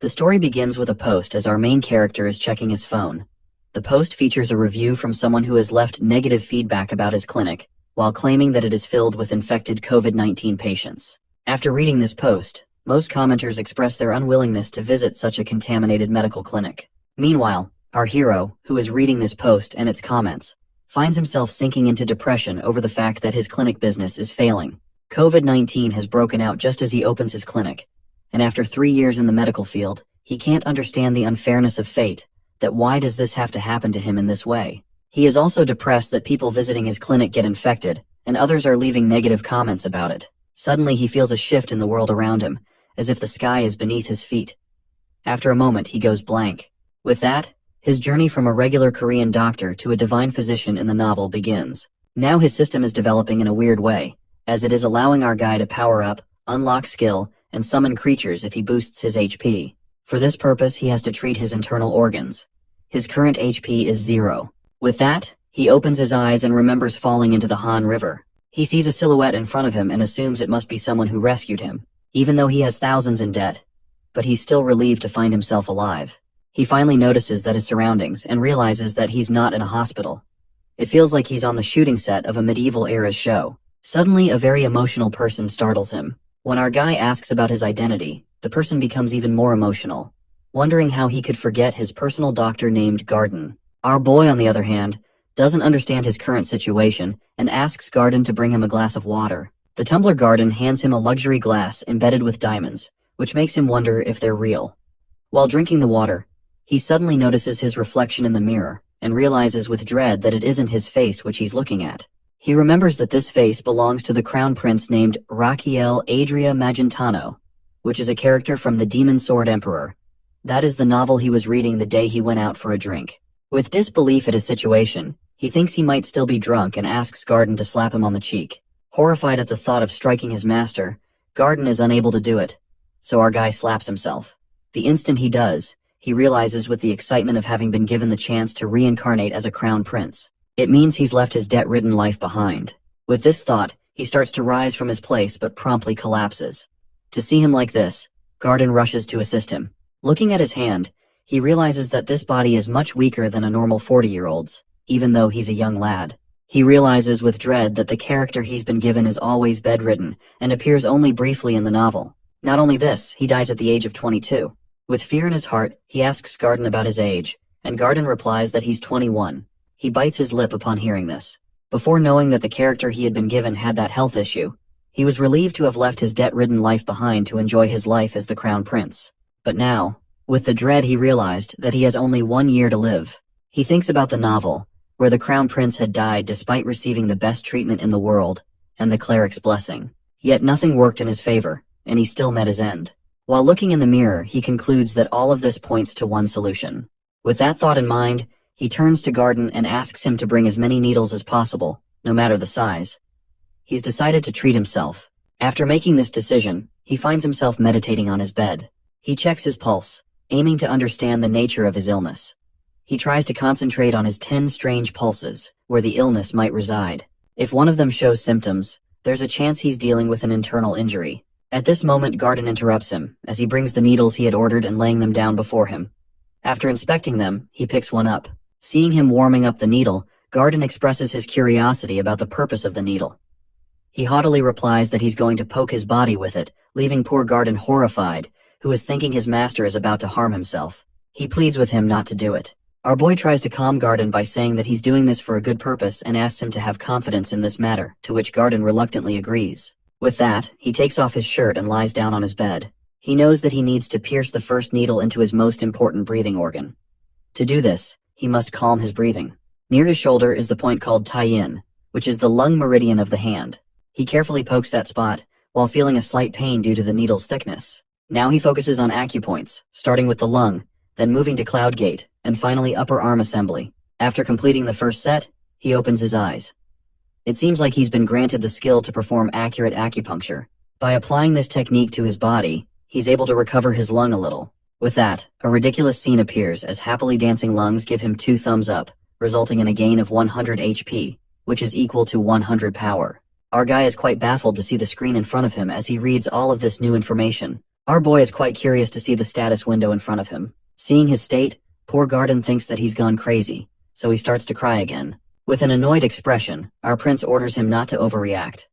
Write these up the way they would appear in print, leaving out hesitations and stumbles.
The story begins with a post as our main character is checking his phone. The post features a review from someone who has left negative feedback about his clinic, while claiming that it is filled with infected COVID-19 patients. After reading this post, most commenters express their unwillingness to visit such a contaminated medical clinic. Meanwhile, our hero, who is reading this post and its comments, finds himself sinking into depression over the fact that his clinic business is failing. COVID-19 has broken out just as he opens his clinic, and after 3 years in the medical field, he can't understand the unfairness of fate, that why does this have to happen to him in this way? He is also depressed that people visiting his clinic get infected, and others are leaving negative comments about it. Suddenly he feels a shift in the world around him, as if the sky is beneath his feet. After a moment he goes blank. With that, his journey from a regular Korean doctor to a divine physician in the novel begins. Now his system is developing in a weird way, as it is allowing our guy to power up, unlock skill, and summon creatures if he boosts his HP. For this purpose he has to treat his internal organs. His current HP is 0. With that, he opens his eyes and remembers falling into the Han River. He sees a silhouette in front of him and assumes it must be someone who rescued him, even though he has thousands in debt. But he's still relieved to find himself alive. He finally notices that his surroundings and realizes that he's not in a hospital. It feels like he's on the shooting set of a medieval era show. Suddenly, a very emotional person startles him. When our guy asks about his identity, the person becomes even more emotional, wondering how he could forget his personal doctor named Garden. Our boy, on the other hand, doesn't understand his current situation and asks Garden to bring him a glass of water. The tumbler Garden hands him a luxury glass embedded with diamonds, which makes him wonder if they're real. While drinking the water, he suddenly notices his reflection in the mirror and realizes with dread that it isn't his face which he's looking at. He remembers that this face belongs to the crown prince named Raquel Adria Magentano, which is a character from The Demon Sword Emperor. That is the novel he was reading the day he went out for a drink. With disbelief at his situation, he thinks he might still be drunk and asks Garden to slap him on the cheek. Horrified at the thought of striking his master, Garden is unable to do it, so our guy slaps himself. The instant he does, he realizes with the excitement of having been given the chance to reincarnate as a crown prince. It means he's left his debt-ridden life behind. With this thought, he starts to rise from his place but promptly collapses. To see him like this, Garden rushes to assist him. Looking at his hand, he realizes that this body is much weaker than a normal 40-year-old's, even though he's a young lad. He realizes with dread that the character he's been given is always bedridden and appears only briefly in the novel. Not only this, he dies at the age of 22. With fear in his heart, he asks Garden about his age, and Garden replies that he's 21. He bites his lip upon hearing this. Before knowing that the character he had been given had that health issue, he was relieved to have left his debt-ridden life behind to enjoy his life as the crown prince. But now, with the dread, he realized that he has only 1 year to live. He thinks about the novel, where the crown prince had died despite receiving the best treatment in the world, and the cleric's blessing. Yet nothing worked in his favor, and he still met his end. While looking in the mirror, he concludes that all of this points to one solution. With that thought in mind, he turns to Garden and asks him to bring as many needles as possible, no matter the size. He's decided to treat himself. After making this decision, he finds himself meditating on his bed. He checks his pulse, aiming to understand the nature of his illness. He tries to concentrate on his 10 strange pulses, where the illness might reside. If one of them shows symptoms, there's a chance he's dealing with an internal injury. At this moment, Garden interrupts him, as he brings the needles he had ordered and laying them down before him. After inspecting them, he picks one up. Seeing him warming up the needle, Garden expresses his curiosity about the purpose of the needle. He haughtily replies that he's going to poke his body with it, leaving poor Garden horrified, who is thinking his master is about to harm himself. He pleads with him not to do it. Our boy tries to calm Garden by saying that he's doing this for a good purpose and asks him to have confidence in this matter, to which Garden reluctantly agrees. With that, he takes off his shirt and lies down on his bed. He knows that he needs to pierce the first needle into his most important breathing organ. To do this, he must calm his breathing. Near his shoulder is the point called Tai-in, which is the lung meridian of the hand. He carefully pokes that spot, while feeling a slight pain due to the needle's thickness. Now he focuses on acupoints, starting with the lung, then moving to cloud gate, and finally upper arm assembly. After completing the first set, he opens his eyes. It seems like he's been granted the skill to perform accurate acupuncture. By applying this technique to his body, he's able to recover his lung a little. With that, a ridiculous scene appears as happily dancing lungs give him 2 thumbs up, resulting in a gain of 100 HP, which is equal to 100 power. Our guy is quite baffled to see the screen in front of him as he reads all of this new information. Our boy is quite curious to see the status window in front of him. Seeing his state, poor Garden thinks that he's gone crazy, so he starts to cry again. With an annoyed expression, our prince orders him not to overreact.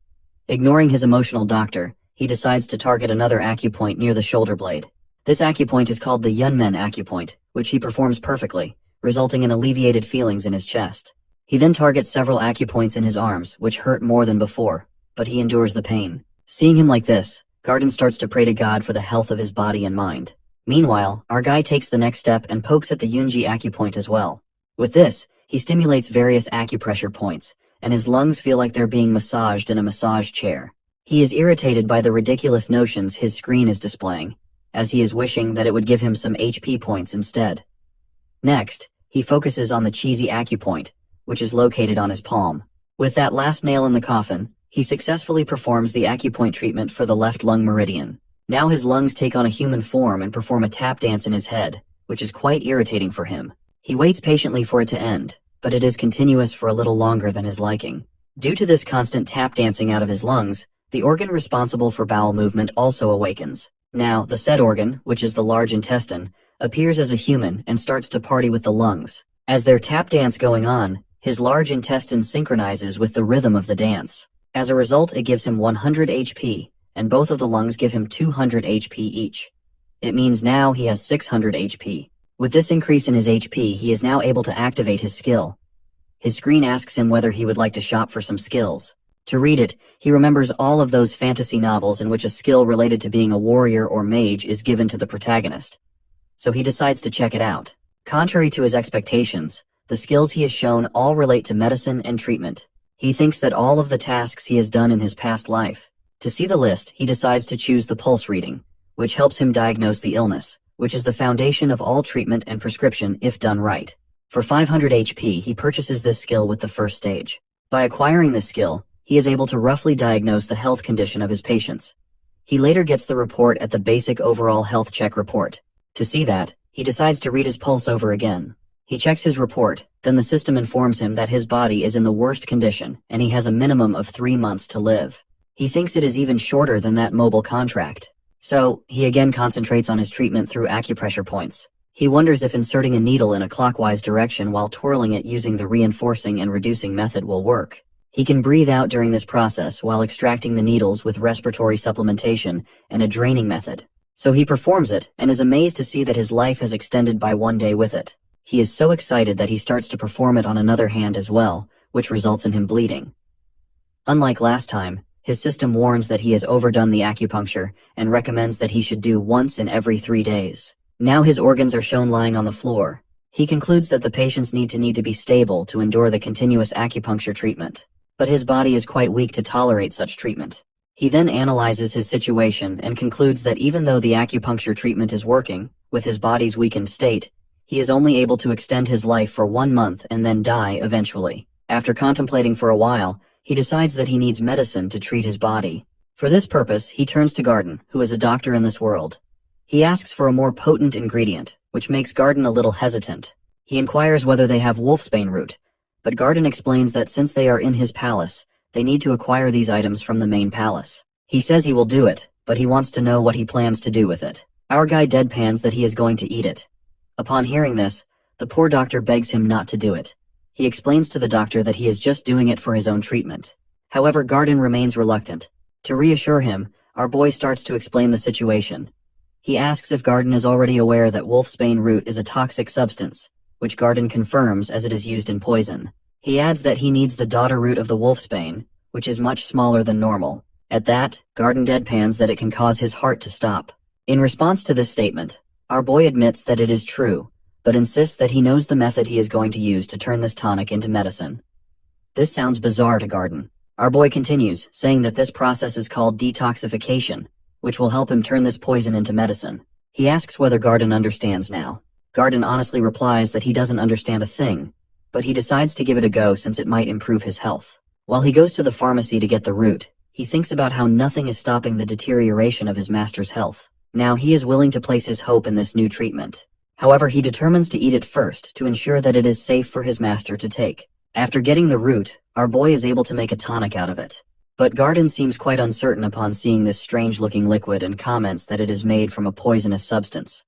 Ignoring his emotional doctor, he decides to target another acupoint near the shoulder blade. This acupoint is called the Yunmen acupoint, which he performs perfectly, resulting in alleviated feelings in his chest. He then targets several acupoints in his arms, which hurt more than before, but he endures the pain. Seeing him like this, Garden starts to pray to God for the health of his body and mind. Meanwhile, our guy takes the next step and pokes at the Yunji acupoint as well. With this, he stimulates various acupressure points, and his lungs feel like they're being massaged in a massage chair. He is irritated by the ridiculous notions his screen is displaying, as he is wishing that it would give him some HP points instead. Next, he focuses on the cheesy acupoint, which is located on his palm. With that last nail in the coffin, he successfully performs the acupoint treatment for the left lung meridian. Now his lungs take on a human form and perform a tap dance in his head, which is quite irritating for him. He waits patiently for it to end, but it is continuous for a little longer than his liking. Due to this constant tap dancing out of his lungs, the organ responsible for bowel movement also awakens. Now, the said organ, which is the large intestine, appears as a human and starts to party with the lungs. As their tap dance going on, his large intestine synchronizes with the rhythm of the dance. As a result, it gives him 100 HP, and both of the lungs give him 200 HP each. It means now he has 600 HP. With this increase in his HP, he is now able to activate his skill. His screen asks him whether he would like to shop for some skills. To read it, he remembers all of those fantasy novels in which a skill related to being a warrior or mage is given to the protagonist. So he decides to check it out. Contrary to his expectations, the skills he has shown all relate to medicine and treatment. He thinks that all of the tasks he has done in his past life. To see the list, he decides to choose the pulse reading, which helps him diagnose the illness, which is the foundation of all treatment and prescription if done right. For 500 HP, he purchases this skill with the first stage. By acquiring this skill, he is able to roughly diagnose the health condition of his patients. He later gets the report at the basic overall health check report. To see that, he decides to read his pulse over again. He checks his report, then the system informs him that his body is in the worst condition and he has a minimum of 3 months to live. He thinks it is even shorter than that mobile contract. So, he again concentrates on his treatment through acupressure points. He wonders if inserting a needle in a clockwise direction while twirling it using the reinforcing and reducing method will work. He can breathe out during this process while extracting the needles with respiratory supplementation and a draining method. So he performs it and is amazed to see that his life has extended by 1 day with it. He is so excited that he starts to perform it on another hand as well, which results in him bleeding. Unlike last time, his system warns that he has overdone the acupuncture and recommends that he should do once in every 3 days. Now his organs are shown lying on the floor. He concludes that the patients need to be stable to endure the continuous acupuncture treatment. But his body is quite weak to tolerate such treatment. He then analyzes his situation and concludes that even though the acupuncture treatment is working, with his body's weakened state, he is only able to extend his life for 1 month and then die eventually. After contemplating for a while, he decides that he needs medicine to treat his body. For this purpose, he turns to Garden, who is a doctor in this world. He asks for a more potent ingredient, which makes Garden a little hesitant. He inquires whether they have wolfsbane root, but Garden explains that since they are in his palace, they need to acquire these items from the main palace. He says he will do it, but he wants to know what he plans to do with it. Our guy deadpans that he is going to eat it. Upon hearing this, the poor doctor begs him not to do it. He explains to the doctor that he is just doing it for his own treatment. However, Garden remains reluctant. To reassure him, our boy starts to explain the situation. He asks if Garden is already aware that wolfsbane root is a toxic substance, which Garden confirms as it is used in poison. He adds that he needs the daughter root of the wolfsbane, which is much smaller than normal. At that, Garden deadpans that it can cause his heart to stop. In response to this statement, our boy admits that it is true, but insists that he knows the method he is going to use to turn this tonic into medicine. This sounds bizarre to Garden. Our boy continues, saying that this process is called detoxification, which will help him turn this poison into medicine. He asks whether Garden understands now. Garden honestly replies that he doesn't understand a thing, but he decides to give it a go since it might improve his health. While he goes to the pharmacy to get the root, he thinks about how nothing is stopping the deterioration of his master's health. Now he is willing to place his hope in this new treatment. However, he determines to eat it first to ensure that it is safe for his master to take. After getting the root, our boy is able to make a tonic out of it. But Garden seems quite uncertain upon seeing this strange-looking liquid and comments that it is made from a poisonous substance.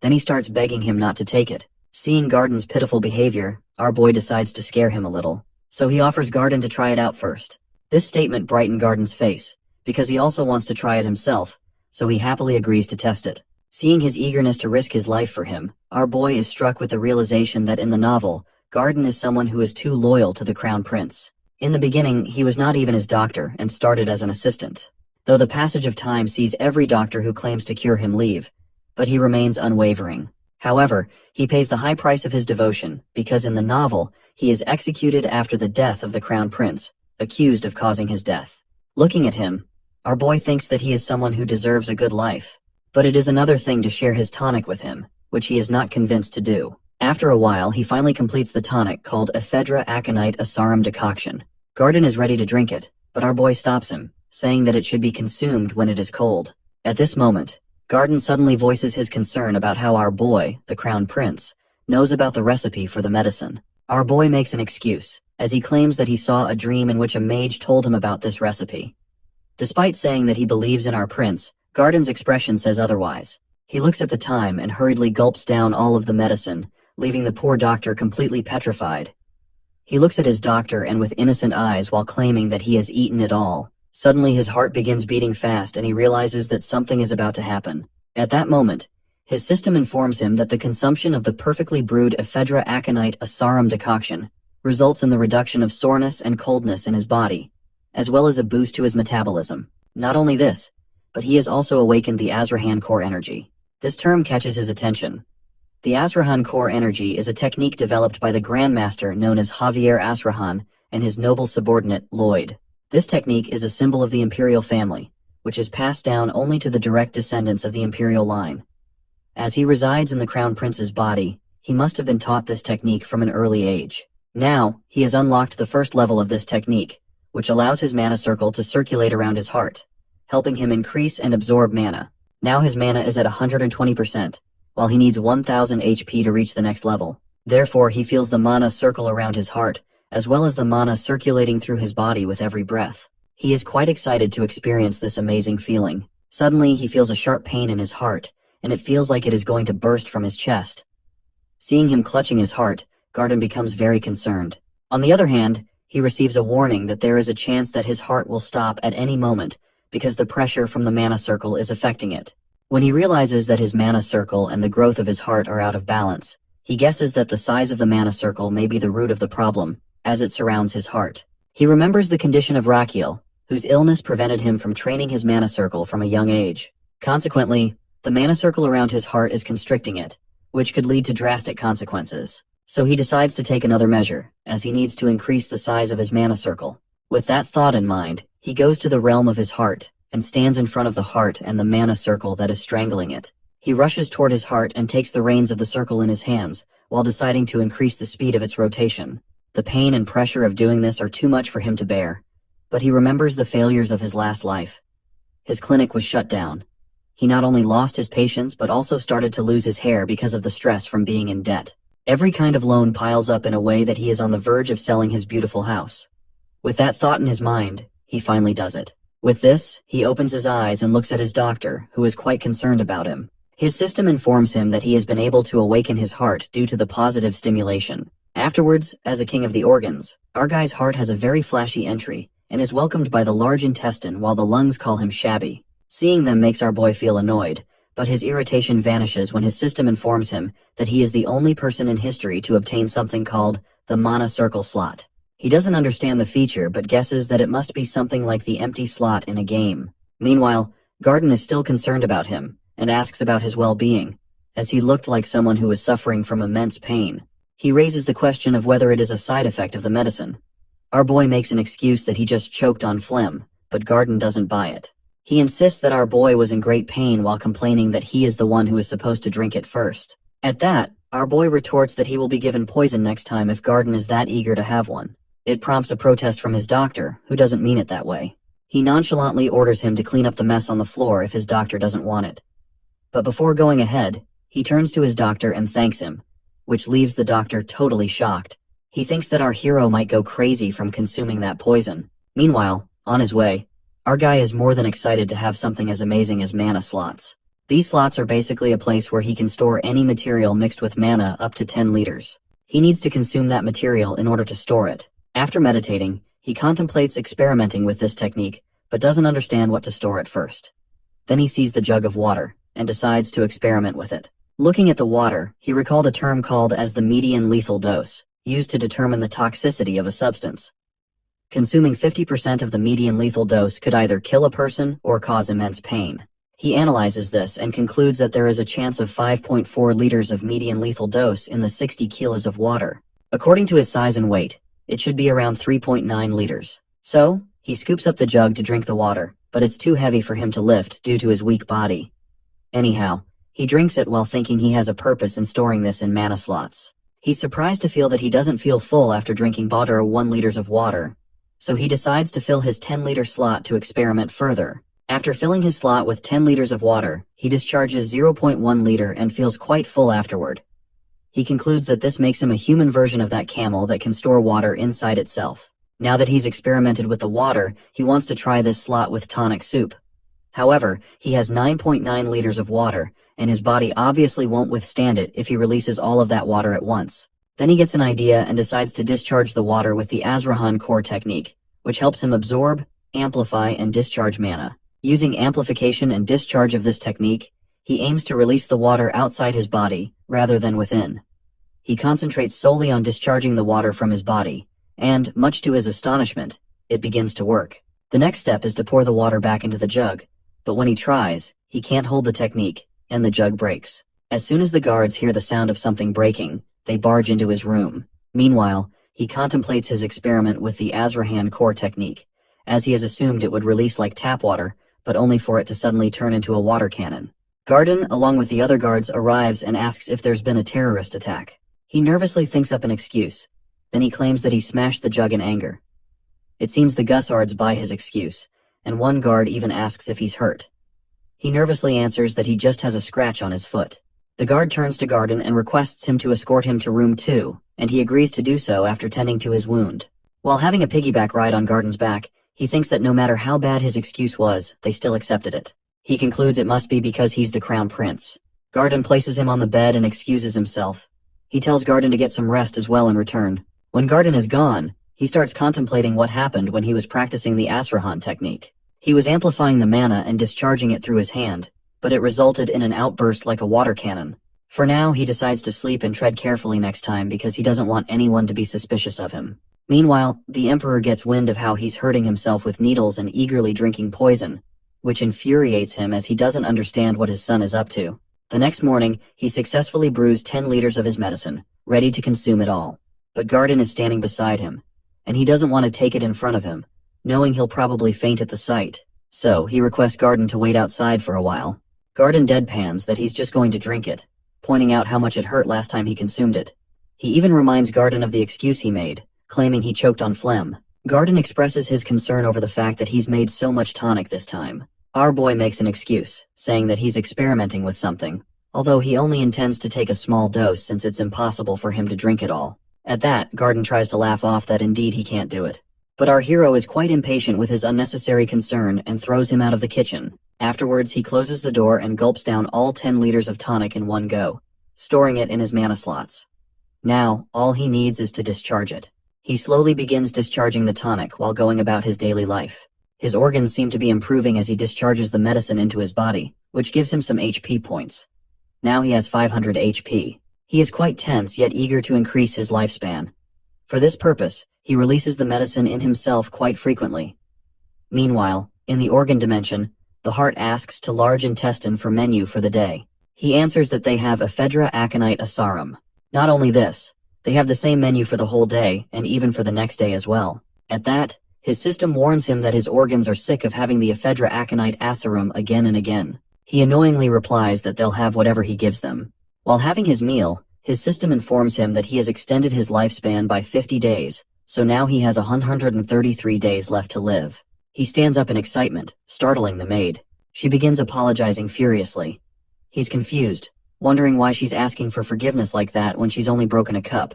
Then he starts begging him not to take it. Seeing Garden's pitiful behavior, our boy decides to scare him a little, so he offers Garden to try it out first. This statement brightened Garden's face, because he also wants to try it himself, so he happily agrees to test it. Seeing his eagerness to risk his life for him, our boy is struck with the realization that in the novel, Garden is someone who is too loyal to the Crown Prince. In the beginning, he was not even his doctor and started as an assistant, though the passage of time sees every doctor who claims to cure him leave, but he remains unwavering. However, he pays the high price of his devotion because in the novel, he is executed after the death of the Crown Prince, accused of causing his death. Looking at him, our boy thinks that he is someone who deserves a good life, but it is another thing to share his tonic with him, which he is not convinced to do. After a while, he finally completes the tonic called Ephedra Aconite Asarum Decoction. Garden is ready to drink it, but our boy stops him, saying that it should be consumed when it is cold. At this moment, Garden suddenly voices his concern about how our boy, the Crown Prince, knows about the recipe for the medicine. Our boy makes an excuse, as he claims that he saw a dream in which a mage told him about this recipe. Despite saying that he believes in our prince, Garden's expression says otherwise. He looks at the time and hurriedly gulps down all of the medicine, leaving the poor doctor completely petrified. He looks at his doctor and with innocent eyes while claiming that he has eaten it all. Suddenly his heart begins beating fast and he realizes that something is about to happen. At that moment, his system informs him that the consumption of the perfectly brewed Ephedra Aconite Asarum decoction results in the reduction of soreness and coldness in his body, as well as a boost to his metabolism. Not only this, but he has also awakened the Azrahan core energy. This term catches his attention. The Azrahan core energy is a technique developed by the Grandmaster known as Javier Azrahan and his noble subordinate, Lloyd. This technique is a symbol of the imperial family, which is passed down only to the direct descendants of the imperial line. As he resides in the Crown Prince's body, he must have been taught this technique from an early age. Now, he has unlocked the first level of this technique, which allows his mana circle to circulate around his heart, helping him increase and absorb mana. Now his mana is at 120%, while he needs 1000 HP to reach the next level. Therefore, he feels the mana circle around his heart, as well as the mana circulating through his body with every breath. He is quite excited to experience this amazing feeling. Suddenly, he feels a sharp pain in his heart, and it feels like it is going to burst from his chest. Seeing him clutching his heart, Garden becomes very concerned. On the other hand, he receives a warning that there is a chance that his heart will stop at any moment because the pressure from the mana circle is affecting it. When he realizes that his mana circle and the growth of his heart are out of balance, he guesses that the size of the mana circle may be the root of the problem, as it surrounds his heart. He remembers the condition of Rakiel, whose illness prevented him from training his mana circle from a young age. Consequently, the mana circle around his heart is constricting it, which could lead to drastic consequences. So he decides to take another measure, as he needs to increase the size of his mana circle. With that thought in mind, he goes to the realm of his heart, and stands in front of the heart and the mana circle that is strangling it. He rushes toward his heart and takes the reins of the circle in his hands, while deciding to increase the speed of its rotation. The pain and pressure of doing this are too much for him to bear, but he remembers the failures of his last life. His clinic was shut down. He not only lost his patients but also started to lose his hair because of the stress from being in debt. Every kind of loan piles up in a way that he is on the verge of selling his beautiful house. With that thought in his mind, he finally does it. With this, he opens his eyes and looks at his doctor, who is quite concerned about him. His system informs him that he has been able to awaken his heart due to the positive stimulation. Afterwards, as a king of the organs, our guy's heart has a very flashy entry, and is welcomed by the large intestine while the lungs call him shabby. Seeing them makes our boy feel annoyed, but his irritation vanishes when his system informs him that he is the only person in history to obtain something called the mana circle slot. He doesn't understand the feature but guesses that it must be something like the empty slot in a game. Meanwhile, Garden is still concerned about him, and asks about his well-being, as he looked like someone who was suffering from immense pain. He raises the question of whether it is a side effect of the medicine. Our boy makes an excuse that he just choked on phlegm, but Garden doesn't buy it. He insists that our boy was in great pain while complaining that he is the one who is supposed to drink it first. At that, our boy retorts that he will be given poison next time if Garden is that eager to have one. It prompts a protest from his doctor, who doesn't mean it that way. He nonchalantly orders him to clean up the mess on the floor if his doctor doesn't want it. But before going ahead, he turns to his doctor and thanks him, which leaves the doctor totally shocked. He thinks that our hero might go crazy from consuming that poison. Meanwhile, On his way, our guy is more than excited to have something as amazing as mana slots. These slots are basically a place where he can store any material mixed with mana up to 10 liters. He needs to consume that material in order to store it. After meditating, he contemplates experimenting with this technique, but doesn't understand what to store at first. Then he sees the jug of water, and decides to experiment with it. Looking at the water, he recalled a term called as the median lethal dose, used to determine the toxicity of a substance. Consuming 50% of the median lethal dose could either kill a person or cause immense pain. He analyzes this and concludes that there is a chance of 5.4 liters of median lethal dose in the 60 kilos of water. According to his size and weight, it should be around 3.9 liters. So, he scoops up the jug to drink the water, but it's too heavy for him to lift due to his weak body. Anyhow, he drinks it while thinking he has a purpose in storing this in mana slots. He's surprised to feel that he doesn't feel full after drinking 1 liters of water, so he decides to fill his 10-liter slot to experiment further. After filling his slot with 10 liters of water, he discharges 0.1 liter and feels quite full afterward. He concludes that this makes him a human version of that camel that can store water inside itself. Now that he's experimented with the water, he wants to try this slot with tonic soup. However, he has 9.9 liters of water, and his body obviously won't withstand it if he releases all of that water at once. Then he gets an idea and decides to discharge the water with the Azrahan core technique, which helps him absorb, amplify, and discharge mana. Using amplification and discharge of this technique, he aims to release the water outside his body, rather than within. He concentrates solely on discharging the water from his body, and, much to his astonishment, it begins to work. The next step is to pour the water back into the jug, but when he tries, he can't hold the technique, and the jug breaks. As soon as the guards hear the sound of something breaking, they barge into his room. Meanwhile, he contemplates his experiment with the Azrahan core technique, as he has assumed it would release like tap water, but only for it to suddenly turn into a water cannon. Garden, along with the other guards, arrives and asks if there's been a terrorist attack. He nervously thinks up an excuse. Then he claims that he smashed the jug in anger. It seems the Gussards buy his excuse, and one guard even asks if he's hurt. He nervously answers that he just has a scratch on his foot. The guard turns to Garden and requests him to escort him to room 2, and he agrees to do so after tending to his wound. While having a piggyback ride on Garden's back, he thinks that no matter how bad his excuse was, they still accepted it. He concludes it must be because he's the crown prince. Garden places him on the bed and excuses himself. He tells Garden to get some rest as well in return. When Garden is gone, he starts contemplating what happened when he was practicing the Azrahan technique. He was amplifying the mana and discharging it through his hand, but it resulted in an outburst like a water cannon. For now, he decides to sleep and tread carefully next time because he doesn't want anyone to be suspicious of him. Meanwhile, the Emperor gets wind of how he's hurting himself with needles and eagerly drinking poison, which infuriates him as he doesn't understand what his son is up to. The next morning, he successfully brews 10 liters of his medicine, ready to consume it all. But Garden is standing beside him, and he doesn't want to take it in front of him, knowing he'll probably faint at the sight. So, he requests Garden to wait outside for a while. Garden deadpans that he's just going to drink it, pointing out how much it hurt last time he consumed it. He even reminds Garden of the excuse he made, claiming he choked on phlegm. Garden expresses his concern over the fact that he's made so much tonic this time. Our boy makes an excuse, saying that he's experimenting with something, although he only intends to take a small dose since it's impossible for him to drink it all. At that, Garden tries to laugh off that indeed he can't do it. But our hero is quite impatient with his unnecessary concern and throws him out of the kitchen. Afterwards, he closes the door and gulps down all 10 liters of tonic in one go, storing it in his mana slots. Now, all he needs is to discharge it. He slowly begins discharging the tonic while going about his daily life. His organs seem to be improving as he discharges the medicine into his body, which gives him some HP points. Now he has 500 HP. He is quite tense yet eager to increase his lifespan. For this purpose, he releases the medicine in himself quite frequently. Meanwhile, in the organ dimension, the heart asks to large intestine for menu for the day. He answers that they have ephedra aconite asarum. Not only this, they have the same menu for the whole day and even for the next day as well. At that, his system warns him that his organs are sick of having the ephedra aconite asarum again and again. He annoyingly replies that they'll have whatever he gives them. While having his meal, his system informs him that he has extended his lifespan by 50 days, so now he has 133 days left to live. He stands up in excitement, startling the maid. She begins apologizing furiously. He's confused, wondering why she's asking for forgiveness like that when she's only broken a cup.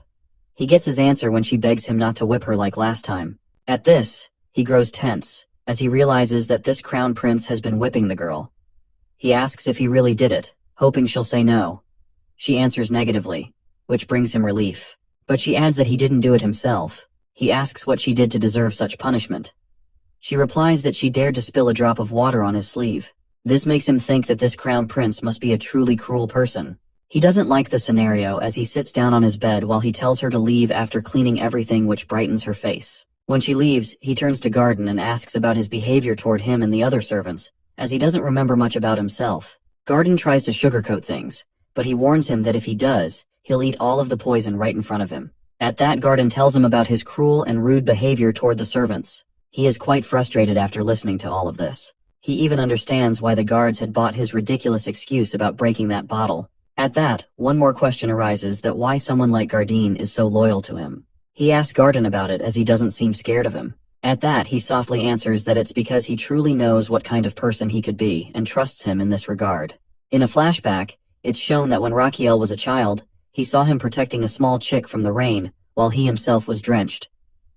He gets his answer when she begs him not to whip her like last time. At this, he grows tense. as he realizes that this crown prince has been whipping the girl. He asks if he really did it, hoping she'll say no. She answers negatively, which brings him relief. But she adds that he didn't do it himself. He asks what she did to deserve such punishment. She replies that she dared to spill a drop of water on his sleeve. This makes him think that this crown prince must be a truly cruel person. He doesn't like the scenario as he sits down on his bed while he tells her to leave after cleaning everything, which brightens her face. When she leaves, he turns to Garden and asks about his behavior toward him and the other servants, as he doesn't remember much about himself. Garden tries to sugarcoat things, but he warns him that if he does, he'll eat all of the poison right in front of him. At that, Garden tells him about his cruel and rude behavior toward the servants. He is quite frustrated after listening to all of this. He even understands why the guards had bought his ridiculous excuse about breaking that bottle. At that, one more question arises, that why someone like Garden is so loyal to him. He asks Garden about it as he doesn't seem scared of him. At that, he softly answers that it's because he truly knows what kind of person he could be and trusts him in this regard. In a flashback, it's shown that when Raquiel was a child, he saw him protecting a small chick from the rain, while he himself was drenched.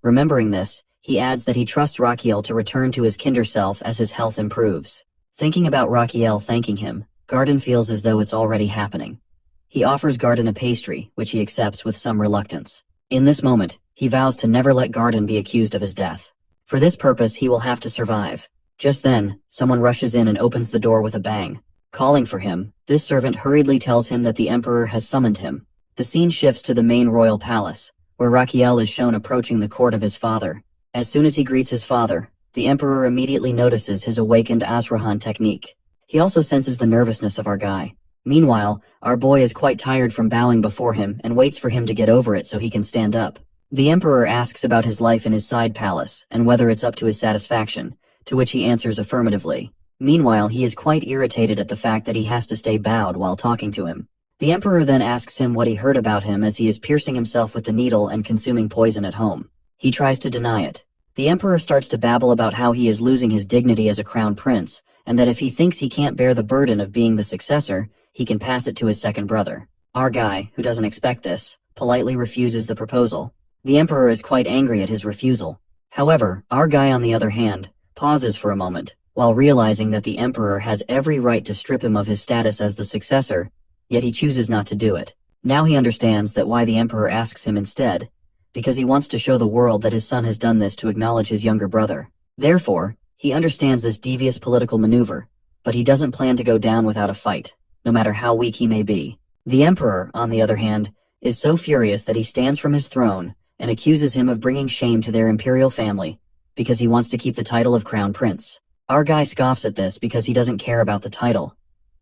Remembering this, he adds that he trusts Raquiel to return to his kinder self as his health improves. Thinking about Raquiel thanking him, Garden feels as though it's already happening. He offers Garden a pastry, which he accepts with some reluctance. In this moment, he vows to never let Garden be accused of his death. For this purpose, he will have to survive. Just then, someone rushes in and opens the door with a bang. Calling for him, this servant hurriedly tells him that the Emperor has summoned him. The scene shifts to the main royal palace, where Raquiel is shown approaching the court of his father. As soon as he greets his father, the Emperor immediately notices his awakened Azrahan technique. He also senses the nervousness of our guy. Meanwhile, our boy is quite tired from bowing before him and waits for him to get over it so he can stand up. The Emperor asks about his life in his side palace and whether it's up to his satisfaction, to which he answers affirmatively. Meanwhile, he is quite irritated at the fact that he has to stay bowed while talking to him. The Emperor then asks him what he heard about him as he is piercing himself with the needle and consuming poison at home. He tries to deny it. The Emperor starts to babble about how he is losing his dignity as a crown prince, and that if he thinks he can't bear the burden of being the successor, he can pass it to his second brother. Our guy, who doesn't expect this, politely refuses the proposal. The Emperor is quite angry at his refusal. However, our guy, on the other hand, pauses for a moment, while realizing that the Emperor has every right to strip him of his status as the successor, yet he chooses not to do it. Now he understands that why the Emperor asks him instead, because he wants to show the world that his son has done this to acknowledge his younger brother. Therefore, he understands this devious political maneuver, but he doesn't plan to go down without a fight, no matter how weak he may be. The Emperor, on the other hand, is so furious that he stands from his throne and accuses him of bringing shame to their imperial family because he wants to keep the title of Crown Prince. Our guy scoffs at this because he doesn't care about the title.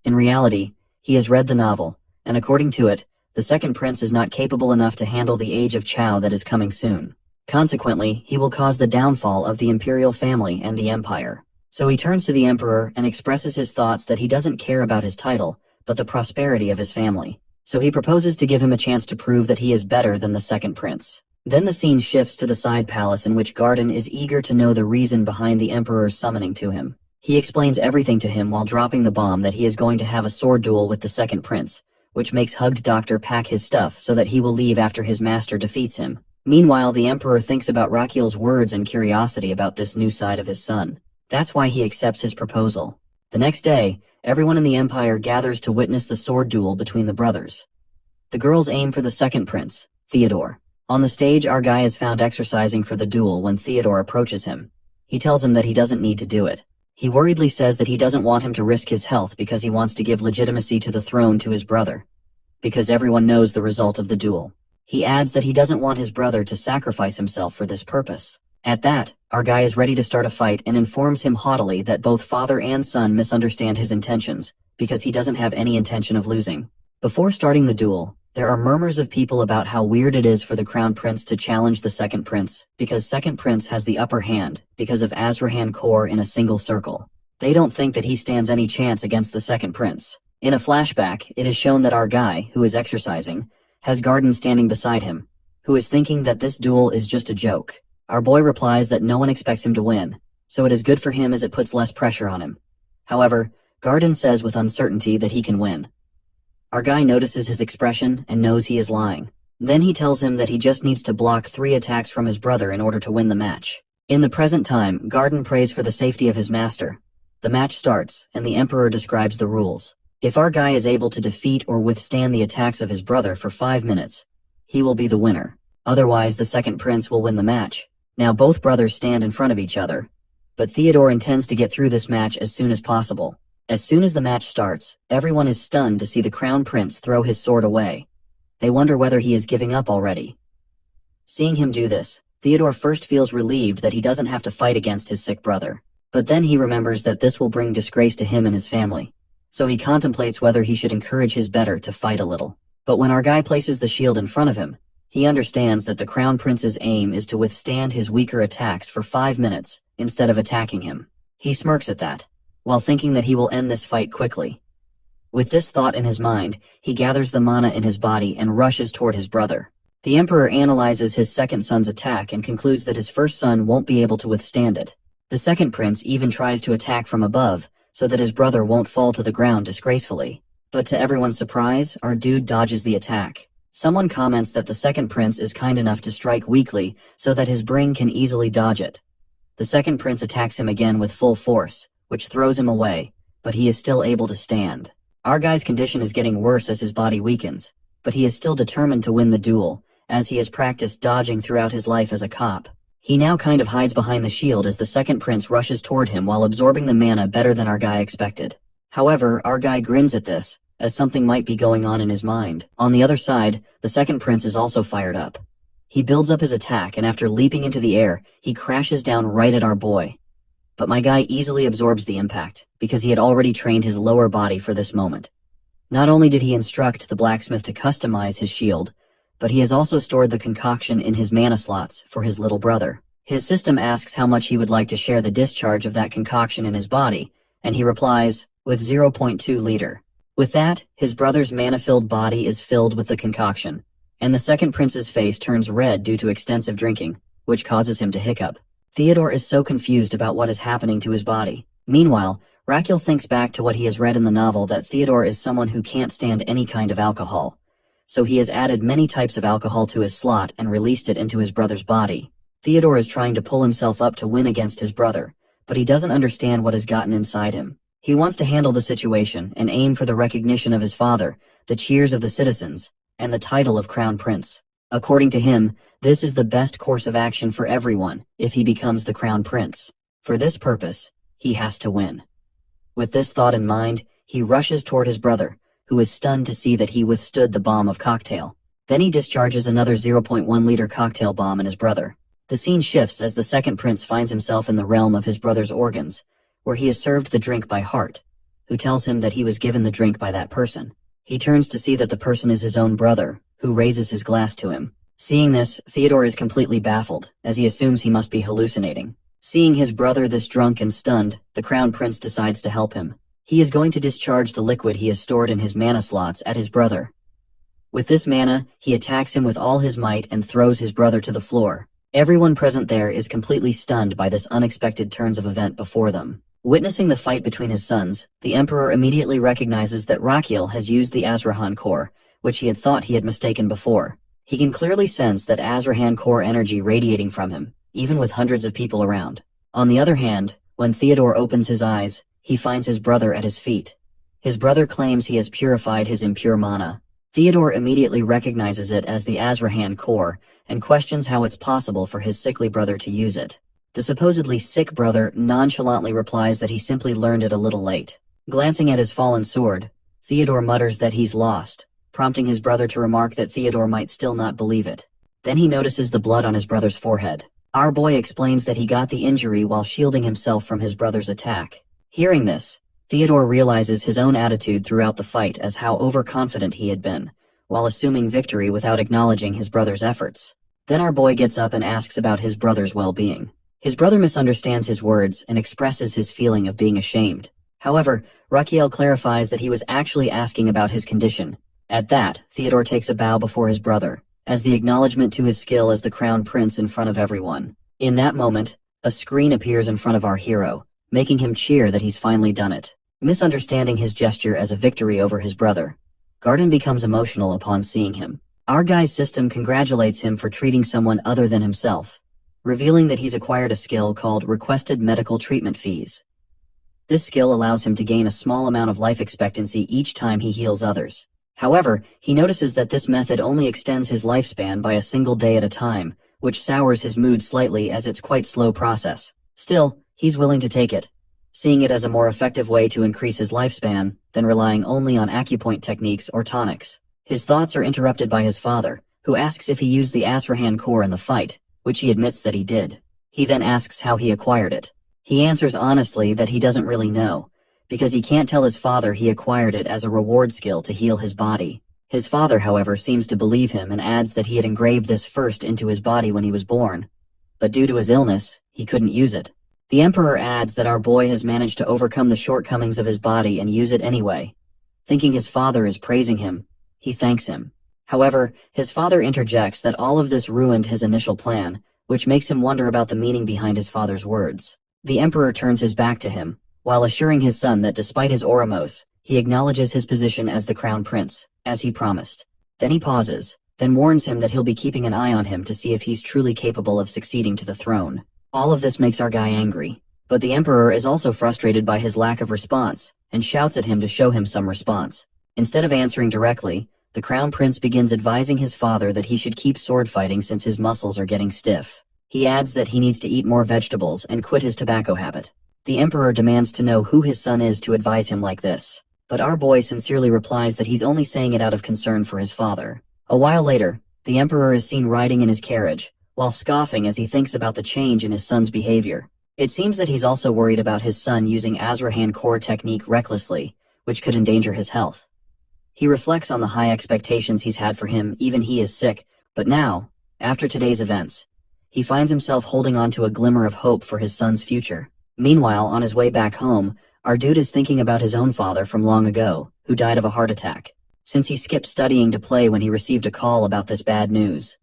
In reality, he has read the novel, and according to it, the second prince is not capable enough to handle the age of Chao that is coming soon. Consequently, he will cause the downfall of the imperial family and the empire. So he turns to the Emperor and expresses his thoughts that he doesn't care about his title, but the prosperity of his family. So he proposes to give him a chance to prove that he is better than the second prince. Then the scene shifts to the side palace in which Garden is eager to know the reason behind the Emperor's summoning to him. He explains everything to him while dropping the bomb that he is going to have a sword duel with the second prince, which makes Hugged Doctor pack his stuff so that he will leave after his master defeats him. Meanwhile, the Emperor thinks about Raquiel's words and curiosity about this new side of his son. That's why he accepts his proposal. The next day, everyone in the Empire gathers to witness the sword duel between the brothers. The girls aim for the second prince, Theodore. On the stage, our guy is found exercising for the duel when Theodore approaches him. He tells him that he doesn't need to do it. He worriedly says that he doesn't want him to risk his health because he wants to give legitimacy to the throne to his brother, because everyone knows the result of the duel. He adds that he doesn't want his brother to sacrifice himself for this purpose. At that, our guy is ready to start a fight and informs him haughtily that both father and son misunderstand his intentions, because he doesn't have any intention of losing. Before starting the duel, there are murmurs of people about how weird it is for the Crown Prince to challenge the Second Prince, because Second Prince has the upper hand because of Azrahan core in a single circle. They don't think that he stands any chance against the Second Prince. In a flashback, it is shown that our guy, who is exercising, has Garden standing beside him, who is thinking that this duel is just a joke. Our boy replies that no one expects him to win, so it is good for him as it puts less pressure on him. However, Garden says with uncertainty that he can win. Our guy notices his expression and knows he is lying. Then he tells him that he just needs to block 3 attacks from his brother in order to win the match. In the present time, Garden prays for the safety of his master. The match starts, and the Emperor describes the rules. If our guy is able to defeat or withstand the attacks of his brother for 5 minutes, he will be the winner. Otherwise, the second prince will win the match. Now both brothers stand in front of each other, but Theodore intends to get through this match as soon as possible. As soon as the match starts, everyone is stunned to see the crown prince throw his sword away. They wonder whether he is giving up already. Seeing him do this, Theodore first feels relieved that he doesn't have to fight against his sick brother. But then he remembers that this will bring disgrace to him and his family. So he contemplates whether he should encourage his better to fight a little. But when our guy places the shield in front of him, he understands that the crown prince's aim is to withstand his weaker attacks for 5 minutes instead of attacking him. He smirks at that, while thinking that he will end this fight quickly. With this thought in his mind, he gathers the mana in his body and rushes toward his brother. The Emperor analyzes his second son's attack and concludes that his first son won't be able to withstand it. The second prince even tries to attack from above, so that his brother won't fall to the ground disgracefully. But to everyone's surprise, our dude dodges the attack. Someone comments that the second prince is kind enough to strike weakly so that his brain can easily dodge it. The second prince attacks him again with full force, which throws him away, but he is still able to stand. Our guy's condition is getting worse as his body weakens, but he is still determined to win the duel, as he has practiced dodging throughout his life as a cop. He now kind of hides behind the shield as the second prince rushes toward him while absorbing the mana better than our guy expected. However, our guy grins at this, as something might be going on in his mind. On the other side, the second prince is also fired up. He builds up his attack, and after leaping into the air, he crashes down right at our boy. But my guy easily absorbs the impact, because he had already trained his lower body for this moment. Not only did he instruct the blacksmith to customize his shield, but he has also stored the concoction in his mana slots for his little brother. His system asks how much he would like to share the discharge of that concoction in his body, and he replies, with 0.2 liter. With that, his brother's mana-filled body is filled with the concoction, and the second prince's face turns red due to extensive drinking, which causes him to hiccup. Theodore is so confused about what is happening to his body. Meanwhile, Raquel thinks back to what he has read in the novel that Theodore is someone who can't stand any kind of alcohol, so he has added many types of alcohol to his slot and released it into his brother's body. Theodore is trying to pull himself up to win against his brother, but he doesn't understand what has gotten inside him. He wants to handle the situation and aim for the recognition of his father, the cheers of the citizens, and the title of Crown Prince. According to him, this is the best course of action for everyone if he becomes the Crown Prince. For this purpose, he has to win. With this thought in mind, he rushes toward his brother, who is stunned to see that he withstood the bomb of cocktail. Then he discharges another 0.1 liter cocktail bomb in his brother. The scene shifts as the second prince finds himself in the realm of his brother's organs, where he is served the drink by Hart, who tells him that he was given the drink by that person. He turns to see that the person is his own brother, who raises his glass to him. Seeing this, Theodore is completely baffled, as he assumes he must be hallucinating. Seeing his brother this drunk and stunned, the Crown Prince decides to help him. He is going to discharge the liquid he has stored in his mana slots at his brother. With this mana, he attacks him with all his might and throws his brother to the floor. Everyone present there is completely stunned by this unexpected turns of event before them. Witnessing the fight between his sons, the Emperor immediately recognizes that Raquel has used the Azrahan core, which he had thought he had mistaken before. He can clearly sense that Azrahan core energy radiating from him, even with hundreds of people around. On the other hand, when Theodore opens his eyes, he finds his brother at his feet. His brother claims he has purified his impure mana. Theodore immediately recognizes it as the Azrahan core and questions how it's possible for his sickly brother to use it. The supposedly sick brother nonchalantly replies that he simply learned it a little late. Glancing at his fallen sword, Theodore mutters that he's lost, prompting his brother to remark that Theodore might still not believe it. Then he notices the blood on his brother's forehead. Our boy explains that he got the injury while shielding himself from his brother's attack. Hearing this, Theodore realizes his own attitude throughout the fight as how overconfident he had been, while assuming victory without acknowledging his brother's efforts. Then our boy gets up and asks about his brother's well-being. His brother misunderstands his words and expresses his feeling of being ashamed. However, Raquel clarifies that he was actually asking about his condition. At that, Theodore takes a bow before his brother, as the acknowledgement to his skill as the Crown Prince in front of everyone. In that moment, a screen appears in front of our hero, making him cheer that he's finally done it. Misunderstanding his gesture as a victory over his brother, Garden becomes emotional upon seeing him. Our guy's system congratulates him for treating someone other than himself. revealing that he's acquired a skill called Requested Medical Treatment Fees. This skill allows him to gain a small amount of life expectancy each time he heals others. However, he notices that this method only extends his lifespan by a single day at a time, which sours his mood slightly as it's quite slow process. Still, he's willing to take it, seeing it as a more effective way to increase his lifespan than relying only on acupoint techniques or tonics. His thoughts are interrupted by his father, who asks if he used the Azrahan core in the fight, which he admits that he did. He then asks how he acquired it. He answers honestly that he doesn't really know, because he can't tell his father he acquired it as a reward skill to heal his body. His father, however, seems to believe him and adds that he had engraved this first into his body when he was born, but due to his illness, he couldn't use it. The Emperor adds that our boy has managed to overcome the shortcomings of his body and use it anyway. Thinking his father is praising him, he thanks him. However, his father interjects that all of this ruined his initial plan, which makes him wonder about the meaning behind his father's words. The Emperor turns his back to him, while assuring his son that despite his Oramos, he acknowledges his position as the Crown Prince, as he promised. Then he pauses, then warns him that he'll be keeping an eye on him to see if he's truly capable of succeeding to the throne. All of this makes our guy angry, but the Emperor is also frustrated by his lack of response, and shouts at him to show him some response. Instead of answering directly, the Crown Prince begins advising his father that he should keep sword fighting since his muscles are getting stiff. He adds that he needs to eat more vegetables and quit his tobacco habit. The Emperor demands to know who his son is to advise him like this, but our boy sincerely replies that he's only saying it out of concern for his father. A while later, the Emperor is seen riding in his carriage, while scoffing as he thinks about the change in his son's behavior. It seems that he's also worried about his son using Azrahan core technique recklessly, which could endanger his health. He reflects on the high expectations he's had for him, even he is sick, but now, after today's events, he finds himself holding on to a glimmer of hope for his son's future. Meanwhile, on his way back home, our dude is thinking about his own father from long ago, who died of a heart attack, since he skipped studying to play when he received a call about this bad news.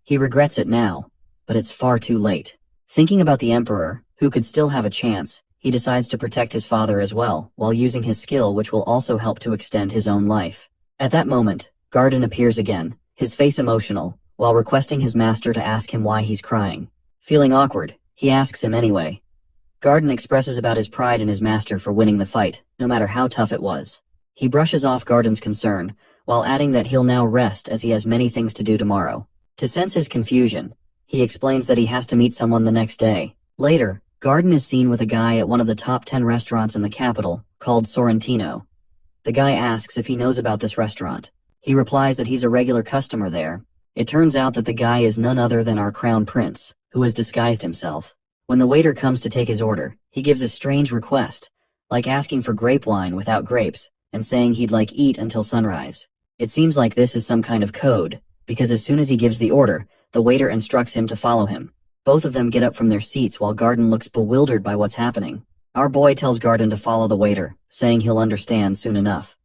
He regrets it now, but it's far too late. Thinking about the Emperor, who could still have a chance, he decides to protect his father as well, while using his skill which will also help to extend his own life. At that moment, Garden appears again, his face emotional, while requesting his master to ask him why he's crying. Feeling awkward, he asks him anyway. Garden expresses about his pride in his master for winning the fight, no matter how tough it was. He brushes off Garden's concern, while adding that he'll now rest as he has many things to do tomorrow. To sense his confusion, he explains that he has to meet someone the next day. Later, Garden is seen with a guy at one of the top 10 restaurants in the capital, called Sorrentino. The guy asks if he knows about this restaurant. He replies that he's a regular customer there. It turns out that the guy is none other than our Crown Prince, who has disguised himself. When the waiter comes to take his order, he gives a strange request, like asking for grape wine without grapes, and saying he'd like eat until sunrise. It seems like this is some kind of code, because as soon as he gives the order, the waiter instructs him to follow him. Both of them get up from their seats while Garden looks bewildered by what's happening. Our boy tells Garden to follow the waiter, saying he'll understand soon enough.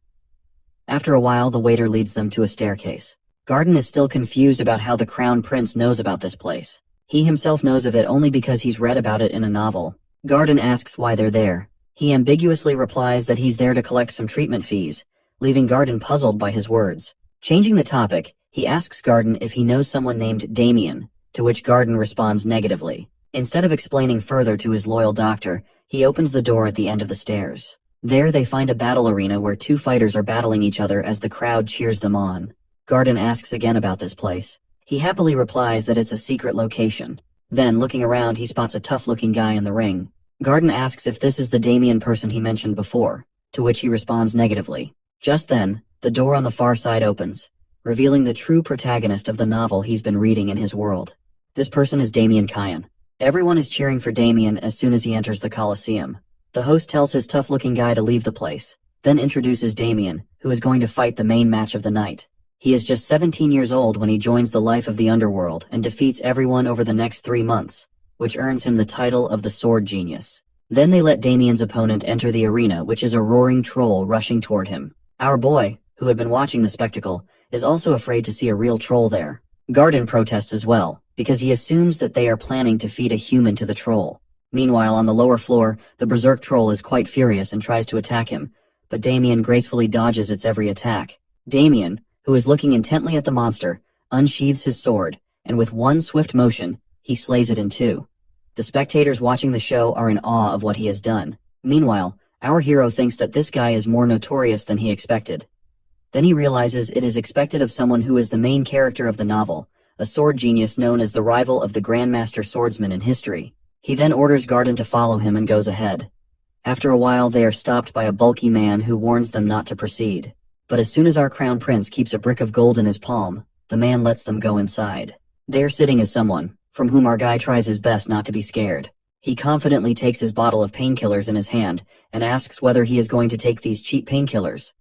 After a while, the waiter leads them to a staircase. Garden is still confused about how the Crown Prince knows about this place. He himself knows of it only because he's read about it in a novel. Garden asks why they're there. He ambiguously replies that he's there to collect some treatment fees, leaving Garden puzzled by his words. Changing the topic, he asks Garden if he knows someone named Damien, to which Garden responds negatively. Instead of explaining further to his loyal doctor, he opens the door at the end of the stairs. There they find a battle arena where two fighters are battling each other as the crowd cheers them on. Garden asks again about this place. He happily replies that it's a secret location. Then, looking around, he spots a tough-looking guy in the ring. Garden asks if this is the Damien person he mentioned before, to which he responds negatively. Just then, the door on the far side opens, revealing the true protagonist of the novel he's been reading in his world. This person is Damien Kyan. Everyone is cheering for Damien as soon as he enters the Colosseum. The host tells his tough-looking guy to leave the place, then introduces Damien, who is going to fight the main match of the night. He is just 17 years old when he joins the life of the underworld and defeats everyone over the next 3 months, which earns him the title of the Sword Genius. Then they let Damien's opponent enter the arena, which is a roaring troll rushing toward him. Our boy, who had been watching the spectacle, is also afraid to see a real troll there. Garden protests as well, because he assumes that they are planning to feed a human to the troll. Meanwhile, on the lower floor, the berserk troll is quite furious and tries to attack him, but Damien gracefully dodges its every attack. Damien, who is looking intently at the monster, unsheathes his sword, and with one swift motion, he slays it in two. The spectators watching the show are in awe of what he has done. Meanwhile, our hero thinks that this guy is more notorious than he expected. Then he realizes it is expected of someone who is the main character of the novel, a sword genius known as the rival of the Grandmaster Swordsman in history. He then orders Garden to follow him and goes ahead. After a while, they are stopped by a bulky man who warns them not to proceed. But as soon as our crown prince keeps a brick of gold in his palm, the man lets them go inside. There sitting is someone, from whom our guy tries his best not to be scared. He confidently takes his bottle of painkillers in his hand and asks whether he is going to take these cheap painkillers.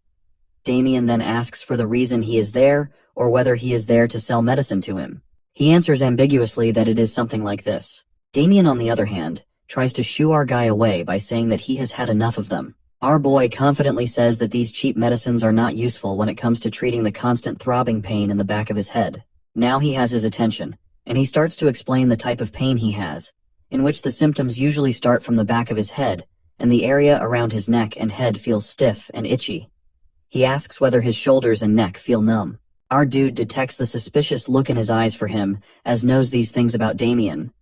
Damien then asks for the reason he is there, or whether he is there to sell medicine to him. He answers ambiguously that it is something like this. Damien, on the other hand, tries to shoo our guy away by saying that he has had enough of them. Our boy confidently says that these cheap medicines are not useful when it comes to treating the constant throbbing pain in the back of his head. Now he has his attention, and he starts to explain the type of pain he has, in which the symptoms usually start from the back of his head, and the area around his neck and head feels stiff and itchy. He asks whether his shoulders and neck feel numb. Our dude detects the suspicious look in his eyes for him, as knows these things about Damien.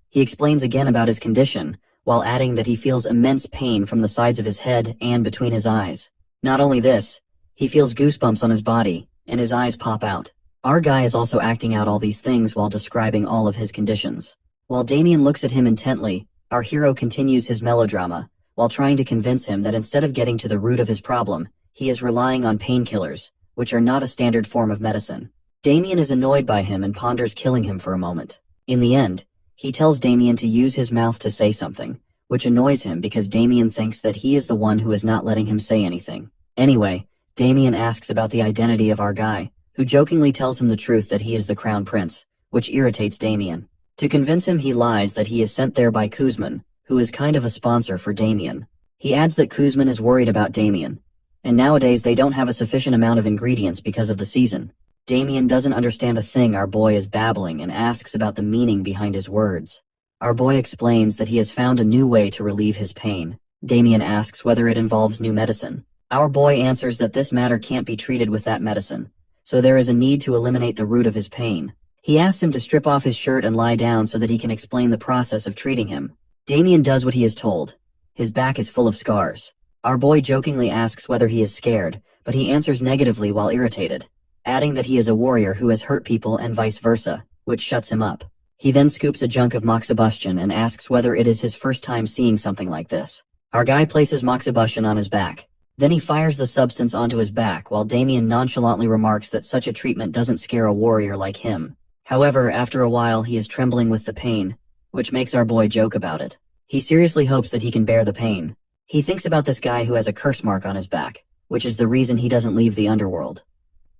He explains again about his condition, while adding that he feels immense pain from the sides of his head and between his eyes. Not only this, he feels goosebumps on his body, and his eyes pop out. Our guy is also acting out all these things while describing all of his conditions. While Damien looks at him intently, our hero continues his melodrama, while trying to convince him that instead of getting to the root of his problem, he is relying on painkillers, which are not a standard form of medicine. Damien is annoyed by him and ponders killing him for a moment. In the end, he tells Damien to use his mouth to say something, which annoys him because Damien thinks that he is the one who is not letting him say anything. Anyway, Damien asks about the identity of our guy, who jokingly tells him the truth that he is the crown prince, which irritates Damien. To convince him, he lies that he is sent there by Kuzman, who is kind of a sponsor for Damien. He adds that Kuzman is worried about Damien, and nowadays they don't have a sufficient amount of ingredients because of the season. Damien doesn't understand a thing our boy is babbling and asks about the meaning behind his words. Our boy explains that he has found a new way to relieve his pain. Damien asks whether it involves new medicine. Our boy answers that this matter can't be treated with that medicine, so there is a need to eliminate the root of his pain. He asks him to strip off his shirt and lie down so that he can explain the process of treating him. Damien does what he is told. His back is full of scars. Our boy jokingly asks whether he is scared, but he answers negatively while irritated, adding that he is a warrior who has hurt people and vice versa, which shuts him up. He then scoops a junk of moxibustion and asks whether it is his first time seeing something like this. Our guy places moxibustion on his back. Then he fires the substance onto his back while Damien nonchalantly remarks that such a treatment doesn't scare a warrior like him. However, after a while he is trembling with the pain, which makes our boy joke about it. He seriously hopes that he can bear the pain. He thinks about this guy who has a curse mark on his back, which is the reason he doesn't leave the underworld.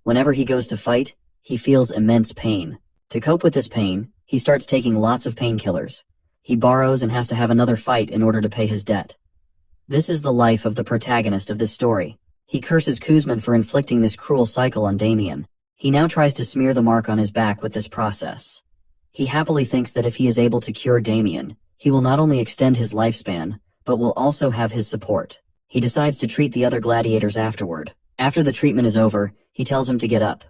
Whenever he goes to fight, he feels immense pain. To cope with this pain, he starts taking lots of painkillers. He borrows and has to have another fight in order to pay his debt. This is the life of the protagonist of this story. He curses Kuzman for inflicting this cruel cycle on Damien. He now tries to smear the mark on his back with this process. He happily thinks that if he is able to cure Damien, he will not only extend his lifespan, but will also have his support. He decides to treat the other gladiators afterward. After the treatment is over, he tells him to get up.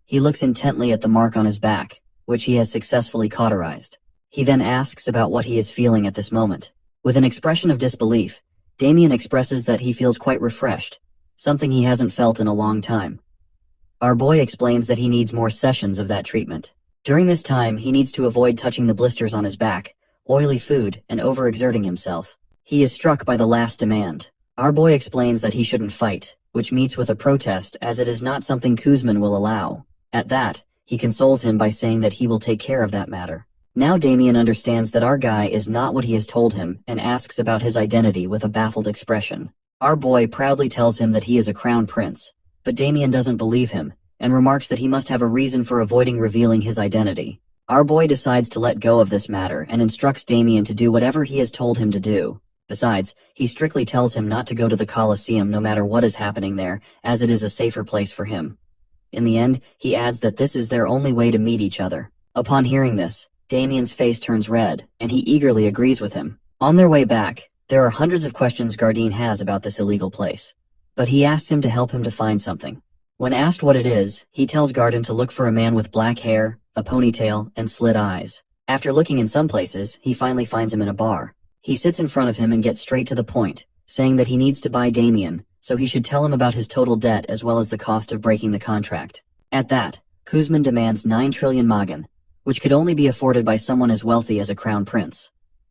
He looks intently at the mark on his back, which he has successfully cauterized. He then asks about what he is feeling at this moment. With an expression of disbelief, Damien expresses that he feels quite refreshed, something he hasn't felt in a long time. Our boy explains that he needs more sessions of that treatment. During this time, he needs to avoid touching the blisters on his back, oily food, and overexerting himself. He is struck by the last demand. Our boy explains that he shouldn't fight, which meets with a protest as it is not something Kuzman will allow. At that, he consoles him by saying that he will take care of that matter. Now Damien understands that our guy is not what he has told him and asks about his identity with a baffled expression. Our boy proudly tells him that he is a crown prince, but Damien doesn't believe him and remarks that he must have a reason for avoiding revealing his identity. Our boy decides to let go of this matter and instructs Damien to do whatever he has told him to do. Besides, he strictly tells him not to go to the Colosseum no matter what is happening there, as it is a safer place for him. In the end, he adds that this is their only way to meet each other. Upon hearing this, Damien's face turns red, and he eagerly agrees with him. On their way back, there are hundreds of questions Garden has about this illegal place, but he asks him to help him to find something. When asked what it is, he tells Garden to look for a man with black hair, a ponytail, and slit eyes. After looking in some places, he finally finds him in a bar. He sits in front of him and gets straight to the point, saying that he needs to buy Damien, so he should tell him about his total debt as well as the cost of breaking the contract. At that, Kuzman demands 9 trillion magan, which could only be afforded by someone as wealthy as a crown prince.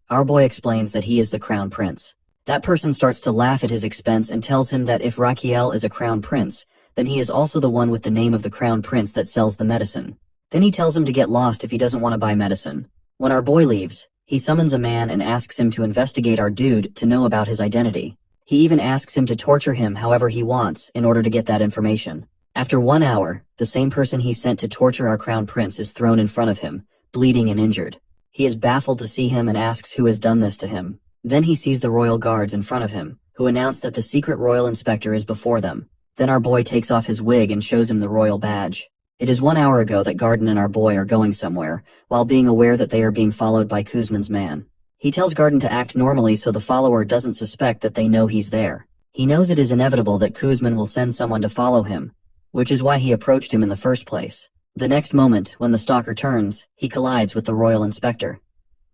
Our boy explains that he is the crown prince. That person starts to laugh at his expense and tells him that if Raquiel is a crown prince, then he is also the one with the name of the crown prince that sells the medicine. Then he tells him to get lost if he doesn't want to buy medicine. When our boy leaves, he summons a man and asks him to investigate our dude to know about his identity. He even asks him to torture him however he wants in order to get that information. After 1 hour, the same person he sent to torture our crown prince is thrown in front of him, bleeding and injured. He is baffled to see him and asks who has done this to him. Then he sees the royal guards in front of him, who announce that the secret royal inspector is before them. Then our boy takes off his wig and shows him the royal badge. It is 1 hour ago that Garden and our boy are going somewhere, while being aware that they are being followed by Kuzman's man. He tells Garden to act normally so the follower doesn't suspect that they know he's there. He knows it is inevitable that Kuzman will send someone to follow him, which is why he approached him in the first place. The next moment, when the stalker turns, he collides with the royal inspector.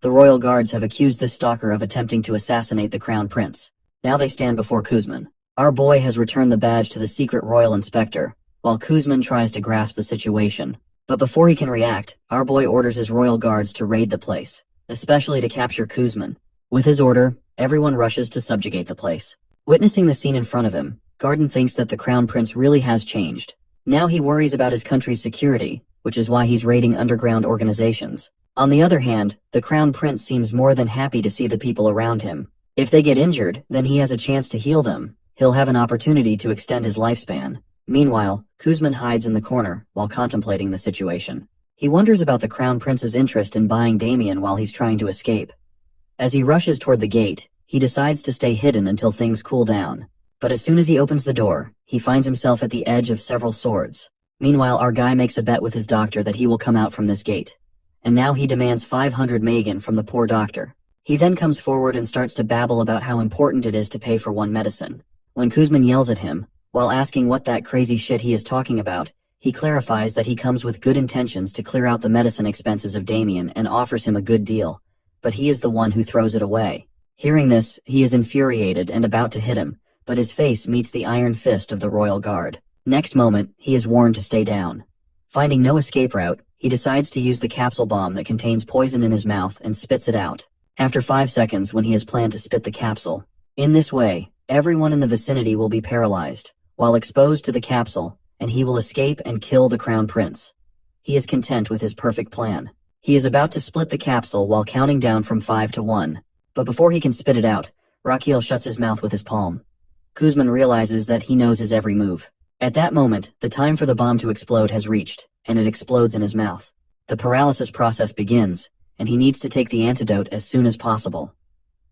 The royal guards have accused this stalker of attempting to assassinate the crown prince. Now they stand before Kuzman. Our boy has returned the badge to the secret royal inspector, while Kuzman tries to grasp the situation. But before he can react, our boy orders his royal guards to raid the place, especially to capture Kuzman. With his order, everyone rushes to subjugate the place. Witnessing the scene in front of him, Garden thinks that the crown prince really has changed. Now he worries about his country's security, which is why he's raiding underground organizations. On the other hand, the crown prince seems more than happy to see the people around him. If they get injured, then he has a chance to heal them. He'll have an opportunity to extend his lifespan. Meanwhile, Kuzman hides in the corner while contemplating the situation. He wonders about the crown prince's interest in buying Damien while he's trying to escape. As he rushes toward the gate, he decides to stay hidden until things cool down. But as soon as he opens the door, he finds himself at the edge of several swords. Meanwhile, our guy makes a bet with his doctor that he will come out from this gate. And now he demands 500 magan from the poor doctor. He then comes forward and starts to babble about how important it is to pay for one medicine. When Kuzman yells at him, while asking what that crazy shit he is talking about, he clarifies that he comes with good intentions to clear out the medicine expenses of Damien and offers him a good deal. But he is the one who throws it away. Hearing this, he is infuriated and about to hit him, but his face meets the iron fist of the royal guard. Next moment, he is warned to stay down. Finding no escape route, he decides to use the capsule bomb that contains poison in his mouth and spits it out. After 5 seconds when he has planned to spit the capsule. In this way, everyone in the vicinity will be paralyzed, while exposed to the capsule, and he will escape and kill the crown prince. He is content with his perfect plan. He is about to split the capsule while counting down from 5 to 1. But before he can spit it out, Raquiel shuts his mouth with his palm. Kuzman realizes that he knows his every move. At that moment, the time for the bomb to explode has reached, and it explodes in his mouth. The paralysis process begins, and he needs to take the antidote as soon as possible.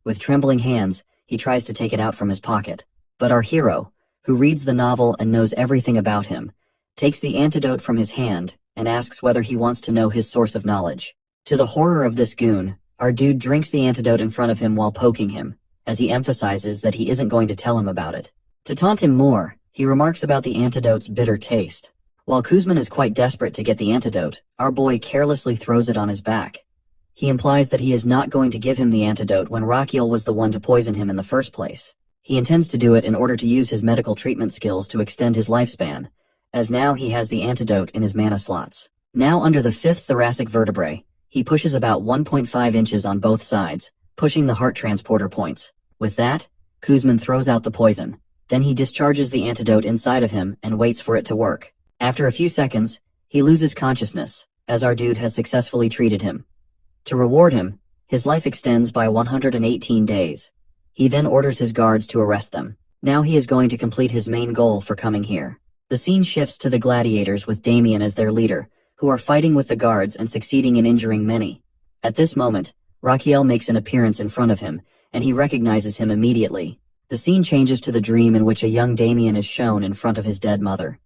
With trembling hands, he tries to take it out from his pocket. But our hero, who reads the novel and knows everything about him, takes the antidote from his hand and asks whether he wants to know his source of knowledge. To the horror of this goon, our dude drinks the antidote in front of him while poking him, as he emphasizes that he isn't going to tell him about it. To taunt him more, he remarks about the antidote's bitter taste. While Kuzman is quite desperate to get the antidote, our boy carelessly throws it on his back. He implies that he is not going to give him the antidote when Raquiel was the one to poison him in the first place. He intends to do it in order to use his medical treatment skills to extend his lifespan, as now he has the antidote in his mana slots. Now under the 5th thoracic vertebrae, he pushes about 1.5 inches on both sides, pushing the heart transporter points. With that, Kuzman throws out the poison. Then he discharges the antidote inside of him and waits for it to work. After a few seconds, he loses consciousness, as our dude has successfully treated him. To reward him, his life extends by 118 days. He then orders his guards to arrest them. Now he is going to complete his main goal for coming here. The scene shifts to the gladiators with Damien as their leader, who are fighting with the guards and succeeding in injuring many. At this moment, Raquiel makes an appearance in front of him, and he recognizes him immediately. The scene changes to the dream in which a young Damien is shown in front of his dead mother.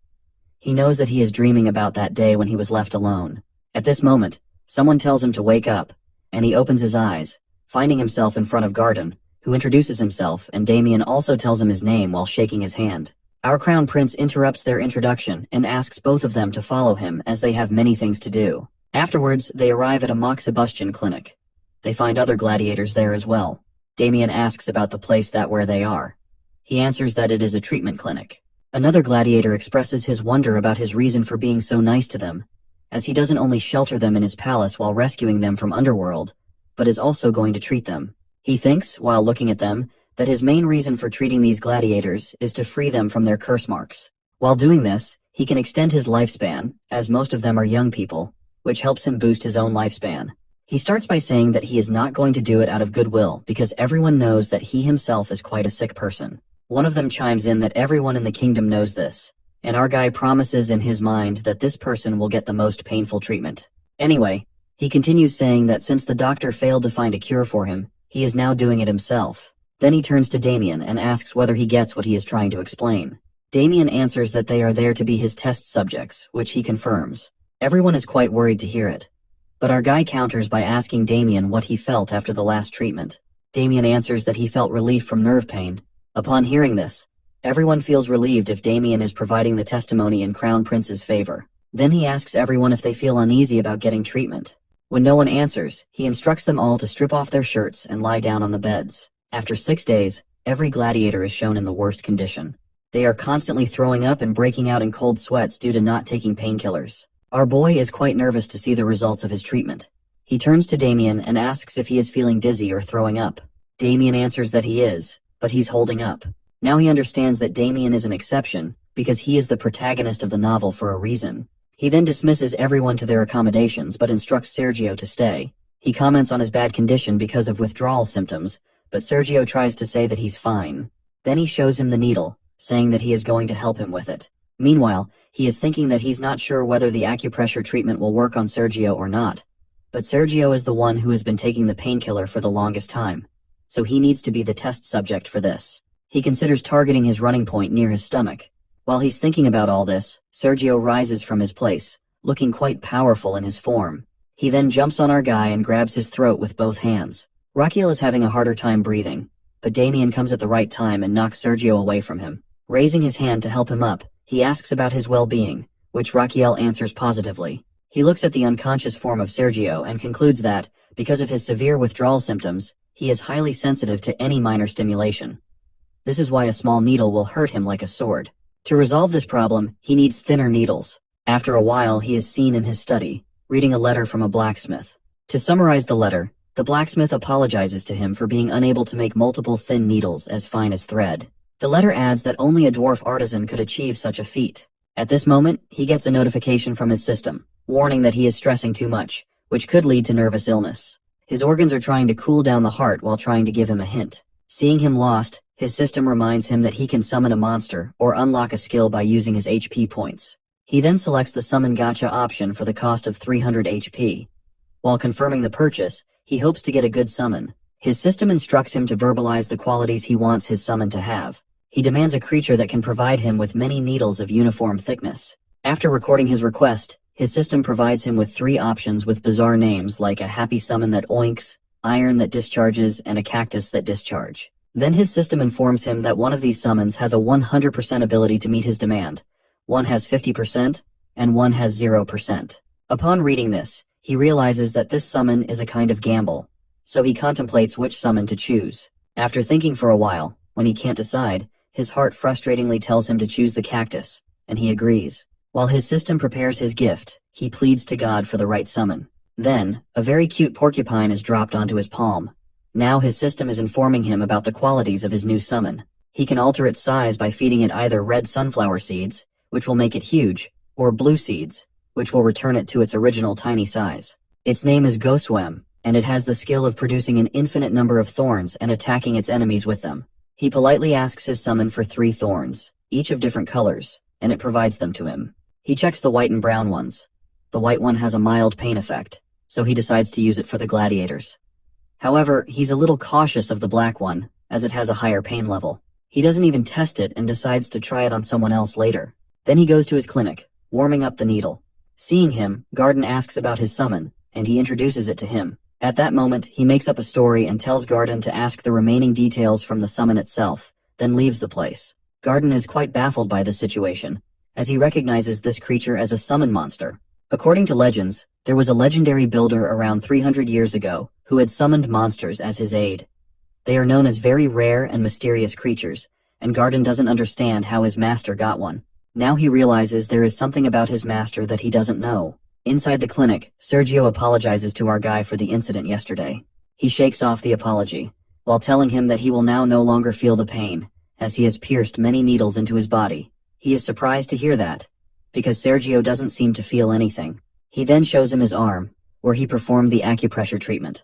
He knows that he is dreaming about that day when he was left alone. At this moment, someone tells him to wake up, and he opens his eyes, finding himself in front of Garden, who introduces himself, and Damien also tells him his name while shaking his hand. Our crown prince interrupts their introduction and asks both of them to follow him as they have many things to do. Afterwards, they arrive at a moxibustion clinic. They find other gladiators there as well. Damien asks about the place where they are. He answers that it is a treatment clinic. Another gladiator expresses his wonder about his reason for being so nice to them, as he doesn't only shelter them in his palace while rescuing them from Underworld, but is also going to treat them. He thinks, while looking at them, that his main reason for treating these gladiators is to free them from their curse marks. While doing this, he can extend his lifespan, as most of them are young people, which helps him boost his own lifespan. He starts by saying that he is not going to do it out of goodwill because everyone knows that he himself is quite a sick person. One of them chimes in that everyone in the kingdom knows this, and our guy promises in his mind that this person will get the most painful treatment. Anyway, he continues saying that since the doctor failed to find a cure for him, he is now doing it himself. Then he turns to Damien and asks whether he gets what he is trying to explain. Damien answers that they are there to be his test subjects, which he confirms. Everyone is quite worried to hear it. But our guy counters by asking Damien what he felt after the last treatment. Damien answers that he felt relief from nerve pain. Upon hearing this, everyone feels relieved if Damien is providing the testimony in Crown Prince's favor. Then he asks everyone if they feel uneasy about getting treatment. When no one answers, he instructs them all to strip off their shirts and lie down on the beds. After 6 days, every gladiator is shown in the worst condition. They are constantly throwing up and breaking out in cold sweats due to not taking painkillers. Our boy is quite nervous to see the results of his treatment. He turns to Damien and asks if he is feeling dizzy or throwing up. Damien answers that he is, but he's holding up. Now he understands that Damien is an exception, because he is the protagonist of the novel for a reason. He then dismisses everyone to their accommodations but instructs Sergio to stay. He comments on his bad condition because of withdrawal symptoms, but Sergio tries to say that he's fine. Then he shows him the needle, saying that he is going to help him with it. Meanwhile, he is thinking that he's not sure whether the acupressure treatment will work on Sergio or not. But Sergio is the one who has been taking the painkiller for the longest time, so he needs to be the test subject for this. He considers targeting his running point near his stomach. While he's thinking about all this, Sergio rises from his place, looking quite powerful in his form. He then jumps on our guy and grabs his throat with both hands. Raquiel is having a harder time breathing, but Damien comes at the right time and knocks Sergio away from him. Raising his hand to help him up, he asks about his well-being, which Raquiel answers positively. He looks at the unconscious form of Sergio and concludes that, because of his severe withdrawal symptoms, he is highly sensitive to any minor stimulation. This is why a small needle will hurt him like a sword. To resolve this problem, he needs thinner needles. After a while, he is seen in his study, reading a letter from a blacksmith. To summarize the letter, the blacksmith apologizes to him for being unable to make multiple thin needles as fine as thread. The letter adds that only a dwarf artisan could achieve such a feat. At this moment, he gets a notification from his system, warning that he is stressing too much, which could lead to nervous illness. His organs are trying to cool down the heart while trying to give him a hint. Seeing him lost, his system reminds him that he can summon a monster or unlock a skill by using his HP points. He then selects the Summon Gacha option for the cost of 300 HP. While confirming the purchase, he hopes to get a good summon. His system instructs him to verbalize the qualities he wants his summon to have. He demands a creature that can provide him with many needles of uniform thickness. After recording his request, his system provides him with 3 options with bizarre names like a happy summon that oinks, iron that discharges, and a cactus that discharge. Then his system informs him that one of these summons has a 100% ability to meet his demand, one has 50%, and one has 0%. Upon reading this, he realizes that this summon is a kind of gamble, so he contemplates which summon to choose. After thinking for a while, when he can't decide, his heart frustratingly tells him to choose the cactus, and he agrees. While his system prepares his gift, he pleads to God for the right summon. Then, a very cute porcupine is dropped onto his palm. Now his system is informing him about the qualities of his new summon. He can alter its size by feeding it either red sunflower seeds, which will make it huge, or blue seeds, which will return it to its original tiny size. Its name is Goswem, and it has the skill of producing an infinite number of thorns and attacking its enemies with them. He politely asks his summon for 3 thorns, each of different colors, and it provides them to him. He checks the white and brown ones. The white one has a mild pain effect, so he decides to use it for the gladiators. However, he's a little cautious of the black one, as it has a higher pain level. He doesn't even test it and decides to try it on someone else later. Then he goes to his clinic, warming up the needle. Seeing him, Garden asks about his summon, and he introduces it to him. At that moment, he makes up a story and tells Garden to ask the remaining details from the summon itself, then leaves the place. Garden is quite baffled by the situation, as he recognizes this creature as a summon monster. According to legends, There was a legendary builder around 300 years ago who had summoned monsters as his aid. They are known as very rare and mysterious creatures, and Garden doesn't understand how his master got one. Now he realizes there is something about his master that he doesn't know. Inside the clinic, Sergio apologizes to our guy for the incident yesterday. He shakes off the apology, while telling him that he will now no longer feel the pain, as he has pierced many needles into his body. He is surprised to hear that, because Sergio doesn't seem to feel anything. He then shows him his arm, where he performed the acupressure treatment.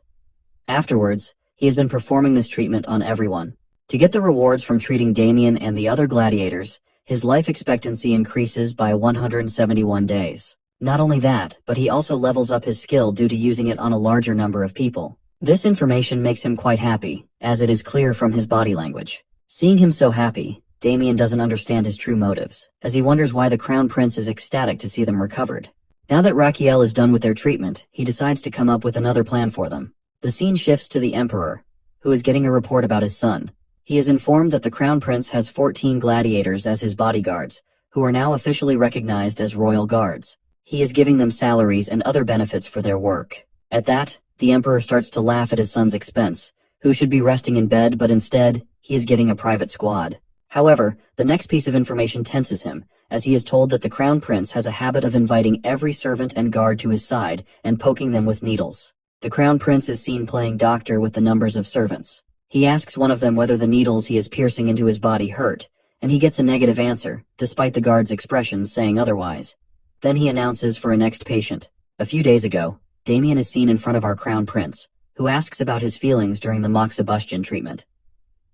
Afterwards, he has been performing this treatment on everyone. To get the rewards from treating Damien and the other gladiators, his life expectancy increases by 171 days. Not only that, but he also levels up his skill due to using it on a larger number of people. This information makes him quite happy, as it is clear from his body language. Seeing him so happy, Damien doesn't understand his true motives, as he wonders why the Crown Prince is ecstatic to see them recovered. Now that Raquel is done with their treatment, he decides to come up with another plan for them. The scene shifts to the Emperor, who is getting a report about his son. He is informed that the Crown Prince has 14 gladiators as his bodyguards, who are now officially recognized as royal guards. He is giving them salaries and other benefits for their work. At that, the Emperor starts to laugh at his son's expense, who should be resting in bed, but instead, he is getting a private squad. However, the next piece of information tenses him, as he is told that the Crown Prince has a habit of inviting every servant and guard to his side and poking them with needles. The Crown Prince is seen playing doctor with the numbers of servants. He asks one of them whether the needles he is piercing into his body hurt, and he gets a negative answer, despite the guard's expressions saying otherwise. Then he announces for a next patient. A few days ago, Damien is seen in front of our Crown Prince, who asks about his feelings during the moxibustion treatment.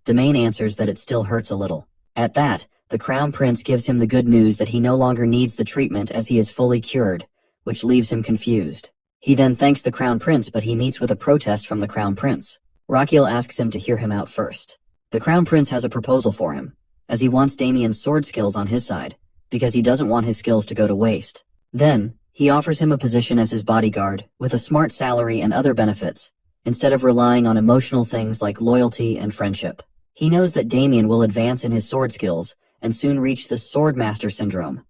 Damien answers that it still hurts a little. At that, the Crown Prince gives him the good news that he no longer needs the treatment as he is fully cured, which leaves him confused. He then thanks the Crown Prince, but he meets with a protest from the Crown Prince. Raquel asks him to hear him out first. The Crown Prince has a proposal for him, as he wants Damien's sword skills on his side, because he doesn't want his skills to go to waste. Then, he offers him a position as his bodyguard, with a smart salary and other benefits, instead of relying on emotional things like loyalty and friendship. He knows that Damien will advance in his sword skills and soon reach the Swordmaster syndrome,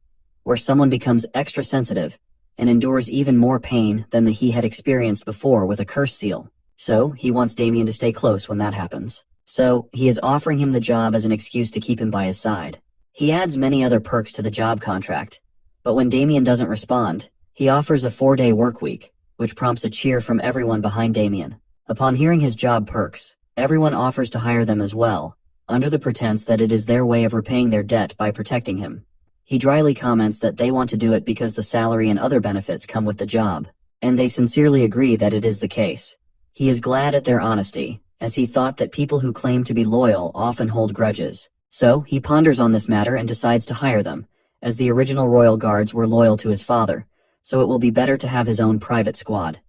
where someone becomes extra sensitive and endures even more pain than he had experienced before with a curse seal. So, he wants Damien to stay close when that happens. So, he is offering him the job as an excuse to keep him by his side. He adds many other perks to the job contract, but when Damien doesn't respond, he offers a 4-day work week, which prompts a cheer from everyone behind Damien. Upon hearing his job perks, everyone offers to hire them as well, under the pretense that it is their way of repaying their debt by protecting him. He dryly comments that they want to do it because the salary and other benefits come with the job, and they sincerely agree that it is the case. He is glad at their honesty, as he thought that people who claim to be loyal often hold grudges. So, he ponders on this matter and decides to hire them, as the original royal guards were loyal to his father, so it will be better to have his own private squad.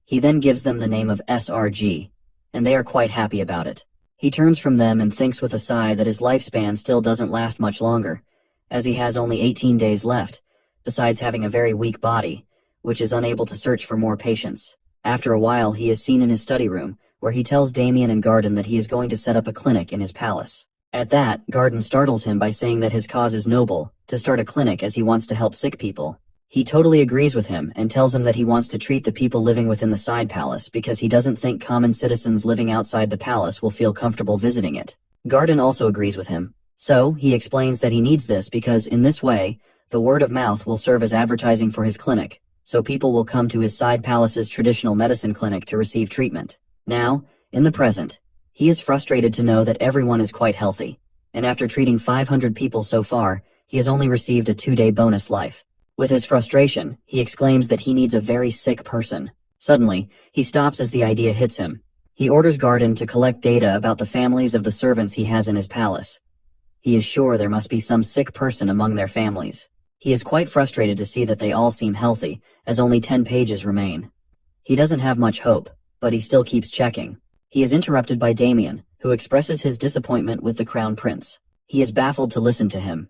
He then gives them the name of SRG, and they are quite happy about it. He turns from them and thinks with a sigh that his lifespan still doesn't last much longer, as he has only 18 days left, besides having a very weak body, which is unable to search for more patients. After a while, he is seen in his study room, where he tells Damien and Garden that he is going to set up a clinic in his palace. At that, Garden startles him by saying that his cause is noble, to start a clinic as he wants to help sick people. He totally agrees with him and tells him that he wants to treat the people living within the side palace because he doesn't think common citizens living outside the palace will feel comfortable visiting it. Garden also agrees with him. So, he explains that he needs this because in this way, the word of mouth will serve as advertising for his clinic, so people will come to his side palace's traditional medicine clinic to receive treatment. Now, in the present, he is frustrated to know that everyone is quite healthy, and after treating 500 people so far, he has only received a 2-day bonus life. With his frustration, he exclaims that he needs a very sick person. Suddenly, he stops as the idea hits him. He orders Garden to collect data about the families of the servants he has in his palace. He is sure there must be some sick person among their families. He is quite frustrated to see that they all seem healthy, as only 10 pages remain. He doesn't have much hope, but he still keeps checking. He is interrupted by Damien, who expresses his disappointment with the Crown Prince. He is baffled to listen to him.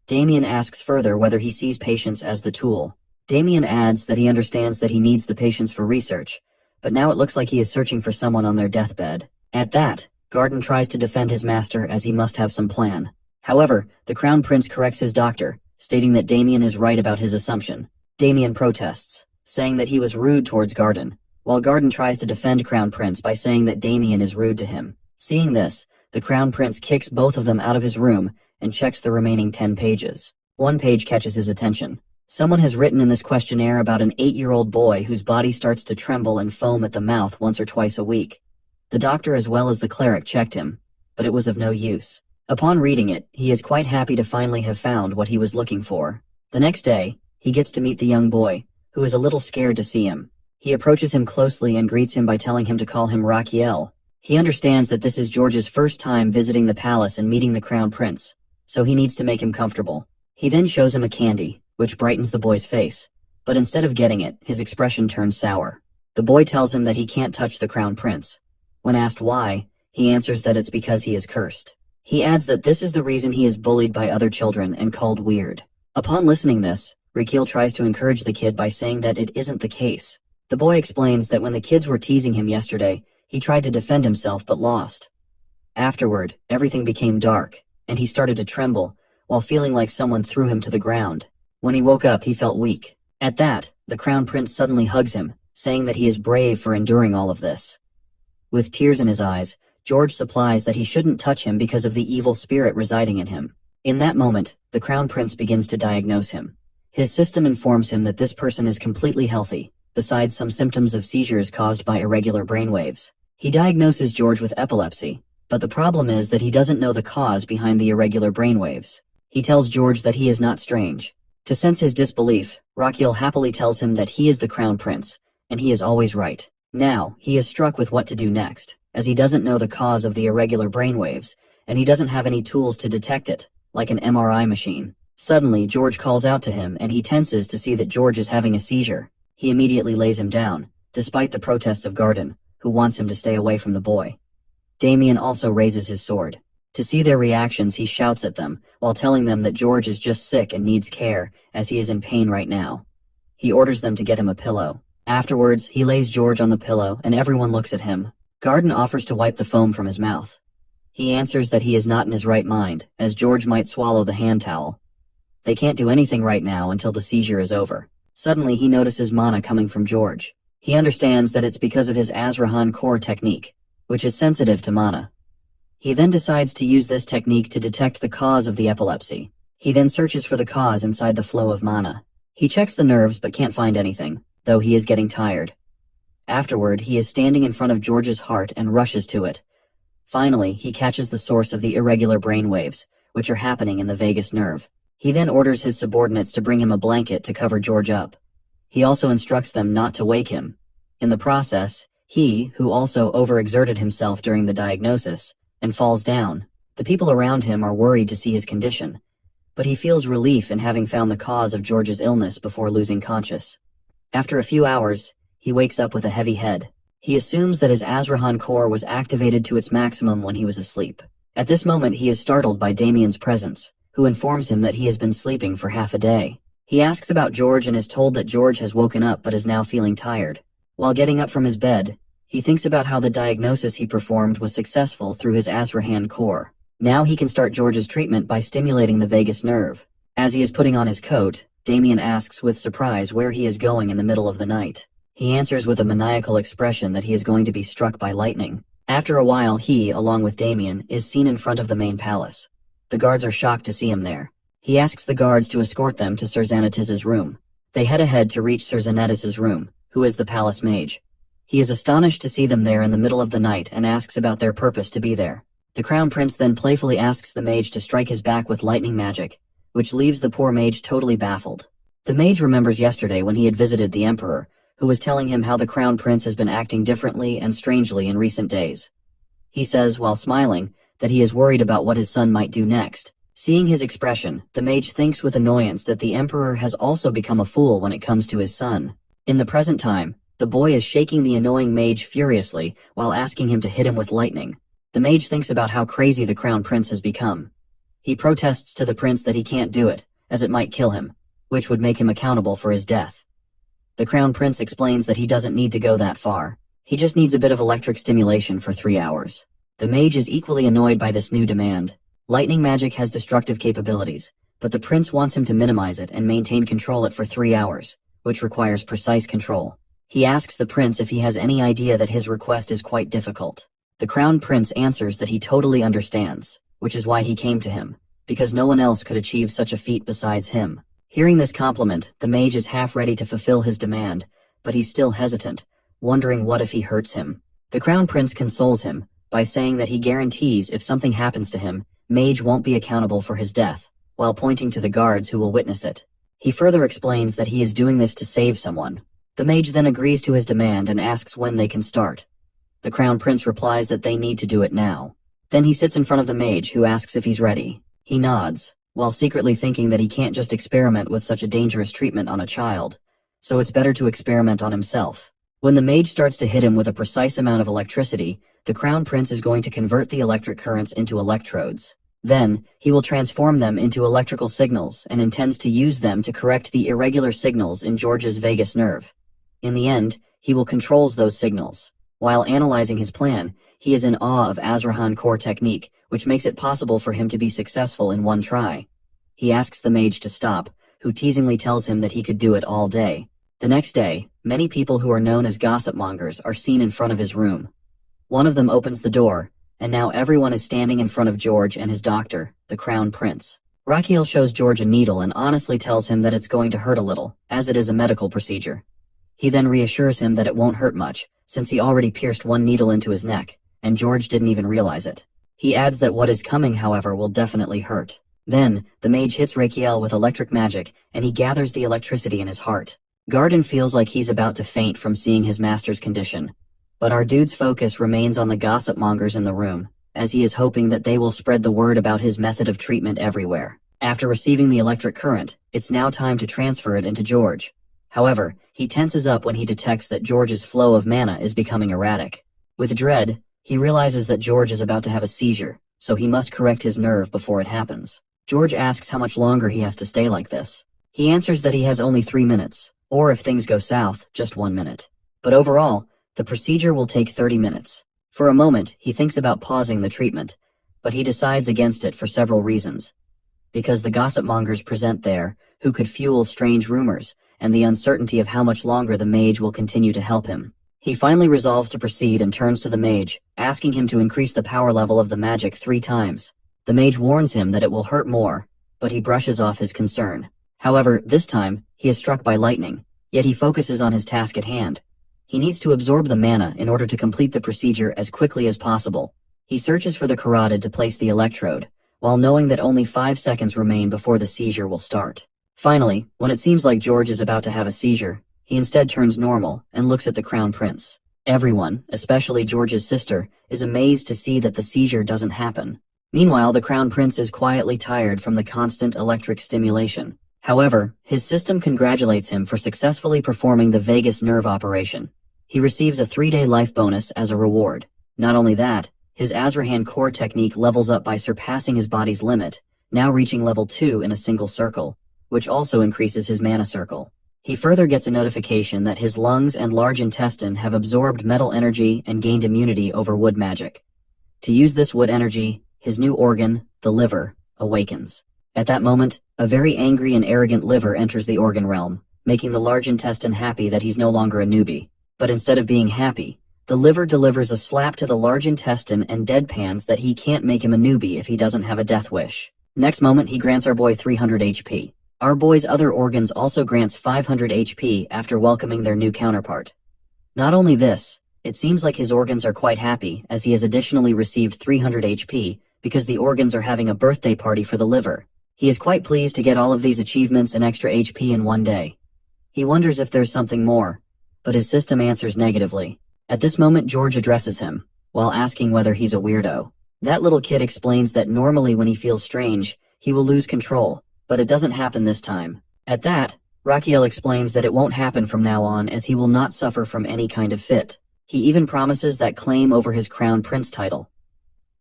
Damien asks further whether he sees patients as the tool. Damien adds that he understands that he needs the patients for research, but now it looks like he is searching for someone on their deathbed. At that, Garden tries to defend his master as he must have some plan. However, the Crown Prince corrects his doctor, stating that Damien is right about his assumption. Damien protests, saying that he was rude towards Garden, while Garden tries to defend Crown Prince by saying that Damien is rude to him. Seeing this, the Crown Prince kicks both of them out of his room and checks the remaining 10 pages. One page catches his attention. Someone has written in this questionnaire about an 8-year-old boy whose body starts to tremble and foam at the mouth once or twice a week. The doctor as well as the cleric checked him, but it was of no use. Upon reading it, he is quite happy to finally have found what he was looking for. The next day, he gets to meet the young boy, who is a little scared to see him. He approaches him closely and greets him by telling him to call him Raquiel. He understands that this is George's first time visiting the palace and meeting the Crown Prince, so he needs to make him comfortable. He then shows him a candy, which brightens the boy's face, but instead of getting it, his expression turns sour. The boy tells him that he can't touch the Crown Prince. When asked why, he answers that it's because he is cursed. He adds that this is the reason he is bullied by other children and called weird. Upon listening this, Raquel tries to encourage the kid by saying that it isn't the case. The boy explains that when the kids were teasing him yesterday, he tried to defend himself but lost. Afterward, everything became dark, and he started to tremble, while feeling like someone threw him to the ground. When he woke up, he felt weak. At that, the Crown Prince suddenly hugs him, saying that he is brave for enduring all of this. With tears in his eyes, George supplies that he shouldn't touch him because of the evil spirit residing in him. In that moment, the Crown Prince begins to diagnose him. His system informs him that this person is completely healthy, besides some symptoms of seizures caused by irregular brainwaves. He diagnoses George with epilepsy, but the problem is that he doesn't know the cause behind the irregular brainwaves. He tells George that he is not strange. To sense his disbelief, Raquel happily tells him that he is the Crown Prince, and he is always right. Now, he is struck with what to do next, as he doesn't know the cause of the irregular brainwaves, and he doesn't have any tools to detect it, like an MRI machine. Suddenly, George calls out to him and he tenses to see that George is having a seizure. He immediately lays him down, despite the protests of Garden, who wants him to stay away from the boy. Damien also raises his sword. To see their reactions, he shouts at them, while telling them that George is just sick and needs care, as he is in pain right now. He orders them to get him a pillow. Afterwards, he lays George on the pillow and everyone looks at him. Garden offers to wipe the foam from his mouth. He answers that he is not in his right mind, as George might swallow the hand towel. They can't do anything right now until the seizure is over. Suddenly, he notices mana coming from George. He understands that it's because of his Azrahan core technique, which is sensitive to mana. He then decides to use this technique to detect the cause of the epilepsy. He then searches for the cause inside the flow of mana. He checks the nerves but can't find anything, though he is getting tired. Afterward, he is standing in front of George's heart and rushes to it. Finally, he catches the source of the irregular brainwaves, which are happening in the vagus nerve. He then orders his subordinates to bring him a blanket to cover George up. He also instructs them not to wake him. In the process, he, who also overexerted himself during the diagnosis, and falls down. The people around him are worried to see his condition, but he feels relief in having found the cause of George's illness before losing conscious. After a few hours, he wakes up with a heavy head. He assumes that his Azrahan core was activated to its maximum when he was asleep. At this moment, he is startled by Damien's presence, who informs him that he has been sleeping for half a day. He asks about George and is told that George has woken up but is now feeling tired. While getting up from his bed, he thinks about how the diagnosis he performed was successful through his Azrahan core. Now he can start George's treatment by stimulating the vagus nerve. As he is putting on his coat, Damien asks with surprise where he is going in the middle of the night. He answers with a maniacal expression that he is going to be struck by lightning. After a while, he, along with Damien, is seen in front of the main palace. The guards are shocked to see him there. He asks the guards to escort them to Sir Xanatis's room. They head ahead to reach Sir Xanatis's room, who is the palace mage. He is astonished to see them there in the middle of the night and asks about their purpose to be there. The Crown Prince then playfully asks the mage to strike his back with lightning magic, which leaves the poor mage totally baffled. The mage remembers yesterday when he had visited the Emperor, who was telling him how the Crown Prince has been acting differently and strangely in recent days. He says, while smiling, that he is worried about what his son might do next. Seeing his expression, the mage thinks with annoyance that the Emperor has also become a fool when it comes to his son. In the present time, the boy is shaking the annoying mage furiously while asking him to hit him with lightning. The mage thinks about how crazy the Crown Prince has become. He protests to the prince that he can't do it, as it might kill him, which would make him accountable for his death. The Crown Prince explains that he doesn't need to go that far. He just needs a bit of electric stimulation for 3 hours. The mage is equally annoyed by this new demand. Lightning magic has destructive capabilities, but the prince wants him to minimize it and maintain control it for 3 hours, which requires precise control. He asks the prince if he has any idea that his request is quite difficult. The crown prince answers that he totally understands, which is why he came to him, because no one else could achieve such a feat besides him. Hearing this compliment, the mage is half ready to fulfill his demand, but he's still hesitant, wondering what if he hurts him. The crown prince consoles him by saying that he guarantees if something happens to him, Mage won't be accountable for his death, while pointing to the guards who will witness it. He further explains that he is doing this to save someone. The mage then agrees to his demand and asks when they can start. The crown prince replies that they need to do it now. Then he sits in front of the mage, who asks if he's ready. He nods, while secretly thinking that he can't just experiment with such a dangerous treatment on a child, so it's better to experiment on himself. When the mage starts to hit him with a precise amount of electricity, the crown prince is going to convert the electric currents into electrodes. Then, he will transform them into electrical signals and intends to use them to correct the irregular signals in George's vagus nerve. In the end, he will control those signals. While analyzing his plan, he is in awe of Azrahan core technique, which makes it possible for him to be successful in one try. He asks the mage to stop, who teasingly tells him that he could do it all day. The next day, many people who are known as gossip mongers are seen in front of his room. One of them opens the door, and now everyone is standing in front of George and his doctor, the crown prince. Rakiel shows George a needle and honestly tells him that it's going to hurt a little, as it is a medical procedure. He then reassures him that it won't hurt much, since he already pierced one needle into his neck, and George didn't even realize it. He adds that what is coming, however, will definitely hurt. Then, the mage hits Rakiel with electric magic, and he gathers the electricity in his heart. Garden feels like he's about to faint from seeing his master's condition. But our dude's focus remains on the gossip mongers in the room, as he is hoping that they will spread the word about his method of treatment everywhere. After receiving the electric current, it's now time to transfer it into George. However, he tenses up when he detects that George's flow of mana is becoming erratic. With dread, he realizes that George is about to have a seizure, so he must correct his nerve before it happens. George asks how much longer he has to stay like this. He answers that he has only 3 minutes, or if things go south, just 1 minute. But overall, the procedure will take 30 minutes. For a moment, he thinks about pausing the treatment, but he decides against it for several reasons. Because the gossip mongers present there, who could fuel strange rumors, and the uncertainty of how much longer the mage will continue to help him. He finally resolves to proceed and turns to the mage, asking him to increase the power level of the magic 3 times. The mage warns him that it will hurt more, but he brushes off his concern. However, this time, he is struck by lightning, yet he focuses on his task at hand. He needs to absorb the mana in order to complete the procedure as quickly as possible. He searches for the carotid to place the electrode, while knowing that only 5 seconds remain before the seizure will start. Finally, when it seems like George is about to have a seizure, he instead turns normal and looks at the crown prince. Everyone, especially George's sister, is amazed to see that the seizure doesn't happen. Meanwhile, the crown prince is quietly tired from the constant electric stimulation. However, his system congratulates him for successfully performing the vagus nerve operation. He receives a 3-day life bonus as a reward. Not only that, his Azrahan core technique levels up by surpassing his body's limit, now reaching level 2 in a single circle, which also increases his mana circle. He further gets a notification that his lungs and large intestine have absorbed metal energy and gained immunity over wood magic. To use this wood energy, his new organ, the liver, awakens. At that moment, a very angry and arrogant liver enters the organ realm, making the large intestine happy that he's no longer a newbie. But instead of being happy, the liver delivers a slap to the large intestine and deadpans that he can't make him a newbie if he doesn't have a death wish. Next moment, he grants our boy 300 HP. Our boy's other organs also grants 500 HP after welcoming their new counterpart. Not only this, it seems like his organs are quite happy, as he has additionally received 300 HP because the organs are having a birthday party for the liver. He is quite pleased to get all of these achievements and extra HP in one day. He wonders if there's something more, but his system answers negatively. At this moment, George addresses him, while asking whether he's a weirdo. That little kid explains that normally when he feels strange, he will lose control, but it doesn't happen this time. At that, Rakiel explains that it won't happen from now on, as he will not suffer from any kind of fit. He even promises that claim over his crown prince title.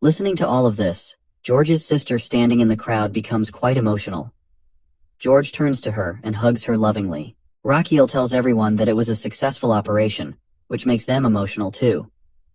Listening to all of this, George's sister standing in the crowd becomes quite emotional. George turns to her and hugs her lovingly. Rakiel tells everyone that it was a successful operation, which makes them emotional too.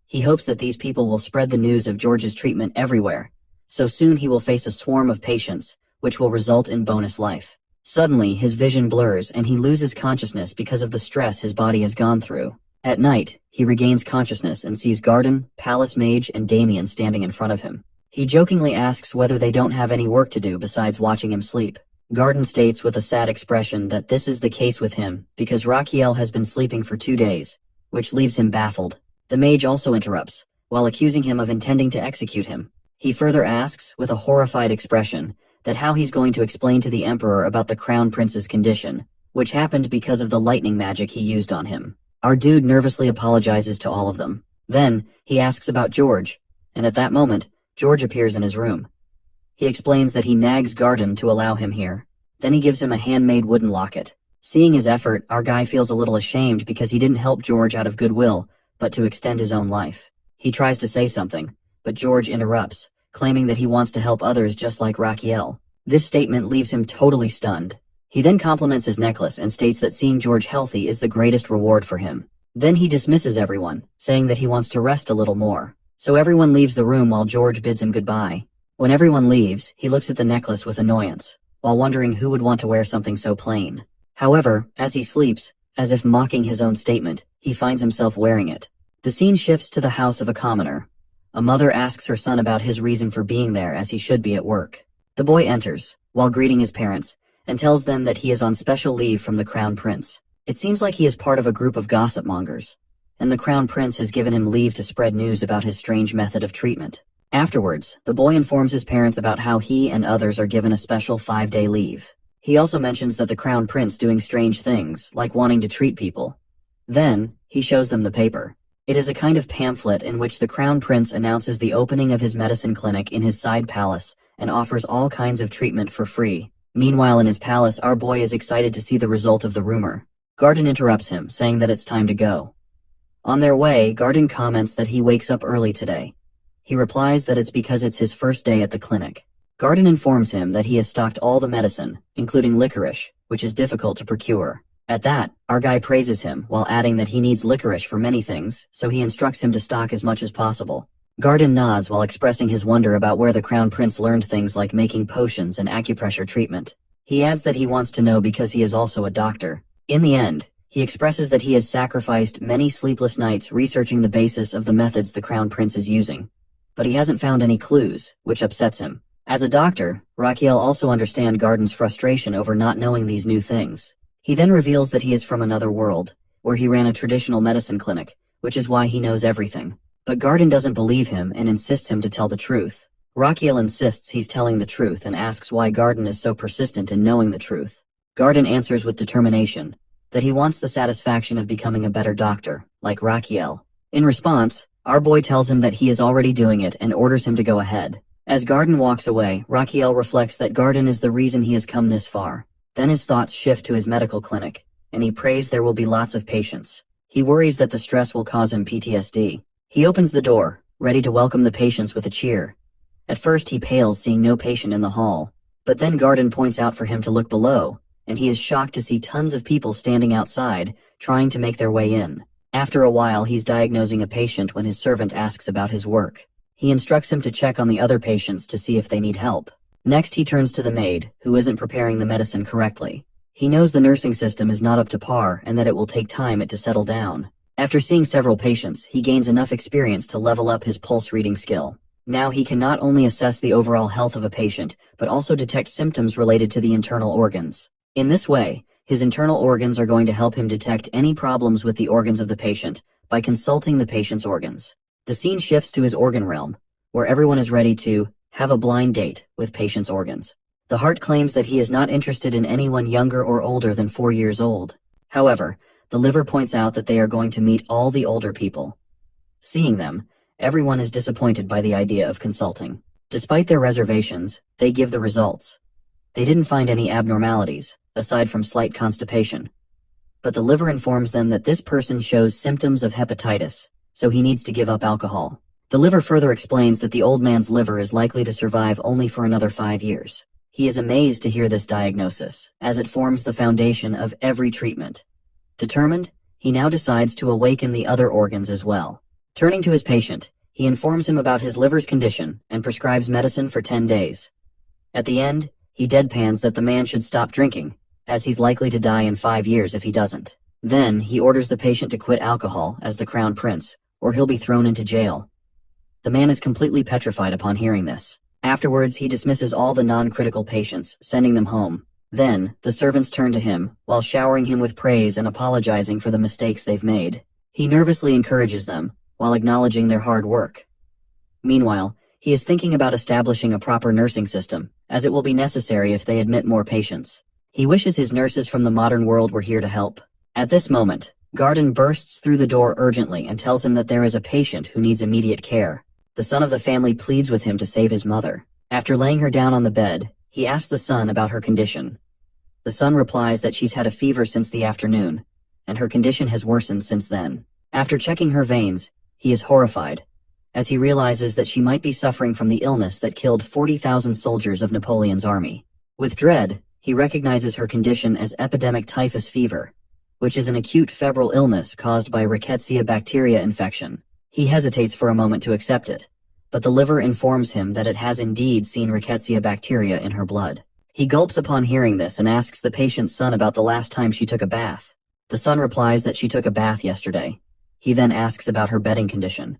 He hopes that these people will spread the news of George's treatment everywhere, so soon he will face a swarm of patients, which will result in bonus life. Suddenly, his vision blurs and he loses consciousness because of the stress his body has gone through. At night, he regains consciousness and sees Garden, Palace Mage, and Damien standing in front of him. He jokingly asks whether they don't have any work to do besides watching him sleep. Garden states with a sad expression that this is the case with him because Raquiel has been sleeping for 2 days, which leaves him baffled. The mage also interrupts, while accusing him of intending to execute him. He further asks, with a horrified expression, that how he's going to explain to the Emperor about the Crown Prince's condition, which happened because of the lightning magic he used on him. Our dude nervously apologizes to all of them. Then, he asks about George, and at that moment, George appears in his room. He explains that he nags Garden to allow him here. Then he gives him a handmade wooden locket. Seeing his effort, our guy feels a little ashamed because he didn't help George out of goodwill, but to extend his own life. He tries to say something, but George interrupts, claiming that he wants to help others just like Raquiel. This statement leaves him totally stunned. He then compliments his necklace and states that seeing George healthy is the greatest reward for him. Then he dismisses everyone, saying that he wants to rest a little more. So everyone leaves the room while George bids him goodbye. When everyone leaves, he looks at the necklace with annoyance, while wondering who would want to wear something so plain. However, as he sleeps, as if mocking his own statement, he finds himself wearing it. The scene shifts to the house of a commoner. A mother asks her son about his reason for being there as he should be at work. The boy enters, while greeting his parents, and tells them that he is on special leave from the Crown Prince. It seems like he is part of a group of gossip mongers, and the Crown Prince has given him leave to spread news about his strange method of treatment. Afterwards, the boy informs his parents about how he and others are given a special 5-day leave. He also mentions that the Crown Prince doing strange things, like wanting to treat people. Then, he shows them the paper. It is a kind of pamphlet in which the Crown Prince announces the opening of his medicine clinic in his side palace and offers all kinds of treatment for free. Meanwhile in his palace, our boy is excited to see the result of the rumor. Garden interrupts him, saying that it's time to go. On their way, Garden comments that he wakes up early today. He replies that it's because it's his first day at the clinic. Garden informs him that he has stocked all the medicine, including licorice, which is difficult to procure. At that, our guy praises him, while adding that he needs licorice for many things, so he instructs him to stock as much as possible. Garden nods while expressing his wonder about where the Crown Prince learned things like making potions and acupressure treatment. He adds that he wants to know because he is also a doctor. In the end, he expresses that he has sacrificed many sleepless nights researching the basis of the methods the Crown Prince is using. But he hasn't found any clues, which upsets him. As a doctor, Raquiel also understands Garden's frustration over not knowing these new things. He then reveals that he is from another world, where he ran a traditional medicine clinic, which is why he knows everything. But Garden doesn't believe him and insists him to tell the truth. Raquiel insists he's telling the truth and asks why Garden is so persistent in knowing the truth. Garden answers with determination that he wants the satisfaction of becoming a better doctor, like Raquiel. In response, our boy tells him that he is already doing it and orders him to go ahead. As Garden walks away, Raquiel reflects that Garden is the reason he has come this far. Then his thoughts shift to his medical clinic, and he prays there will be lots of patients. He worries that the stress will cause him PTSD. He opens the door, ready to welcome the patients with a cheer. At first he pales seeing no patient in the hall, but then Garden points out for him to look below, and he is shocked to see tons of people standing outside, trying to make their way in. After a while he's diagnosing a patient when his servant asks about his work. He instructs him to check on the other patients to see if they need help. Next he turns to the maid, who isn't preparing the medicine correctly. He knows the nursing system is not up to par and that it will take time to settle down. After seeing several patients, he gains enough experience to level up his pulse reading skill. Now he can not only assess the overall health of a patient, but also detect symptoms related to the internal organs. In this way, his internal organs are going to help him detect any problems with the organs of the patient by consulting the patient's organs. The scene shifts to his organ realm, where everyone is ready to have a blind date with patient's organs. The heart claims that he is not interested in anyone younger or older than 4 years old. However, the liver points out that they are going to meet all the older people. Seeing them, everyone is disappointed by the idea of consulting. Despite their reservations, they give the results. They didn't find any abnormalities, aside from slight constipation. But the liver informs them that this person shows symptoms of hepatitis, so he needs to give up alcohol. The liver further explains that the old man's liver is likely to survive only for another 5 years. He is amazed to hear this diagnosis, as it forms the foundation of every treatment. Determined, he now decides to awaken the other organs as well. Turning to his patient, he informs him about his liver's condition and prescribes medicine for 10 days. At the end, he deadpans that the man should stop drinking as he's likely to die in 5 years if he doesn't. Then, he orders the patient to quit alcohol as the Crown Prince, or he'll be thrown into jail. The man is completely petrified upon hearing this. Afterwards, he dismisses all the non-critical patients, sending them home. Then, the servants turn to him, while showering him with praise and apologizing for the mistakes they've made. He nervously encourages them, while acknowledging their hard work. Meanwhile, he is thinking about establishing a proper nursing system, as it will be necessary if they admit more patients. He wishes his nurses from the modern world were here to help. At this moment, Garden bursts through the door urgently and tells him that there is a patient who needs immediate care. The son of the family pleads with him to save his mother. After laying her down on the bed, he asks the son about her condition. The son replies that she's had a fever since the afternoon, and her condition has worsened since then. After checking her veins, he is horrified, as he realizes that she might be suffering from the illness that killed 40,000 soldiers of Napoleon's army. With dread, he recognizes her condition as epidemic typhus fever, which is an acute febrile illness caused by Rickettsia bacteria infection. He hesitates for a moment to accept it, but the liver informs him that it has indeed seen Rickettsia bacteria in her blood. He gulps upon hearing this and asks the patient's son about the last time she took a bath. The son replies that she took a bath yesterday. He then asks about her bedding condition.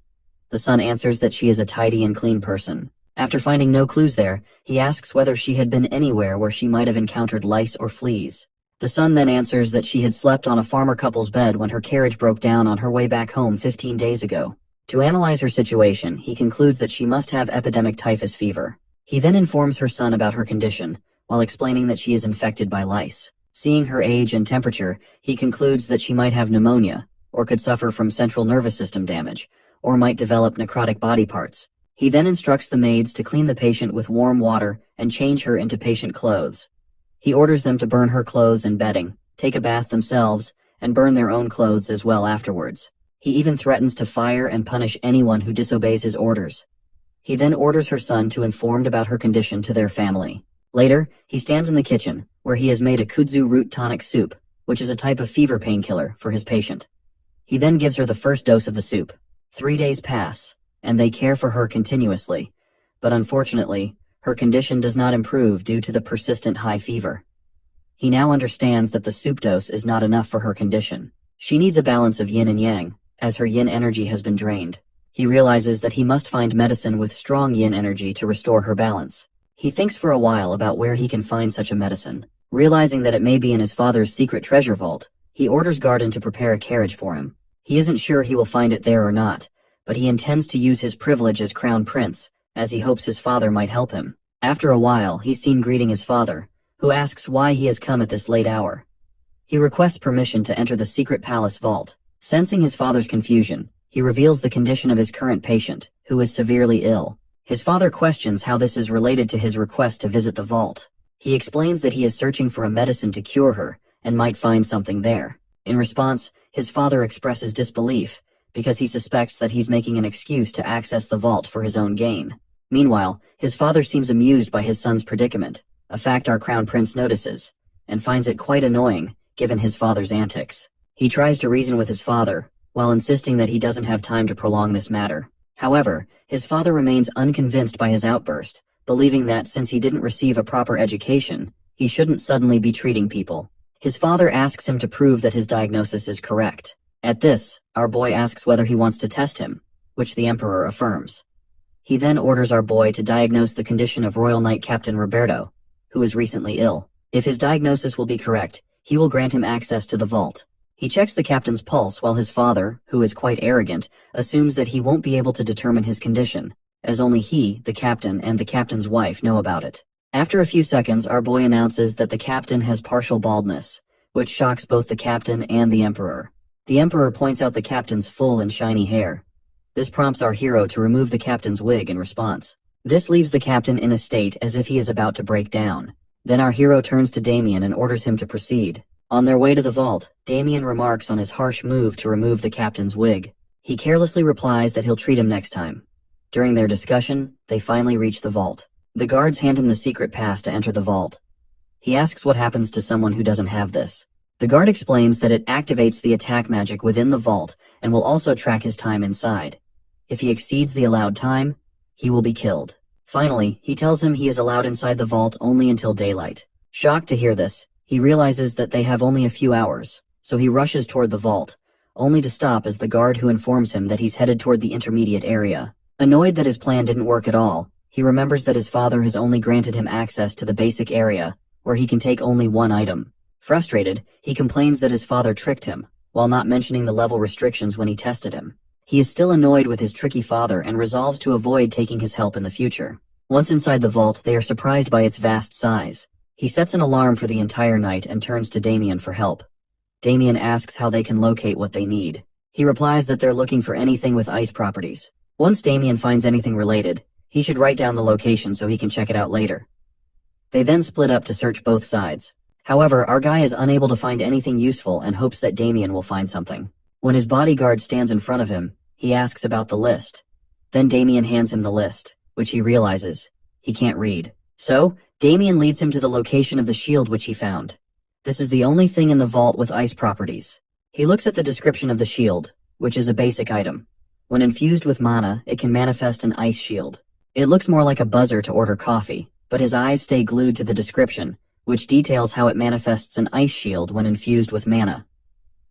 The son answers that she is a tidy and clean person. After finding no clues there, he asks whether she had been anywhere where she might have encountered lice or fleas. The son then answers that she had slept on a farmer couple's bed when her carriage broke down on her way back home 15 days ago. To analyze her situation, he concludes that she must have epidemic typhus fever. He then informs her son about her condition, while explaining that she is infected by lice. Seeing her age and temperature, he concludes that she might have pneumonia, or could suffer from central nervous system damage, or might develop necrotic body parts. He then instructs the maids to clean the patient with warm water and change her into patient clothes. He orders them to burn her clothes and bedding, take a bath themselves, and burn their own clothes as well afterwards. He even threatens to fire and punish anyone who disobeys his orders. He then orders her son to inform about her condition to their family. Later, he stands in the kitchen, where he has made a kudzu root tonic soup, which is a type of fever painkiller, for his patient. He then gives her the first dose of the soup. 3 days pass, and they care for her continuously, but unfortunately, her condition does not improve due to the persistent high fever. He now understands that the soup dose is not enough for her condition. She needs a balance of yin and yang, as her yin energy has been drained. He realizes that he must find medicine with strong yin energy to restore her balance. He thinks for a while about where he can find such a medicine. Realizing that it may be in his father's secret treasure vault, he orders Garden to prepare a carriage for him. He isn't sure he will find it there or not, but he intends to use his privilege as Crown Prince, as he hopes his father might help him. After a while, he's seen greeting his father, who asks why he has come at this late hour. He requests permission to enter the secret palace vault. Sensing his father's confusion, he reveals the condition of his current patient, who is severely ill. His father questions how this is related to his request to visit the vault. He explains that he is searching for a medicine to cure her, and might find something there. In response, his father expresses disbelief, because he suspects that he's making an excuse to access the vault for his own gain. Meanwhile, his father seems amused by his son's predicament, a fact our Crown Prince notices, and finds it quite annoying, given his father's antics. He tries to reason with his father, while insisting that he doesn't have time to prolong this matter. However, his father remains unconvinced by his outburst, believing that since he didn't receive a proper education, he shouldn't suddenly be treating people. His father asks him to prove that his diagnosis is correct. At this, our boy asks whether he wants to test him, which the Emperor affirms. He then orders our boy to diagnose the condition of Royal Knight Captain Roberto, who is recently ill. If his diagnosis will be correct, he will grant him access to the vault. He checks the captain's pulse while his father, who is quite arrogant, assumes that he won't be able to determine his condition, as only he, the captain, and the captain's wife know about it. After a few seconds, our boy announces that the captain has partial baldness, which shocks both the captain and the Emperor. The Emperor points out the captain's full and shiny hair. This prompts our hero to remove the captain's wig in response. This leaves the captain in a state as if he is about to break down. Then our hero turns to Damien and orders him to proceed. On their way to the vault, Damien remarks on his harsh move to remove the captain's wig. He carelessly replies that he'll treat him next time. During their discussion, they finally reach the vault. The guards hand him the secret pass to enter the vault. He asks what happens to someone who doesn't have this. The guard explains that it activates the attack magic within the vault and will also track his time inside. If he exceeds the allowed time, he will be killed. Finally, he tells him he is allowed inside the vault only until daylight. Shocked to hear this, He realizes that they have only a few hours, so he rushes toward the vault, only to stop as the guard who informs him that he's headed toward the intermediate area. Annoyed that his plan didn't work at all, he remembers that his father has only granted him access to the basic area, where he can take only one item. Frustrated, he complains that his father tricked him, while not mentioning the level restrictions when he tested him. He is still annoyed with his tricky father and resolves to avoid taking his help in the future. Once inside the vault, they are surprised by its vast size. He sets an alarm for the entire night and turns to Damien for help. Damien asks how they can locate what they need. He replies that they're looking for anything with ice properties. Once Damien finds anything related, he should write down the location so he can check it out later. They then split up to search both sides. However, our guy is unable to find anything useful and hopes that Damien will find something. When his bodyguard stands in front of him, he asks about the list. Then Damien hands him the list, which he realizes he can't read. So, Damien leads him to the location of the shield which he found. This is the only thing in the vault with ice properties. He looks at the description of the shield, which is a basic item. When infused with mana, it can manifest an ice shield. It looks more like a buzzer to order coffee, but his eyes stay glued to the description, which details how it manifests an ice shield when infused with mana.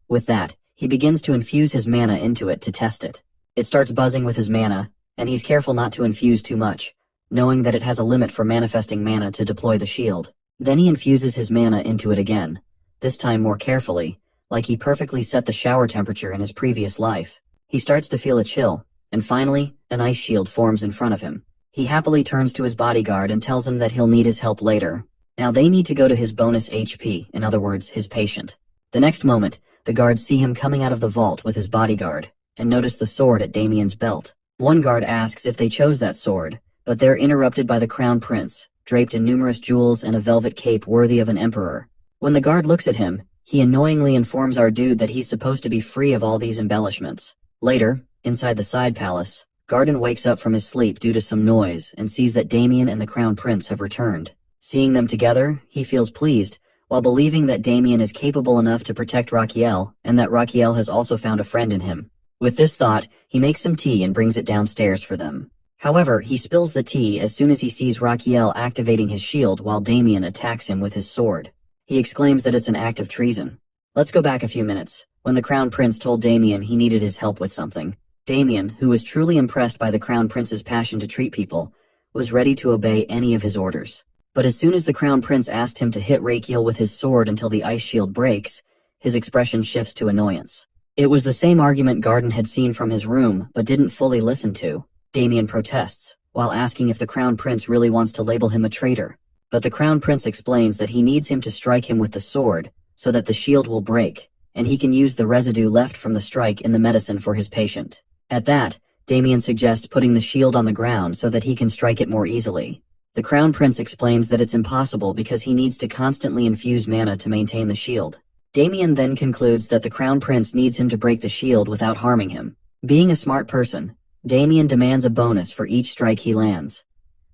With that, he begins to infuse his mana into it to test it. It starts buzzing with his mana, and he's careful not to infuse too much, knowing that it has a limit for manifesting mana to deploy the shield. Then he infuses his mana into it again, this time more carefully, like he perfectly set the shower temperature in his previous life. He starts to feel a chill, and finally, an ice shield forms in front of him. He happily turns to his bodyguard and tells him that he'll need his help later. Now they need to go to his bonus HP, in other words, his patient. The next moment, the guards see him coming out of the vault with his bodyguard, and notice the sword at Damien's belt. One guard asks if they chose that sword, but they're interrupted by the crown prince, draped in numerous jewels and a velvet cape worthy of an emperor. When the guard looks at him, he annoyingly informs our dude that he's supposed to be free of all these embellishments. Later, inside the side palace, Garden wakes up from his sleep due to some noise and sees that Damien and the crown prince have returned. Seeing them together, he feels pleased, while believing that Damien is capable enough to protect Raquiel and that Raquiel has also found a friend in him. With this thought, he makes some tea and brings it downstairs for them. However, he spills the tea as soon as he sees Raquiel activating his shield while Damien attacks him with his sword. He exclaims that it's an act of treason. Let's go back a few minutes, when the crown prince told Damien he needed his help with something. Damien, who was truly impressed by the crown prince's passion to treat people, was ready to obey any of his orders. But as soon as the crown prince asked him to hit Raquiel with his sword until the ice shield breaks, his expression shifts to annoyance. It was the same argument Garden had seen from his room but didn't fully listen to. Damien protests, while asking if the crown prince really wants to label him a traitor. But the crown prince explains that he needs him to strike him with the sword so that the shield will break, and he can use the residue left from the strike in the medicine for his patient. At that, Damien suggests putting the shield on the ground so that he can strike it more easily. The crown prince explains that it's impossible because he needs to constantly infuse mana to maintain the shield. Damien then concludes that the crown prince needs him to break the shield without harming him. Being a smart person, Damien demands a bonus for each strike he lands,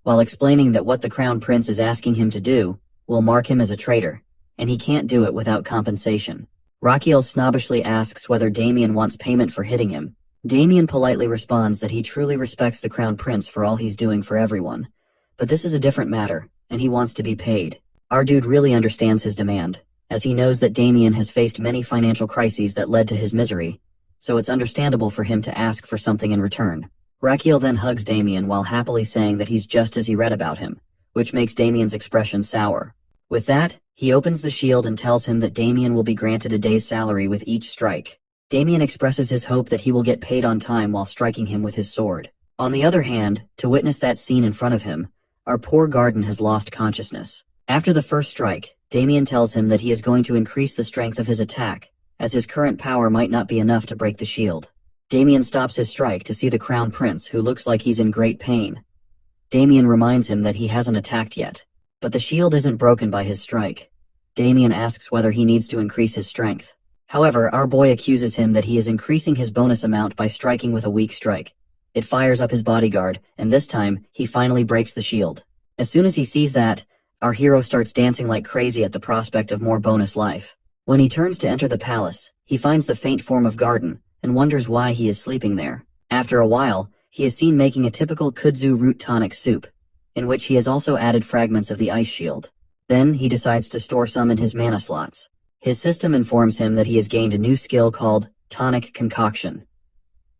while explaining that what the crown prince is asking him to do will mark him as a traitor, and he can't do it without compensation. Raquiel snobbishly asks whether Damien wants payment for hitting him. Damien politely responds that he truly respects the crown prince for all he's doing for everyone, but this is a different matter, and he wants to be paid. Our dude really understands his demand, as he knows that Damien has faced many financial crises that led to his misery, so it's understandable for him to ask for something in return. Raquiel then hugs Damien while happily saying that he's just as he read about him, which makes Damien's expression sour. With that, he opens the shield and tells him that Damien will be granted a day's salary with each strike. Damien expresses his hope that he will get paid on time while striking him with his sword. On the other hand, to witness that scene in front of him, our poor Garden has lost consciousness. After the first strike, Damien tells him that he is going to increase the strength of his attack, as his current power might not be enough to break the shield. Damien stops his strike to see the crown prince, who looks like he's in great pain. Damien reminds him that he hasn't attacked yet, but the shield isn't broken by his strike. Damien asks whether he needs to increase his strength. However, our boy accuses him that he is increasing his bonus amount by striking with a weak strike. It fires up his bodyguard, and this time, he finally breaks the shield. As soon as he sees that, our hero starts dancing like crazy at the prospect of more bonus life. When he turns to enter the palace, he finds the faint form of Garden, and wonders why he is sleeping there. After a while, he is seen making a typical kudzu root tonic soup, in which he has also added fragments of the ice shield. Then, he decides to store some in his mana slots. His system informs him that he has gained a new skill called Tonic Concoction.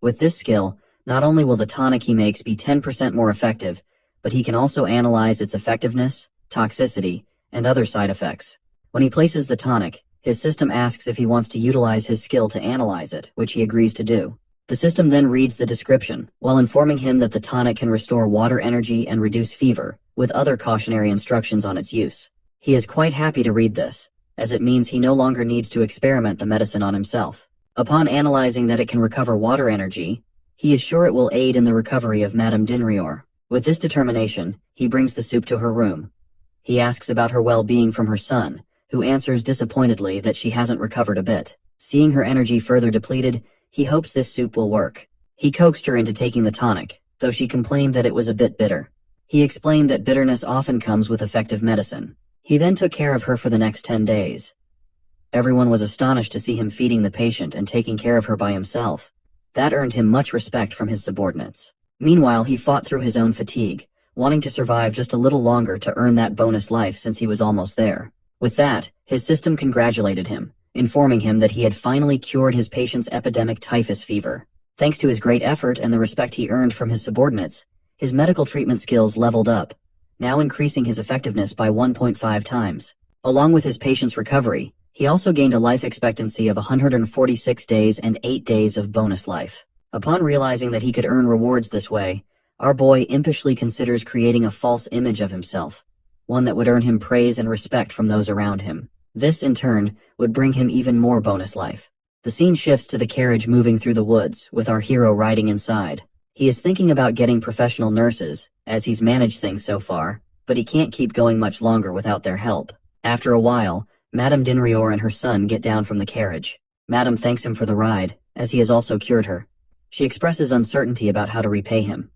With this skill, not only will the tonic he makes be 10% more effective, but he can also analyze its effectiveness, toxicity, and other side effects. When he places the tonic, his system asks if he wants to utilize his skill to analyze it, which he agrees to do. The system then reads the description, while informing him that the tonic can restore water energy and reduce fever, with other cautionary instructions on its use. He is quite happy to read this, as it means he no longer needs to experiment the medicine on himself. Upon analyzing that it can recover water energy, he is sure it will aid in the recovery of Madame Dinrior. With this determination, he brings the soup to her room. He asks about her well-being from her son, who answers disappointedly that she hasn't recovered a bit. Seeing her energy further depleted, he hopes this soup will work. He coaxed her into taking the tonic, though she complained that it was a bit bitter. He explained that bitterness often comes with effective medicine. He then took care of her for the next 10 days. Everyone was astonished to see him feeding the patient and taking care of her by himself. That earned him much respect from his subordinates. Meanwhile, he fought through his own fatigue, wanting to survive just a little longer to earn that bonus life since he was almost there. With that, his system congratulated him, informing him that he had finally cured his patient's epidemic typhus fever. Thanks to his great effort and the respect he earned from his subordinates, his medical treatment skills leveled up, now increasing his effectiveness by 1.5 times. Along with his patient's recovery, he also gained a life expectancy of 146 days and 8 days of bonus life. Upon realizing that he could earn rewards this way, our boy impishly considers creating a false image of himself, one that would earn him praise and respect from those around him. This, in turn, would bring him even more bonus life. The scene shifts to the carriage moving through the woods, with our hero riding inside. He is thinking about getting professional nurses, as he's managed things so far, but he can't keep going much longer without their help. After a while, Madame Dinrior and her son get down from the carriage. Madame thanks him for the ride, as he has also cured her. She expresses uncertainty about how to repay him.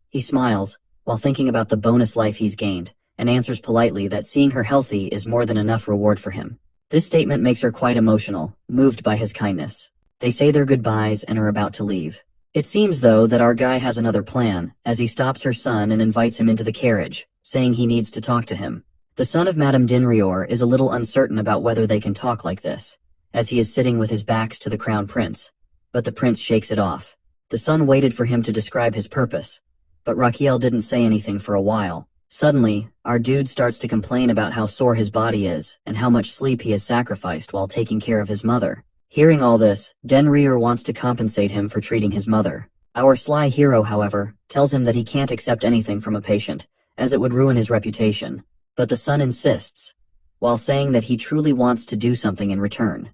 He smiles, while thinking about the bonus life he's gained, and answers politely that seeing her healthy is more than enough reward for him. This statement makes her quite emotional, moved by his kindness. They say their goodbyes and are about to leave. It seems, though, that our guy has another plan, as he stops her son and invites him into the carriage, saying he needs to talk to him. The son of Madame Dinrior is a little uncertain about whether they can talk like this, as he is sitting with his backs to the crown prince, but the prince shakes it off. The son waited for him to describe his purpose, but Raquiel didn't say anything for a while. Suddenly, our dude starts to complain about how sore his body is and how much sleep he has sacrificed while taking care of his mother. Hearing all this, Dinrior wants to compensate him for treating his mother. Our sly hero, however, tells him that he can't accept anything from a patient, as it would ruin his reputation. But the son insists, while saying that he truly wants to do something in return.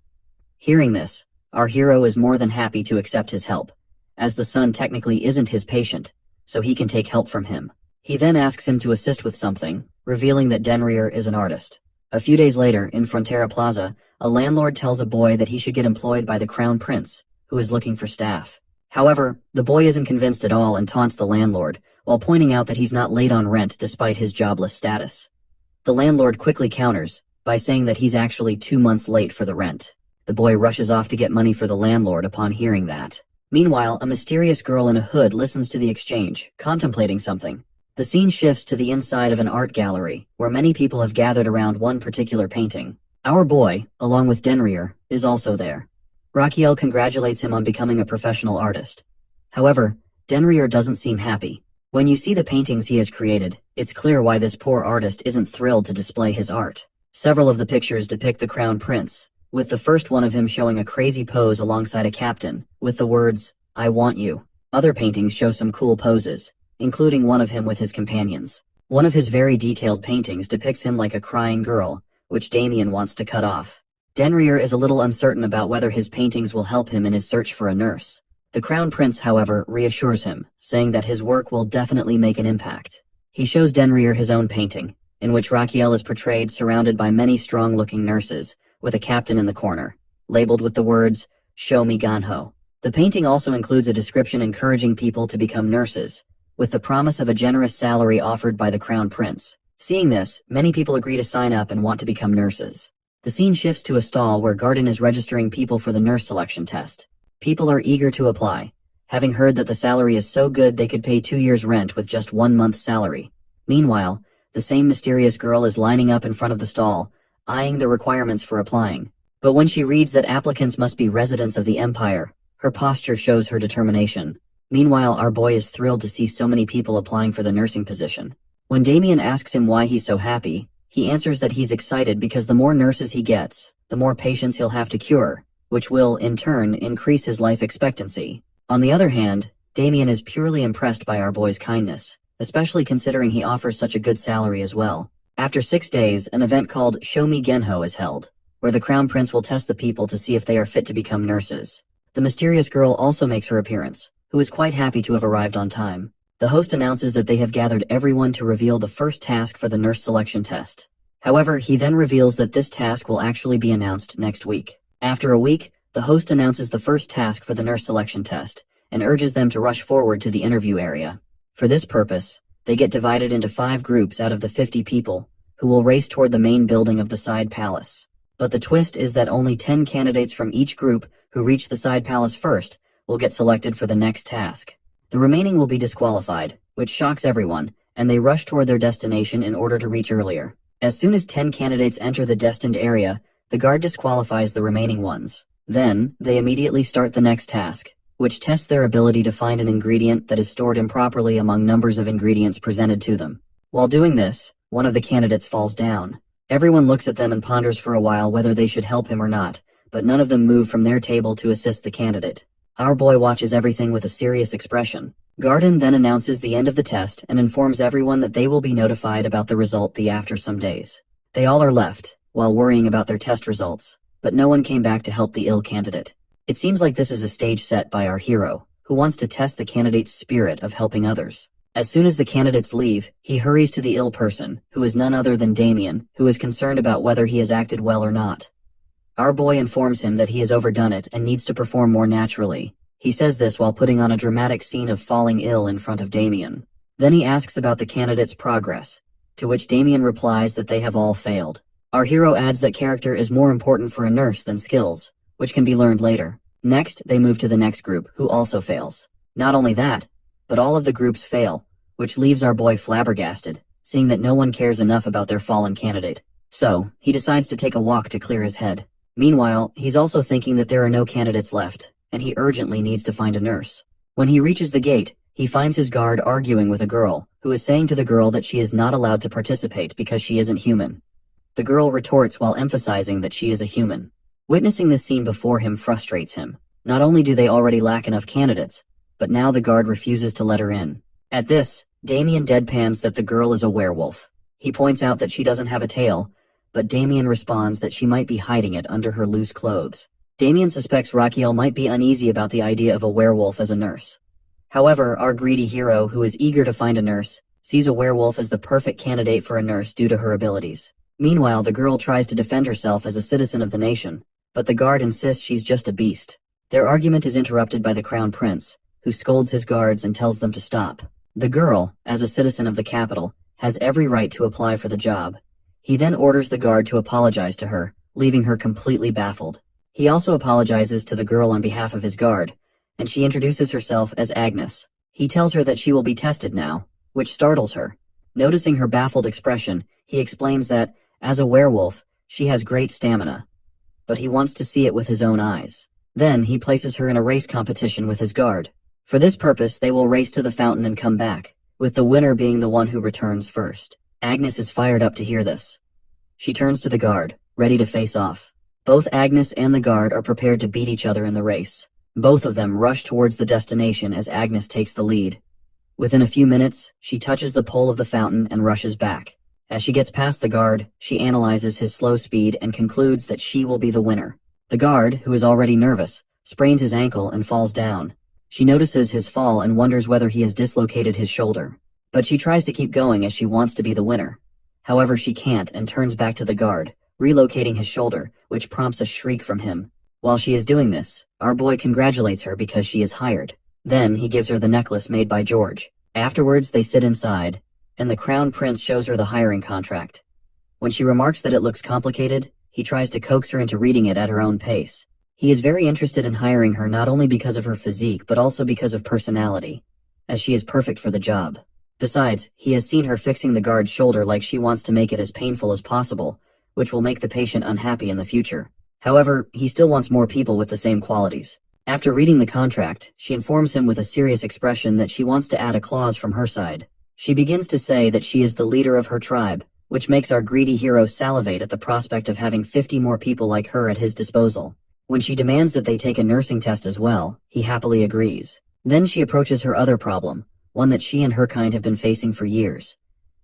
Hearing this, our hero is more than happy to accept his help, as the son technically isn't his patient, so he can take help from him. He then asks him to assist with something, revealing that Dinrior is an artist. A few days later, in Frontera Plaza, a landlord tells a boy that he should get employed by the crown prince, who is looking for staff. However, the boy isn't convinced at all and taunts the landlord, while pointing out that he's not late on rent despite his jobless status. The landlord quickly counters, by saying that he's actually 2 months late for the rent. The boy rushes off to get money for the landlord upon hearing that. Meanwhile, a mysterious girl in a hood listens to the exchange, contemplating something. The scene shifts to the inside of an art gallery, where many people have gathered around one particular painting. Our boy, along with Dinrior, is also there. Raquiel congratulates him on becoming a professional artist. However, Dinrior doesn't seem happy. When you see the paintings he has created, it's clear why this poor artist isn't thrilled to display his art. Several of the pictures depict the crown prince, with the first one of him showing a crazy pose alongside a captain, with the words, "I want you." Other paintings show some cool poses, including one of him with his companions. One of his very detailed paintings depicts him like a crying girl, which Damien wants to cut off. Dinrior is a little uncertain about whether his paintings will help him in his search for a nurse. The crown prince, however, reassures him, saying that his work will definitely make an impact. He shows Dinrior his own painting, in which Raquiel is portrayed surrounded by many strong-looking nurses, with a captain in the corner, labeled with the words, "Show me Ganho." The painting also includes a description encouraging people to become nurses, with the promise of a generous salary offered by the crown prince. Seeing this, many people agree to sign up and want to become nurses. The scene shifts to a stall where Garden is registering people for the nurse selection test. People are eager to apply, having heard that the salary is so good they could pay 2 years' rent with just 1 month's salary. Meanwhile, The same mysterious girl is lining up in front of the stall, eyeing the requirements for applying. But when she reads that applicants must be residents of the Empire, her posture shows her determination. Meanwhile, our boy is thrilled to see so many people applying for the nursing position. When Damien asks him why he's so happy, he answers that he's excited because the more nurses he gets, the more patients he'll have to cure, which will, in turn, increase his life expectancy. On the other hand, Damien is purely impressed by our boy's kindness, especially considering he offers such a good salary as well. After 6 days, an event called Show Me Genho is held, where the Crown Prince will test the people to see if they are fit to become nurses. The mysterious girl also makes her appearance, who is quite happy to have arrived on time. The host announces that they have gathered everyone to reveal the first task for the nurse selection test. However, he then reveals that this task will actually be announced next week. After a week, the host announces the first task for the nurse selection test, and urges them to rush forward to the interview area. For this purpose, they get divided into 5 groups out of the 50 people, who will race toward the main building of the side palace. But the twist is that only 10 candidates from each group who reach the side palace first will get selected for the next task. The remaining will be disqualified, which shocks everyone, and they rush toward their destination in order to reach earlier. As soon as 10 candidates enter the destined area, the guard disqualifies the remaining ones. Then, they immediately start the next task, which tests their ability to find an ingredient that is stored improperly among numbers of ingredients presented to them. While doing this, one of the candidates falls down. Everyone looks at them and ponders for a while whether they should help him or not, but none of them move from their table to assist the candidate. Our boy watches everything with a serious expression. Garden then announces the end of the test and informs everyone that they will be notified about the result after some days. They all are left, while worrying about their test results, but no one came back to help the ill candidate. It seems like this is a stage set by our hero, who wants to test the candidate's spirit of helping others. As soon as the candidates leave, he hurries to the ill person, who is none other than Damien, who is concerned about whether he has acted well or not. Our boy informs him that he has overdone it and needs to perform more naturally. He says this while putting on a dramatic scene of falling ill in front of Damien. Then he asks about the candidate's progress, to which Damien replies that they have all failed. Our hero adds that character is more important for a nurse than skills, which can be learned later. Next, they move to the next group, who also fails. Not only that, but all of the groups fail, which leaves our boy flabbergasted, seeing that no one cares enough about their fallen candidate. So, he decides to take a walk to clear his head. Meanwhile, he's also thinking that there are no candidates left, and he urgently needs to find a nurse. When he reaches the gate, he finds his guard arguing with a girl, who is saying to the girl that she is not allowed to participate because she isn't human. The girl retorts while emphasizing that she is a human. Witnessing this scene before him frustrates him. Not only do they already lack enough candidates, but now the guard refuses to let her in. At this, Damien deadpans that the girl is a werewolf. He points out that she doesn't have a tail, but Damien responds that she might be hiding it under her loose clothes. Damien suspects Raquel might be uneasy about the idea of a werewolf as a nurse. However, our greedy hero, who is eager to find a nurse, sees a werewolf as the perfect candidate for a nurse due to her abilities. Meanwhile, the girl tries to defend herself as a citizen of the nation, but the guard insists she's just a beast. Their argument is interrupted by the Crown Prince, who scolds his guards and tells them to stop. The girl, as a citizen of the capital, has every right to apply for the job. He then orders the guard to apologize to her, leaving her completely baffled. He also apologizes to the girl on behalf of his guard, and she introduces herself as Agnes. He tells her that she will be tested now, which startles her. Noticing her baffled expression, he explains that, as a werewolf, she has great stamina, but he wants to see it with his own eyes. Then he places her in a race competition with his guard. For this purpose, they will race to the fountain and come back, with the winner being the one who returns first. Agnes is fired up to hear this. She turns to the guard, ready to face off. Both Agnes and the guard are prepared to beat each other in the race. Both of them rush towards the destination as Agnes takes the lead. Within a few minutes, she touches the pole of the fountain and rushes back. As she gets past the guard, she analyzes his slow speed and concludes that she will be the winner. The guard, who is already nervous, sprains his ankle and falls down. She notices his fall and wonders whether he has dislocated his shoulder. But she tries to keep going as she wants to be the winner. However, she can't and turns back to the guard, relocating his shoulder, which prompts a shriek from him. While she is doing this, our boy congratulates her because she is hired. Then he gives her the necklace made by George. Afterwards, they sit inside, and the Crown Prince shows her the hiring contract. When she remarks that it looks complicated, he tries to coax her into reading it at her own pace. He is very interested in hiring her not only because of her physique but also because of personality, as she is perfect for the job. Besides, he has seen her fixing the guard's shoulder like she wants to make it as painful as possible, which will make the patient unhappy in the future. However, he still wants more people with the same qualities. After reading the contract, she informs him with a serious expression that she wants to add a clause from her side. She begins to say that she is the leader of her tribe, which makes our greedy hero salivate at the prospect of having 50 more people like her at his disposal. When she demands that they take a nursing test as well, he happily agrees. Then she approaches her other problem, one that she and her kind have been facing for years.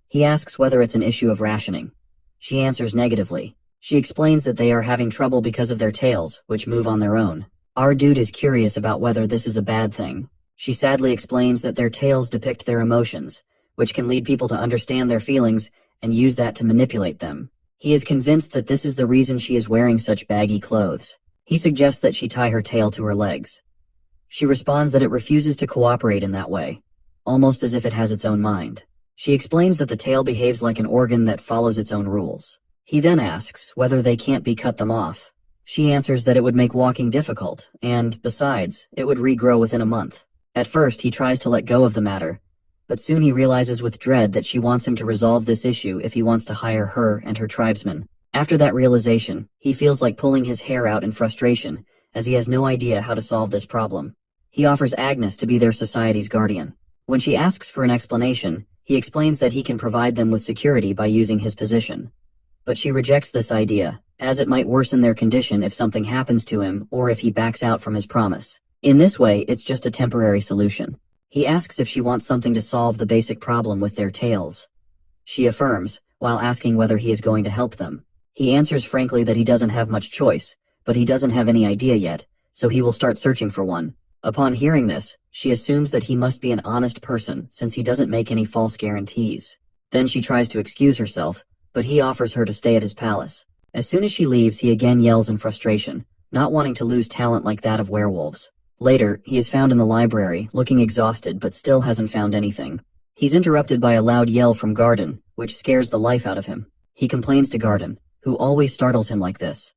He asks whether it's an issue of rationing. She answers negatively. She explains that they are having trouble because of their tails, which move on their own. Our dude is curious about whether this is a bad thing. She sadly explains that their tails depict their emotions, which can lead people to understand their feelings and use that to manipulate them. He is convinced that this is the reason she is wearing such baggy clothes. He suggests that she tie her tail to her legs. She responds that it refuses to cooperate in that way, almost as if it has its own mind. She explains that the tail behaves like an organ that follows its own rules. He then asks whether they can't be cut them off. She answers that it would make walking difficult, and, besides, it would regrow within a month. At first, he tries to let go of the matter, but soon he realizes with dread that she wants him to resolve this issue if he wants to hire her and her tribesmen. After that realization, he feels like pulling his hair out in frustration, as he has no idea how to solve this problem. He offers Agnes to be their society's guardian. When she asks for an explanation, he explains that he can provide them with security by using his position. But she rejects this idea, as it might worsen their condition if something happens to him or if he backs out from his promise. In this way, it's just a temporary solution. He asks if she wants something to solve the basic problem with their tails. She affirms, while asking whether he is going to help them. He answers frankly that he doesn't have much choice, but he doesn't have any idea yet, so he will start searching for one. Upon hearing this, she assumes that he must be an honest person since he doesn't make any false guarantees. Then she tries to excuse herself, but he offers her to stay at his palace. As soon as she leaves, he again yells in frustration, not wanting to lose talent like that of werewolves. Later, he is found in the library, looking exhausted but still hasn't found anything. He's interrupted by a loud yell from Garden, which scares the life out of him. He complains to Garden, who always startles him like this.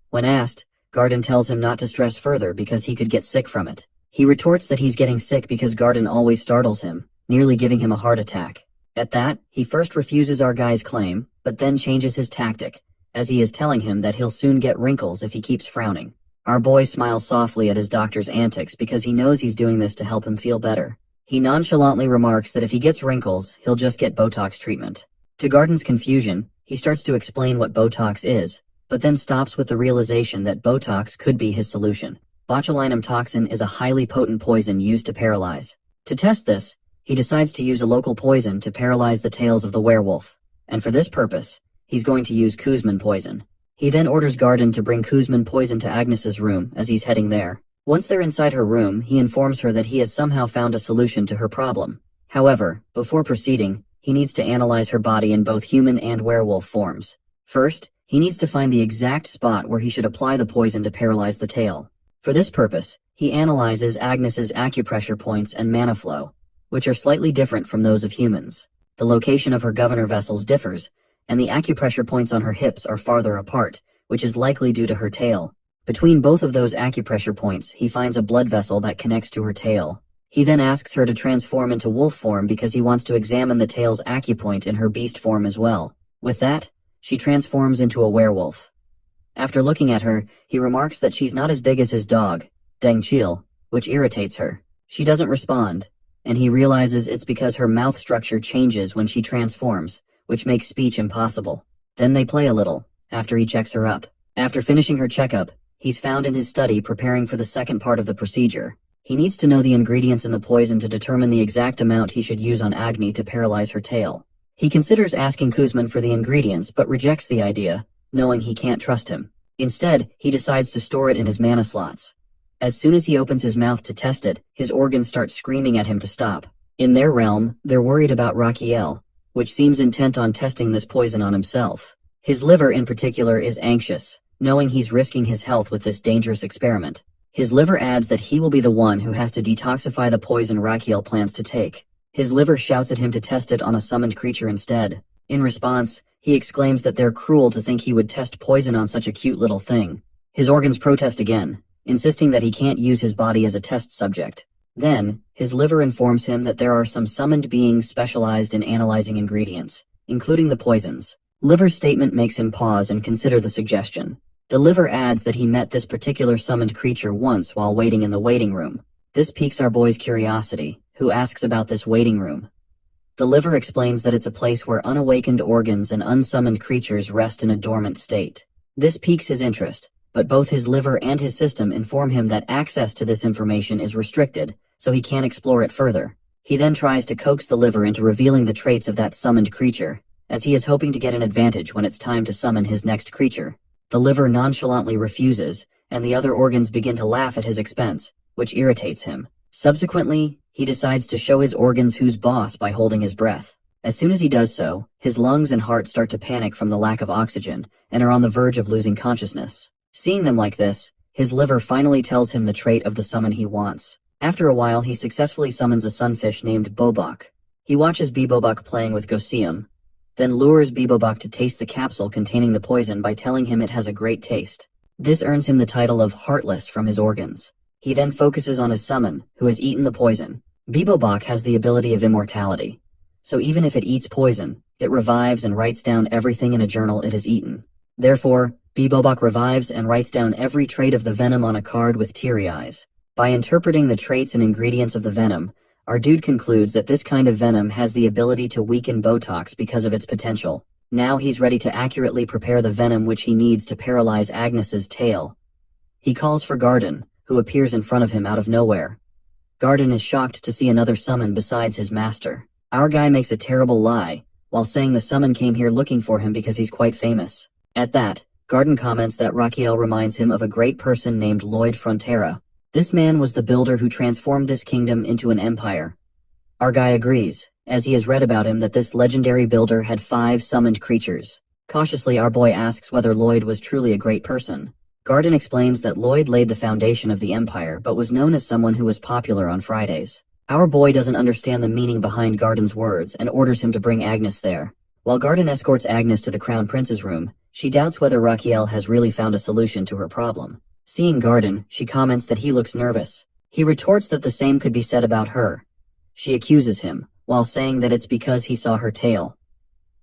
When asked, Garden tells him not to stress further because he could get sick from it. He retorts that he's getting sick because Garden always startles him, nearly giving him a heart attack. At that, he first refuses our guy's claim, but then changes his tactic, as he is telling him that he'll soon get wrinkles if he keeps frowning. Our boy smiles softly at his doctor's antics because he knows he's doing this to help him feel better. He nonchalantly remarks that if he gets wrinkles, he'll just get Botox treatment. To Garden's confusion, he starts to explain what Botox is, but then stops with the realization that Botox could be his solution. Botulinum toxin is a highly potent poison used to paralyze. To test this, he decides to use a local poison to paralyze the tails of the werewolf, and for this purpose, he's going to use Kuzman poison. He then orders Garden to bring Kuzman poison to Agnes's room as he's heading there. Once they're inside her room, he informs her that he has somehow found a solution to her problem. However, before proceeding, he needs to analyze her body in both human and werewolf forms. First, he needs to find the exact spot where he should apply the poison to paralyze the tail. For this purpose, he analyzes Agnes's acupressure points and mana flow, which are slightly different from those of humans. The location of her governor vessels differs, and the acupressure points on her hips are farther apart, which is likely due to her tail. Between both of those acupressure points, he finds a blood vessel that connects to her tail. He then asks her to transform into wolf form because he wants to examine the tail's acupoint in her beast form as well. With that, she transforms into a werewolf. After looking at her, he remarks that she's not as big as his dog, Deng Chil, which irritates her. She doesn't respond, and he realizes it's because her mouth structure changes when she transforms, which makes speech impossible. Then they play a little, after he checks her up. After finishing her checkup, he's found in his study preparing for the second part of the procedure. He needs to know the ingredients in the poison to determine the exact amount he should use on Agni to paralyze her tail. He considers asking Kuzman for the ingredients but rejects the idea, knowing he can't trust him. Instead, he decides to store it in his mana slots. As soon as he opens his mouth to test it, his organs start screaming at him to stop. In their realm, they're worried about Raquiel, which seems intent on testing this poison on himself. His liver in particular is anxious, knowing he's risking his health with this dangerous experiment. His liver adds that he will be the one who has to detoxify the poison Raquiel plans to take. His liver shouts at him to test it on a summoned creature instead. In response, he exclaims that they're cruel to think he would test poison on such a cute little thing. His organs protest again, insisting that he can't use his body as a test subject. Then, his liver informs him that there are some summoned beings specialized in analyzing ingredients, including the poisons. Liver's statement makes him pause and consider the suggestion. The liver adds that he met this particular summoned creature once while waiting in the waiting room. This piques our boy's curiosity, who asks about this waiting room. The liver explains that it's a place where unawakened organs and unsummoned creatures rest in a dormant state. This piques his interest, but both his liver and his system inform him that access to this information is restricted, so he can't explore it further. He then tries to coax the liver into revealing the traits of that summoned creature, as he is hoping to get an advantage when it's time to summon his next creature. The liver nonchalantly refuses, and the other organs begin to laugh at his expense, which irritates him. Subsequently, he decides to show his organs who's boss by holding his breath. As soon as he does so, his lungs and heart start to panic from the lack of oxygen, and are on the verge of losing consciousness. Seeing them like this, his liver finally tells him the trait of the summon he wants. After a while, he successfully summons a sunfish named Bobok. He watches Bebobok playing with Gosium, then lures Bebobok to taste the capsule containing the poison by telling him it has a great taste. This earns him the title of Heartless from his organs. He then focuses on his summon, who has eaten the poison. Bebobok has the ability of immortality, so even if it eats poison, it revives and writes down everything in a journal it has eaten. Therefore, Bebobok revives and writes down every trait of the venom on a card with teary eyes. By interpreting the traits and ingredients of the venom, our dude concludes that this kind of venom has the ability to weaken Botox because of its potential. Now he's ready to accurately prepare the venom which he needs to paralyze Agnes's tail. He calls for Garden, who appears in front of him out of nowhere. Garden is shocked to see another summon besides his master. Our guy makes a terrible lie, while saying the summon came here looking for him because he's quite famous. At that, Garden comments that Raquiel reminds him of a great person named Lloyd Frontera. This man was the builder who transformed this kingdom into an empire. Our guy agrees, as he has read about him that this legendary builder had 5 summoned creatures. Cautiously, our boy asks whether Lloyd was truly a great person. Garden explains that Lloyd laid the foundation of the empire but was known as someone who was popular on Fridays. Our boy doesn't understand the meaning behind Garden's words and orders him to bring Agnes there. While Garden escorts Agnes to the Crown Prince's room, she doubts whether Raquiel has really found a solution to her problem. Seeing Garden, she comments that he looks nervous. He retorts that the same could be said about her. She accuses him, while saying that it's because he saw her tail.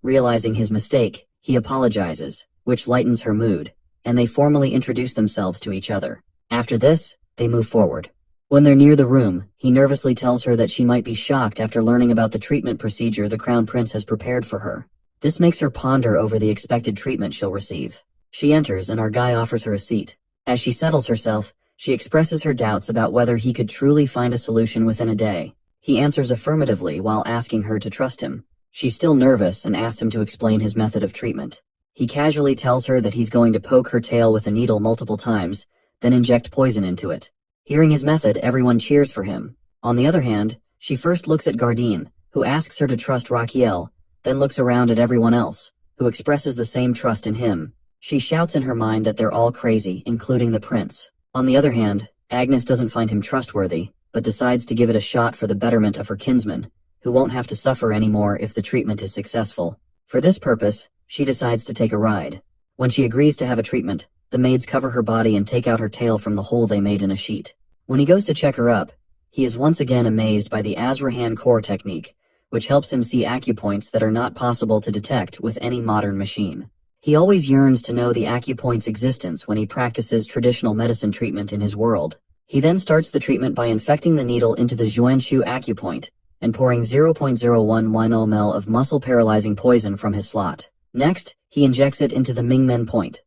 Realizing his mistake, he apologizes, which lightens her mood, and they formally introduce themselves to each other. After this, they move forward. When they're near the room, he nervously tells her that she might be shocked after learning about the treatment procedure the Crown Prince has prepared for her. This makes her ponder over the expected treatment she'll receive. She enters and our guy offers her a seat. As she settles herself, she expresses her doubts about whether he could truly find a solution within a day. He answers affirmatively while asking her to trust him. She's still nervous and asks him to explain his method of treatment. He casually tells her that he's going to poke her tail with a needle multiple times, then inject poison into it. Hearing his method, everyone cheers for him. On the other hand, she first looks at Gardine, who asks her to trust Raquiel, then looks around at everyone else, who expresses the same trust in him. She shouts in her mind that they're all crazy, including the prince. On the other hand, Agnes doesn't find him trustworthy, but decides to give it a shot for the betterment of her kinsman, who won't have to suffer anymore if the treatment is successful. For this purpose, she decides to take a ride. When she agrees to have a treatment, the maids cover her body and take out her tail from the hole they made in a sheet. When he goes to check her up, he is once again amazed by the Azrahan core technique, which helps him see acupoints that are not possible to detect with any modern machine. He always yearns to know the acupoint's existence when he practices traditional medicine treatment in his world. He then starts the treatment by infecting the needle into the Zhuanshu acupoint and pouring 0.011 ml of muscle-paralyzing poison from his slot. Next, he injects it into the Mingmen point.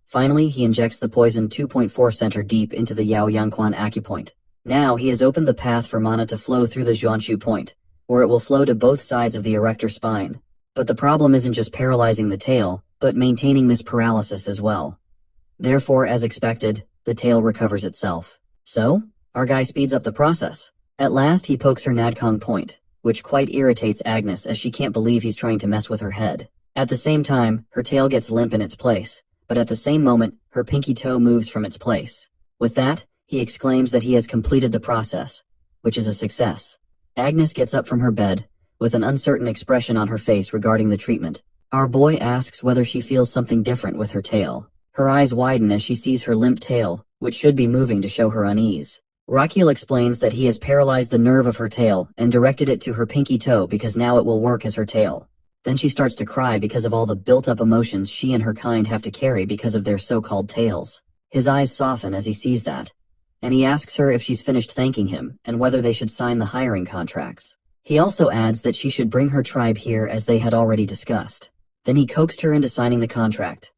Finally, he injects the poison 2.4 center deep into the Yao Yangquan acupoint. Now, he has opened the path for mana to flow through the Zhuanshu point, where it will flow to both sides of the erector spine. But the problem isn't just paralyzing the tail, but maintaining this paralysis as well. Therefore, as expected, the tail recovers itself. So, our guy speeds up the process. At last, he pokes her Nadkong point, which quite irritates Agnes as she can't believe he's trying to mess with her head. At the same time, her tail gets limp in its place, but at the same moment, her pinky toe moves from its place. With that, he exclaims that he has completed the process, which is a success. Agnes gets up from her bed, with an uncertain expression on her face regarding the treatment. Our boy asks whether she feels something different with her tail. Her eyes widen as she sees her limp tail, which should be moving to show her unease. Raquiel explains that he has paralyzed the nerve of her tail and directed it to her pinky toe because now it will work as her tail. Then she starts to cry because of all the built-up emotions she and her kind have to carry because of their so-called tails. His eyes soften as he sees that, and he asks her if she's finished thanking him and whether they should sign the hiring contracts. He also adds that she should bring her tribe here as they had already discussed. Then he coaxed her into signing the contract.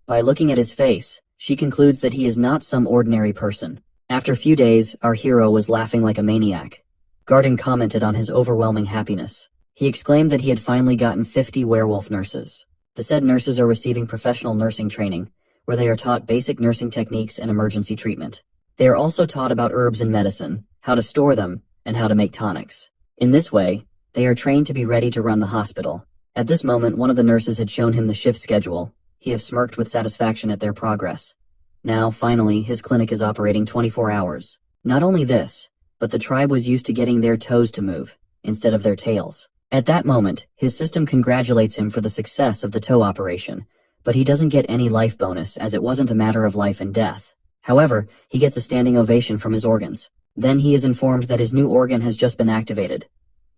By looking at his face, she concludes that he is not some ordinary person. After a few days, our hero was laughing like a maniac. Garden commented on his overwhelming happiness. He exclaimed that he had finally gotten 50 werewolf nurses. The said nurses are receiving professional nursing training, where they are taught basic nursing techniques and emergency treatment. They are also taught about herbs and medicine, how to store them, and how to make tonics. In this way, they are trained to be ready to run the hospital. At this moment, one of the nurses had shown him the shift schedule. He have smirked with satisfaction at their progress. Now, finally, his clinic is operating 24 hours. Not only this, but the tribe was used to getting their toes to move, instead of their tails. At that moment, his system congratulates him for the success of the toe operation, but he doesn't get any life bonus as it wasn't a matter of life and death. However, he gets a standing ovation from his organs. Then he is informed that his new organ has just been activated.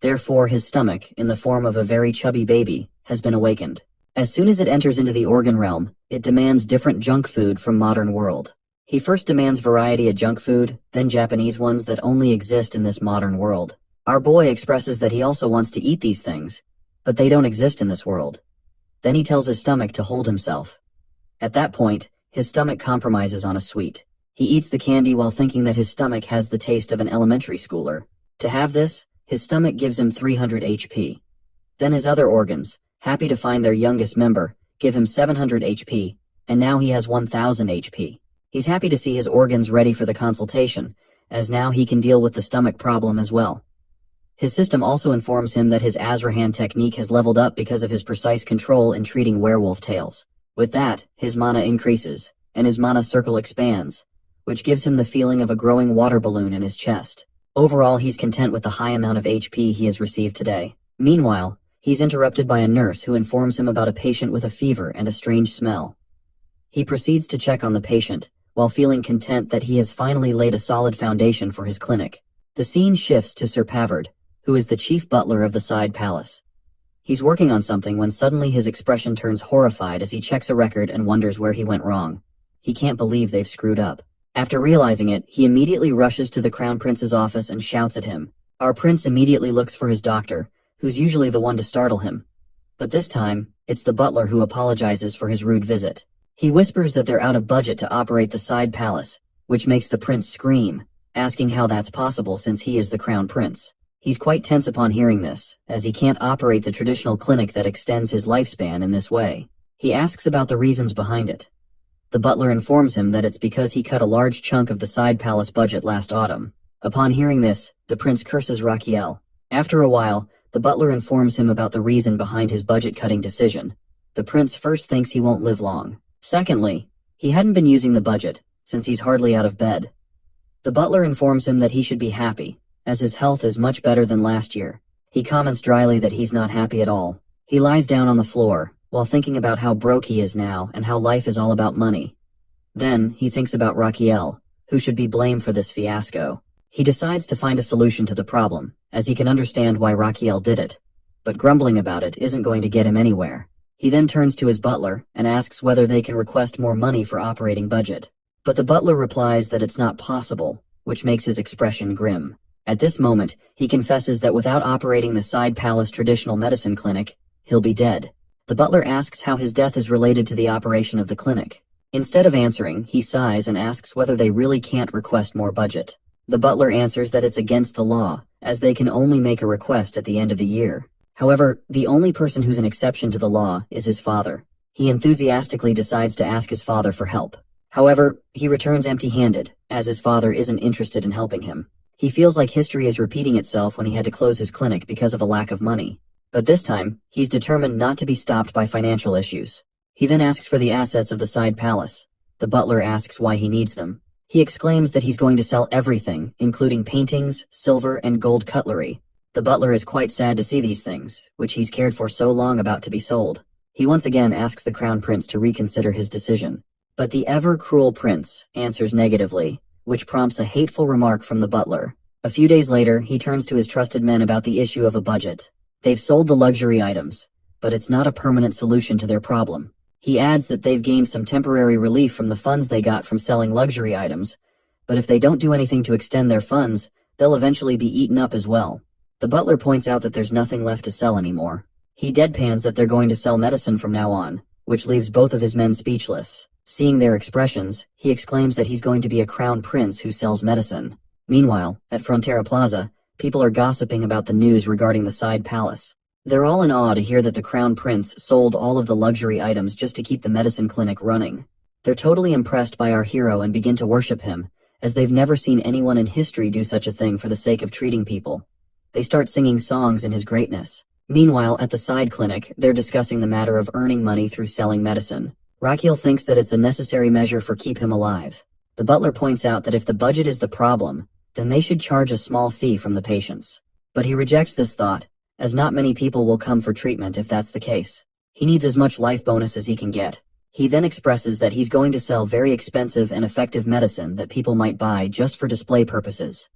Therefore, his stomach, in the form of a very chubby baby, has been awakened. As soon as it enters into the organ realm, it demands different junk food from modern world. He first demands variety of junk food, then Japanese ones that only exist in this modern world. Our boy expresses that he also wants to eat these things, but they don't exist in this world. Then he tells his stomach to hold himself. At that point, his stomach compromises on a sweet. He eats the candy while thinking that his stomach has the taste of an elementary schooler. To have this, his stomach gives him 300 HP. Then his other organs, happy to find their youngest member, give him 700 HP, and now he has 1000 HP. He's happy to see his organs ready for the consultation, as now he can deal with the stomach problem as well. His system also informs him that his Azrahan technique has leveled up because of his precise control in treating werewolf tails. With that, his mana increases, and his mana circle expands, which gives him the feeling of a growing water balloon in his chest. Overall, he's content with the high amount of HP he has received today. Meanwhile, he's interrupted by a nurse who informs him about a patient with a fever and a strange smell. He proceeds to check on the patient, while feeling content that he has finally laid a solid foundation for his clinic. The scene shifts to Sir Pavard, who is the chief butler of the side palace. He's working on something when suddenly his expression turns horrified as he checks a record and wonders where he went wrong. He can't believe they've screwed up. After realizing it, he immediately rushes to the Crown Prince's office and shouts at him. Our prince immediately looks for his doctor, who's usually the one to startle him. But this time, it's the butler who apologizes for his rude visit. He whispers that they're out of budget to operate the side palace, which makes the prince scream, asking how that's possible since he is the Crown Prince. He's quite tense upon hearing this, as he can't operate the traditional clinic that extends his lifespan in this way. He asks about the reasons behind it. The butler informs him that it's because he cut a large chunk of the side palace budget last autumn. Upon hearing this, the prince curses Raquiel. After a while, the butler informs him about the reason behind his budget-cutting decision. The prince first thinks he won't live long. Secondly, he hadn't been using the budget, since he's hardly out of bed. The butler informs him that he should be happy, as his health is much better than last year. He comments dryly that he's not happy at all. He lies down on the floor, while thinking about how broke he is now and how life is all about money. Then, he thinks about Raquiel, who should be blamed for this fiasco. He decides to find a solution to the problem, as he can understand why Raquiel did it. But grumbling about it isn't going to get him anywhere. He then turns to his butler and asks whether they can request more money for operating budget. But the butler replies that it's not possible, which makes his expression grim. At this moment, he confesses that without operating the side palace traditional medicine clinic, he'll be dead. The butler asks how his death is related to the operation of the clinic. Instead of answering, he sighs and asks whether they really can't request more budget. The butler answers that it's against the law, as they can only make a request at the end of the year. However, the only person who's an exception to the law is his father. He enthusiastically decides to ask his father for help. However, he returns empty-handed, as his father isn't interested in helping him. He feels like history is repeating itself when he had to close his clinic because of a lack of money. But this time, he's determined not to be stopped by financial issues. He then asks for the assets of the side palace. The butler asks why he needs them. He exclaims that he's going to sell everything, including paintings, silver, and gold cutlery. The butler is quite sad to see these things, which he's cared for so long about to be sold. He once again asks the crown prince to reconsider his decision. But the ever-cruel prince answers negatively, which prompts a hateful remark from the butler. A few days later, he turns to his trusted men about the issue of a budget. They've sold the luxury items, but it's not a permanent solution to their problem. He adds that they've gained some temporary relief from the funds they got from selling luxury items, but if they don't do anything to extend their funds, they'll eventually be eaten up as well. The butler points out that there's nothing left to sell anymore. He deadpans that they're going to sell medicine from now on, which leaves both of his men speechless. Seeing their expressions, he exclaims that he's going to be a crown prince who sells medicine. Meanwhile, at Frontera Plaza, people are gossiping about the news regarding the side palace. They're all in awe to hear that the crown prince sold all of the luxury items just to keep the medicine clinic running. They're totally impressed by our hero and begin to worship him, as they've never seen anyone in history do such a thing for the sake of treating people. They start singing songs in his greatness. Meanwhile, at the side clinic, they're discussing the matter of earning money through selling medicine. Raquel thinks that it's a necessary measure for keep him alive. The butler points out that if the budget is the problem, then they should charge a small fee from the patients. But he rejects this thought, as not many people will come for treatment if that's the case. He needs as much life bonus as he can get. He then expresses that he's going to sell very expensive and effective medicine that people might buy just for display purposes.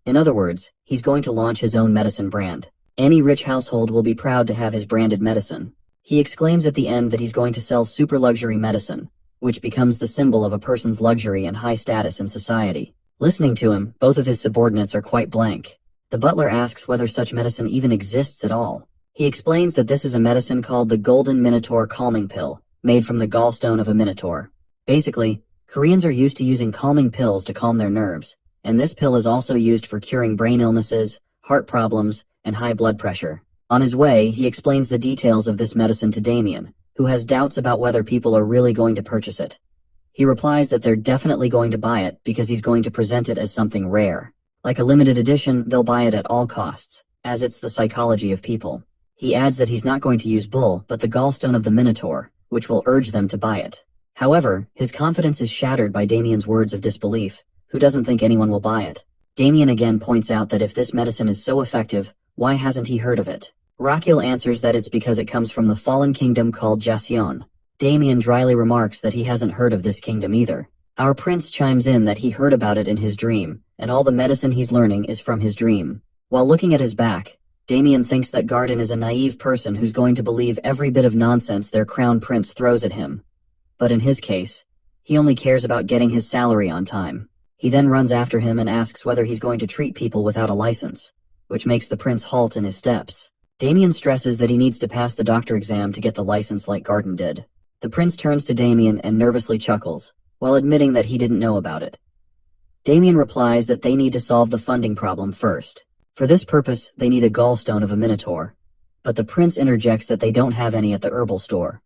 In other words, he's going to launch his own medicine brand. Any rich household will be proud to have his branded medicine. He exclaims at the end that he's going to sell super luxury medicine, which becomes the symbol of a person's luxury and high status in society. Listening to him, both of his subordinates are quite blank. The butler asks whether such medicine even exists at all. He explains that this is a medicine called the Golden Minotaur Calming Pill, made from the gallstone of a minotaur. Basically, Koreans are used to using calming pills to calm their nerves, and this pill is also used for curing brain illnesses, heart problems, and high blood pressure. On his way, he explains the details of this medicine to Damien, who has doubts about whether people are really going to purchase it. He replies that they're definitely going to buy it because he's going to present it as something rare. Like a limited edition, they'll buy it at all costs, as it's the psychology of people. He adds that he's not going to use bull, but the gallstone of the Minotaur, which will urge them to buy it. However, his confidence is shattered by Damien's words of disbelief, who doesn't think anyone will buy it. Damien again points out that if this medicine is so effective, why hasn't he heard of it? Raquel answers that it's because it comes from the fallen kingdom called Jasion. Damien dryly remarks that he hasn't heard of this kingdom either. Our prince chimes in that he heard about it in his dream, and all the medicine he's learning is from his dream. While looking at his back, Damien thinks that Garden is a naive person who's going to believe every bit of nonsense their crown prince throws at him. But in his case, he only cares about getting his salary on time. He then runs after him and asks whether he's going to treat people without a license, which makes the prince halt in his steps. Damien stresses that he needs to pass the doctor exam to get the license like Garden did. The prince turns to Damien and nervously chuckles, while admitting that he didn't know about it. Damien replies that they need to solve the funding problem first. For this purpose, they need a gallstone of a minotaur, but the prince interjects that they don't have any at the herbal store.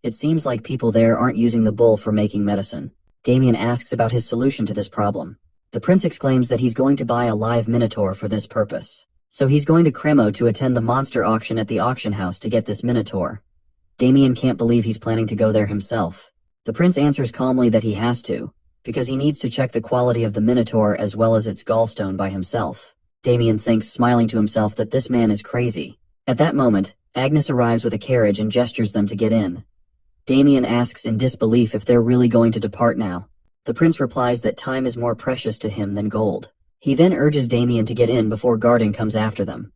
It seems like people there aren't using the bull for making medicine. Damien asks about his solution to this problem. The prince exclaims that he's going to buy a live minotaur for this purpose. So he's going to Cremo to attend the monster auction at the auction house to get this minotaur. Damien can't believe he's planning to go there himself. The prince answers calmly that he has to, because he needs to check the quality of the minotaur as well as its gallstone by himself. Damien thinks, smiling to himself, that this man is crazy. At that moment, Agnes arrives with a carriage and gestures them to get in. Damien asks in disbelief if they're really going to depart now. The prince replies that time is more precious to him than gold. He then urges Damien to get in before Garden comes after them.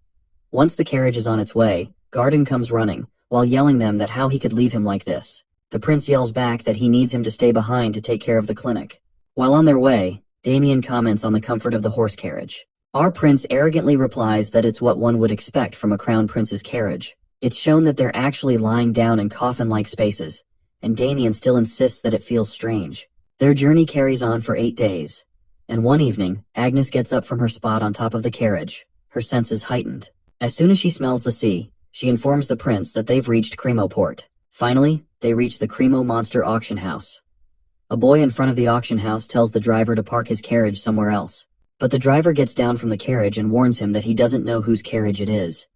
Once the carriage is on its way, Garden comes running, while yelling them that how he could leave him like this. The prince yells back that he needs him to stay behind to take care of the clinic. While on their way, Damien comments on the comfort of the horse carriage. Our prince arrogantly replies that it's what one would expect from a crown prince's carriage. It's shown that they're actually lying down in coffin-like spaces, and Damien still insists that it feels strange. Their journey carries on for 8 days, and one evening, Agnes gets up from her spot on top of the carriage, her senses heightened. As soon as she smells the sea, she informs the prince that they've reached Cremo Port. Finally, they reach the Cremo Monster Auction House. A boy in front of the auction house tells the driver to park his carriage somewhere else, but the driver gets down from the carriage and warns him that he doesn't know whose carriage it is.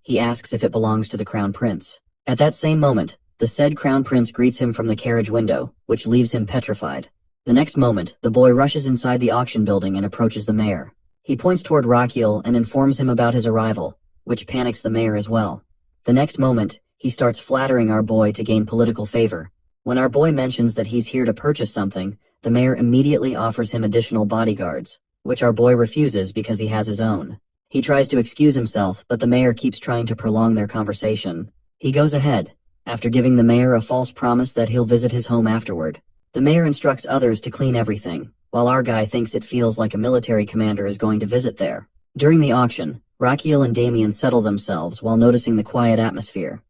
He asks if it belongs to the crown prince. At that same moment, the said crown prince greets him from the carriage window, which leaves him petrified. The next moment, the boy rushes inside the auction building and approaches the mayor. He points toward Raquel and informs him about his arrival, which panics the mayor as well. The next moment, he starts flattering our boy to gain political favor. When our boy mentions that he's here to purchase something, The mayor immediately offers him additional bodyguards, which our boy refuses because he has his own. He tries to excuse himself, but the mayor keeps trying to prolong their conversation. He goes ahead, after giving the mayor a false promise that he'll visit his home afterward. The mayor instructs others to clean everything, while our guy thinks it feels like a military commander is going to visit there. During the auction, Raquiel and Damien settle themselves while noticing the quiet atmosphere.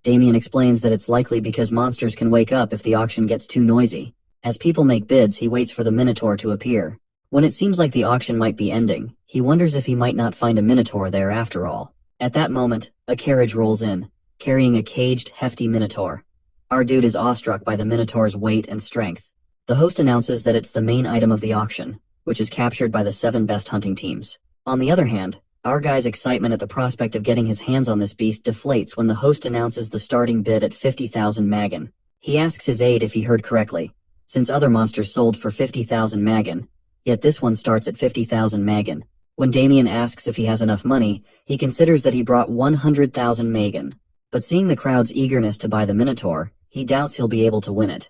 Damien explains that it's likely because monsters can wake up if the auction gets too noisy. As people make bids, he waits for the Minotaur to appear. When it seems like the auction might be ending, he wonders if he might not find a Minotaur there after all. At that moment, a carriage rolls in, carrying a caged, hefty Minotaur. Our dude is awestruck by the Minotaur's weight and strength. The host announces that it's the main item of the auction, which is captured by the 7 best hunting teams. On the other hand, our guy's excitement at the prospect of getting his hands on this beast deflates when the host announces the starting bid at 50,000 magan. He asks his aide if he heard correctly, since other monsters sold for 50,000 magan, yet this one starts at 50,000 magan. When Damien asks if he has enough money, he considers that he brought 100,000 magan. But seeing the crowd's eagerness to buy the Minotaur, he doubts he'll be able to win it.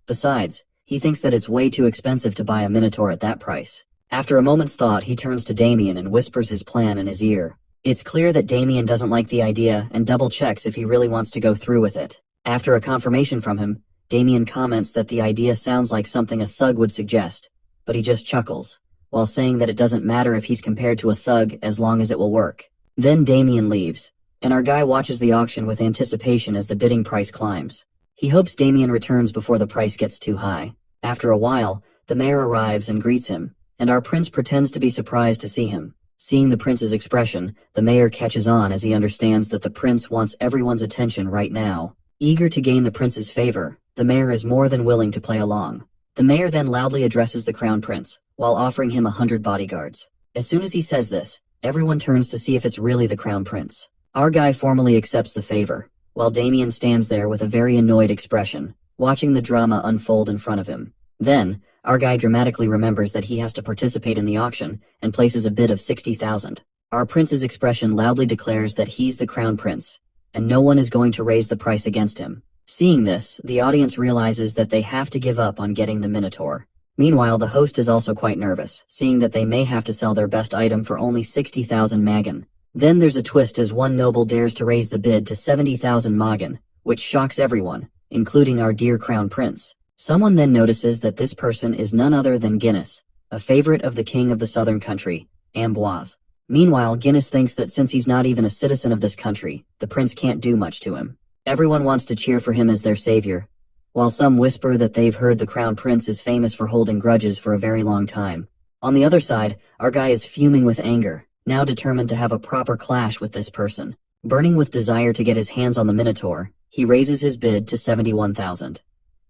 Besides, he thinks that it's way too expensive to buy a Minotaur at that price. After a moment's thought, he turns to Damien and whispers his plan in his ear. It's clear that Damien doesn't like the idea and double-checks if he really wants to go through with it. After a confirmation from him, Damien comments that the idea sounds like something a thug would suggest, but he just chuckles, while saying that it doesn't matter if he's compared to a thug as long as it will work. Then Damien leaves, and our guy watches the auction with anticipation as the bidding price climbs. He hopes Damien returns before the price gets too high. After a while, the mayor arrives and greets him, and our prince pretends to be surprised to see him. Seeing the prince's expression, the mayor catches on as he understands that the prince wants everyone's attention right now. Eager to gain the prince's favor, the mayor is more than willing to play along. The mayor then loudly addresses the crown prince, while offering him 100 bodyguards. As soon as he says this, everyone turns to see if it's really the crown prince. Our guy formally accepts the favor, while Damien stands there with a very annoyed expression, watching the drama unfold in front of him. Then, our guy dramatically remembers that he has to participate in the auction and places a bid of 60,000. Our prince's expression loudly declares that he's the crown prince, and no one is going to raise the price against him. Seeing this, the audience realizes that they have to give up on getting the Minotaur. Meanwhile, the host is also quite nervous, seeing that they may have to sell their best item for only 60,000 magan. Then there's a twist as one noble dares to raise the bid to 70,000 magan, which shocks everyone, including our dear crown prince. Someone then notices that this person is none other than Guinness, a favorite of the king of the southern country, Amboise. Meanwhile, Guinness thinks that since he's not even a citizen of this country, the prince can't do much to him. Everyone wants to cheer for him as their savior, while some whisper that they've heard the crown prince is famous for holding grudges for a very long time. On the other side, our guy is fuming with anger, now determined to have a proper clash with this person. Burning with desire to get his hands on the Minotaur, he raises his bid to 71,000.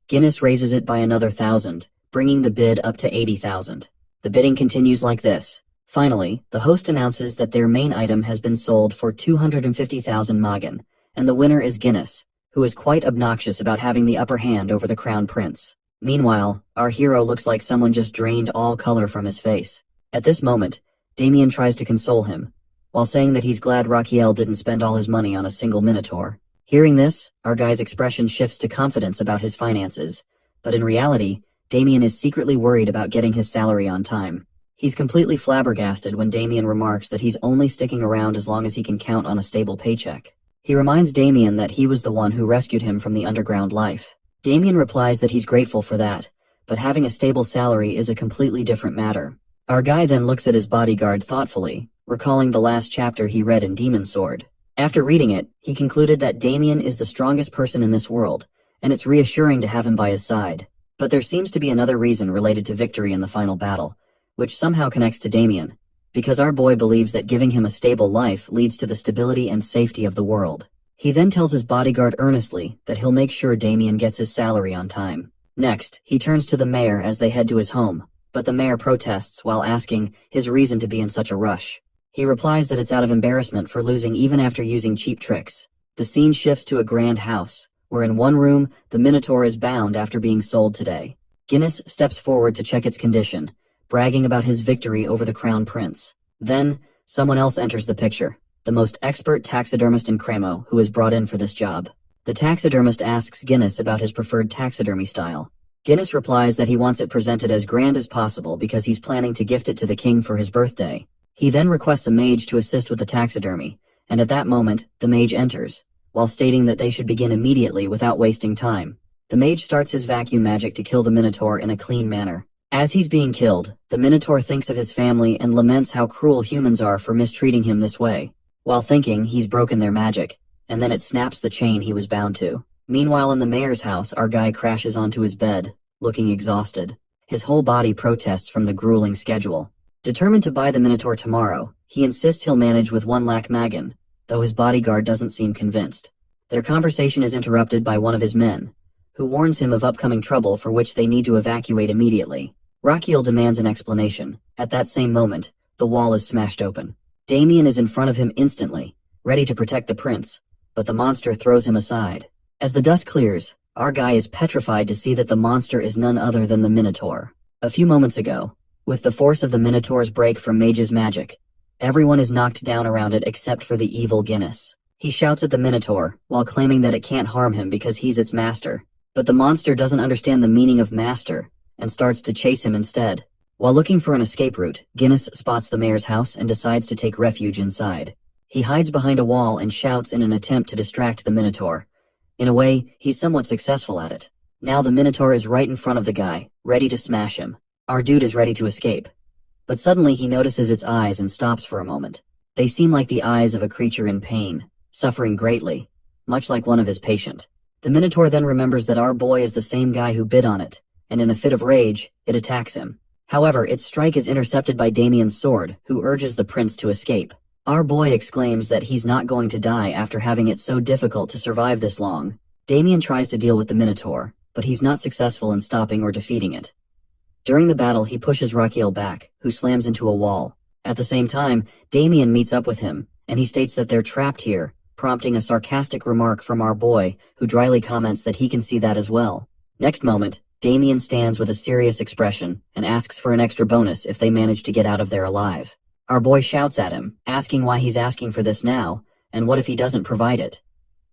Guinness raises it by another 1,000, bringing the bid up to 80,000. The bidding continues like this. Finally, the host announces that their main item has been sold for 250,000 magan, and the winner is Guinness, who is quite obnoxious about having the upper hand over the crown prince. Meanwhile, our hero looks like someone just drained all color from his face. At this moment, Damien tries to console him, while saying that he's glad Raquiel didn't spend all his money on a single Minotaur. Hearing this, our guy's expression shifts to confidence about his finances, but in reality, Damien is secretly worried about getting his salary on time. He's completely flabbergasted when Damien remarks that he's only sticking around as long as he can count on a stable paycheck. He reminds Damien that he was the one who rescued him from the underground life. Damien replies that he's grateful for that, but having a stable salary is a completely different matter. Our guy then looks at his bodyguard thoughtfully, recalling the last chapter he read in Demon Sword. After reading it, he concluded that Damien is the strongest person in this world, and it's reassuring to have him by his side. But there seems to be another reason related to victory in the final battle, which somehow connects to Damien, because our boy believes that giving him a stable life leads to the stability and safety of the world. He then tells his bodyguard earnestly that he'll make sure Damien gets his salary on time. Next, he turns to the mayor as they head to his home, but the mayor protests while asking his reason to be in such a rush. He replies that it's out of embarrassment for losing even after using cheap tricks. The scene shifts to a grand house, where in one room, the Minotaur is bound after being sold today. Guinness steps forward to check its condition, bragging about his victory over the crown prince. Then, someone else enters the picture, the most expert taxidermist in Cremo, who is brought in for this job. The taxidermist asks Guinness about his preferred taxidermy style, Guinness replies that he wants it presented as grand as possible because he's planning to gift it to the king for his birthday. He then requests a mage to assist with the taxidermy, and at that moment, the mage enters, while stating that they should begin immediately without wasting time. The mage starts his vacuum magic to kill the Minotaur in a clean manner. As he's being killed, the Minotaur thinks of his family and laments how cruel humans are for mistreating him this way, while thinking he's broken their magic, and then it snaps the chain he was bound to. Meanwhile, in the mayor's house, our guy crashes onto his bed, looking exhausted. His whole body protests from the grueling schedule. Determined to buy the Minotaur tomorrow, he insists he'll manage with 1 lakh magan, though his bodyguard doesn't seem convinced. Their conversation is interrupted by one of his men, who warns him of upcoming trouble for which they need to evacuate immediately. Rakiel demands an explanation. At that same moment, the wall is smashed open. Damien is in front of him instantly, ready to protect the prince, but the monster throws him aside. As the dust clears, our guy is petrified to see that the monster is none other than the Minotaur. A few moments ago, with the force of the Minotaur's break from Mage's magic, everyone is knocked down around it except for the evil Guinness. He shouts at the Minotaur, while claiming that it can't harm him because he's its master. But the monster doesn't understand the meaning of master, and starts to chase him instead. While looking for an escape route, Guinness spots the mayor's house and decides to take refuge inside. He hides behind a wall and shouts in an attempt to distract the Minotaur. In a way, he's somewhat successful at it. Now the Minotaur is right in front of the guy, ready to smash him. Our dude is ready to escape. But suddenly he notices its eyes and stops for a moment. They seem like the eyes of a creature in pain, suffering greatly, much like one of his patient. The Minotaur then remembers that our boy is the same guy who bit on it, and in a fit of rage, it attacks him. However, its strike is intercepted by Damien's sword, who urges the prince to escape. Our boy exclaims that he's not going to die after having it so difficult to survive this long. Damien tries to deal with the Minotaur, but he's not successful in stopping or defeating it. During the battle, he pushes Rakiel back, who slams into a wall. At the same time, Damien meets up with him, and he states that they're trapped here, prompting a sarcastic remark from our boy, who dryly comments that he can see that as well. Next moment, Damien stands with a serious expression and asks for an extra bonus if they manage to get out of there alive. Our boy shouts at him, asking why he's asking for this now, and what if he doesn't provide it.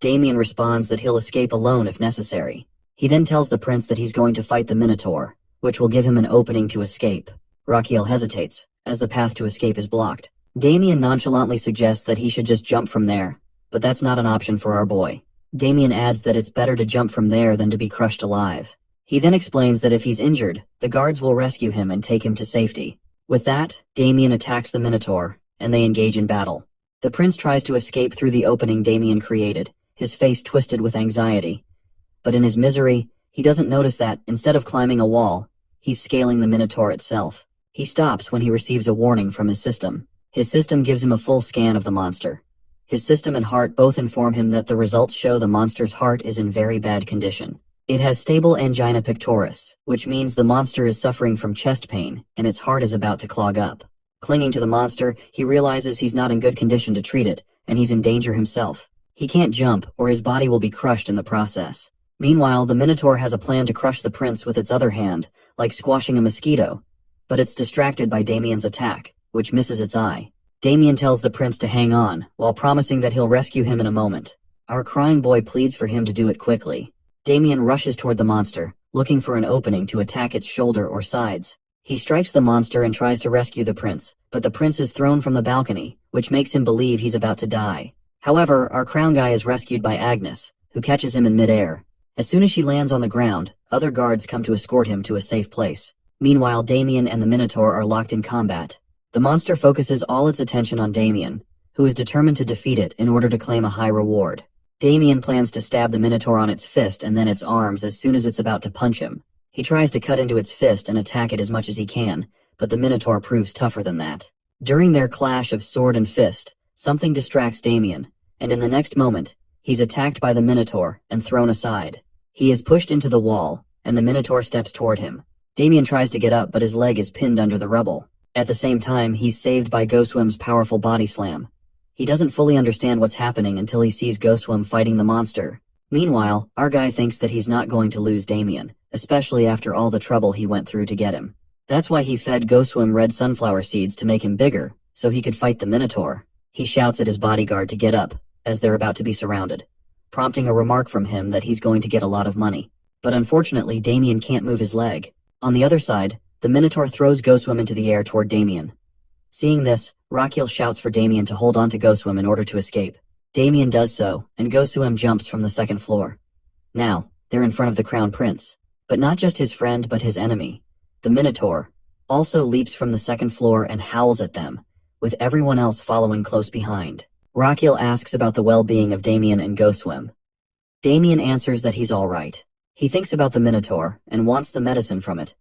Damien responds that he'll escape alone if necessary. He then tells the prince that he's going to fight the Minotaur, which will give him an opening to escape. Rakiel hesitates, as the path to escape is blocked. Damien nonchalantly suggests that he should just jump from there, but that's not an option for our boy. Damien adds that it's better to jump from there than to be crushed alive. He then explains that if he's injured, the guards will rescue him and take him to safety. With that, Damien attacks the Minotaur, and they engage in battle. The prince tries to escape through the opening Damien created, his face twisted with anxiety. But in his misery, he doesn't notice that, instead of climbing a wall, he's scaling the Minotaur itself. He stops when he receives a warning from his system. His system gives him a full scan of the monster. His system and heart both inform him that the results show the monster's heart is in very bad condition. It has stable angina pectoris, which means the monster is suffering from chest pain, and its heart is about to clog up. Clinging to the monster, he realizes he's not in good condition to treat it, and he's in danger himself. He can't jump, or his body will be crushed in the process. Meanwhile, the Minotaur has a plan to crush the prince with its other hand, like squashing a mosquito, but it's distracted by Damien's attack, which misses its eye. Damien tells the prince to hang on, while promising that he'll rescue him in a moment. Our crying boy pleads for him to do it quickly. Damien rushes toward the monster, looking for an opening to attack its shoulder or sides. He strikes the monster and tries to rescue the prince, but the prince is thrown from the balcony, which makes him believe he's about to die. However, our crown guy is rescued by Agnes, who catches him in midair. As soon as she lands on the ground, other guards come to escort him to a safe place. Meanwhile, Damien and the Minotaur are locked in combat. The monster focuses all its attention on Damien, who is determined to defeat it in order to claim a high reward. Damien plans to stab the Minotaur on its fist and then its arms as soon as it's about to punch him. He tries to cut into its fist and attack it as much as he can, but the Minotaur proves tougher than that. During their clash of sword and fist, something distracts Damien, and in the next moment, he's attacked by the Minotaur and thrown aside. He is pushed into the wall, and the Minotaur steps toward him. Damien tries to get up, but his leg is pinned under the rubble. At the same time, he's saved by Ghostwim's powerful body slam. He doesn't fully understand what's happening until he sees Ghostwim fighting the monster. Meanwhile, our guy thinks that he's not going to lose Damien, especially after all the trouble he went through to get him. That's why he fed Ghostwim red sunflower seeds to make him bigger, so he could fight the Minotaur. He shouts at his bodyguard to get up, as they're about to be surrounded, prompting a remark from him that he's going to get a lot of money. but unfortunately Damien can't move his leg. On the other side, the Minotaur throws Ghostwim into the air toward Damien. Seeing this, Rakiel shouts for Damien to hold on to Ghostwim in order to escape. Damien does so, and Ghostwim jumps from the second floor. Now, they're in front of the Crown Prince, but not just his friend but his enemy. The Minotaur also leaps from the second floor and howls at them, with everyone else following close behind. Rakiel asks about the well-being of Damien and Ghostwim. Damien answers that he's all right. He thinks about the Minotaur and wants the medicine from it,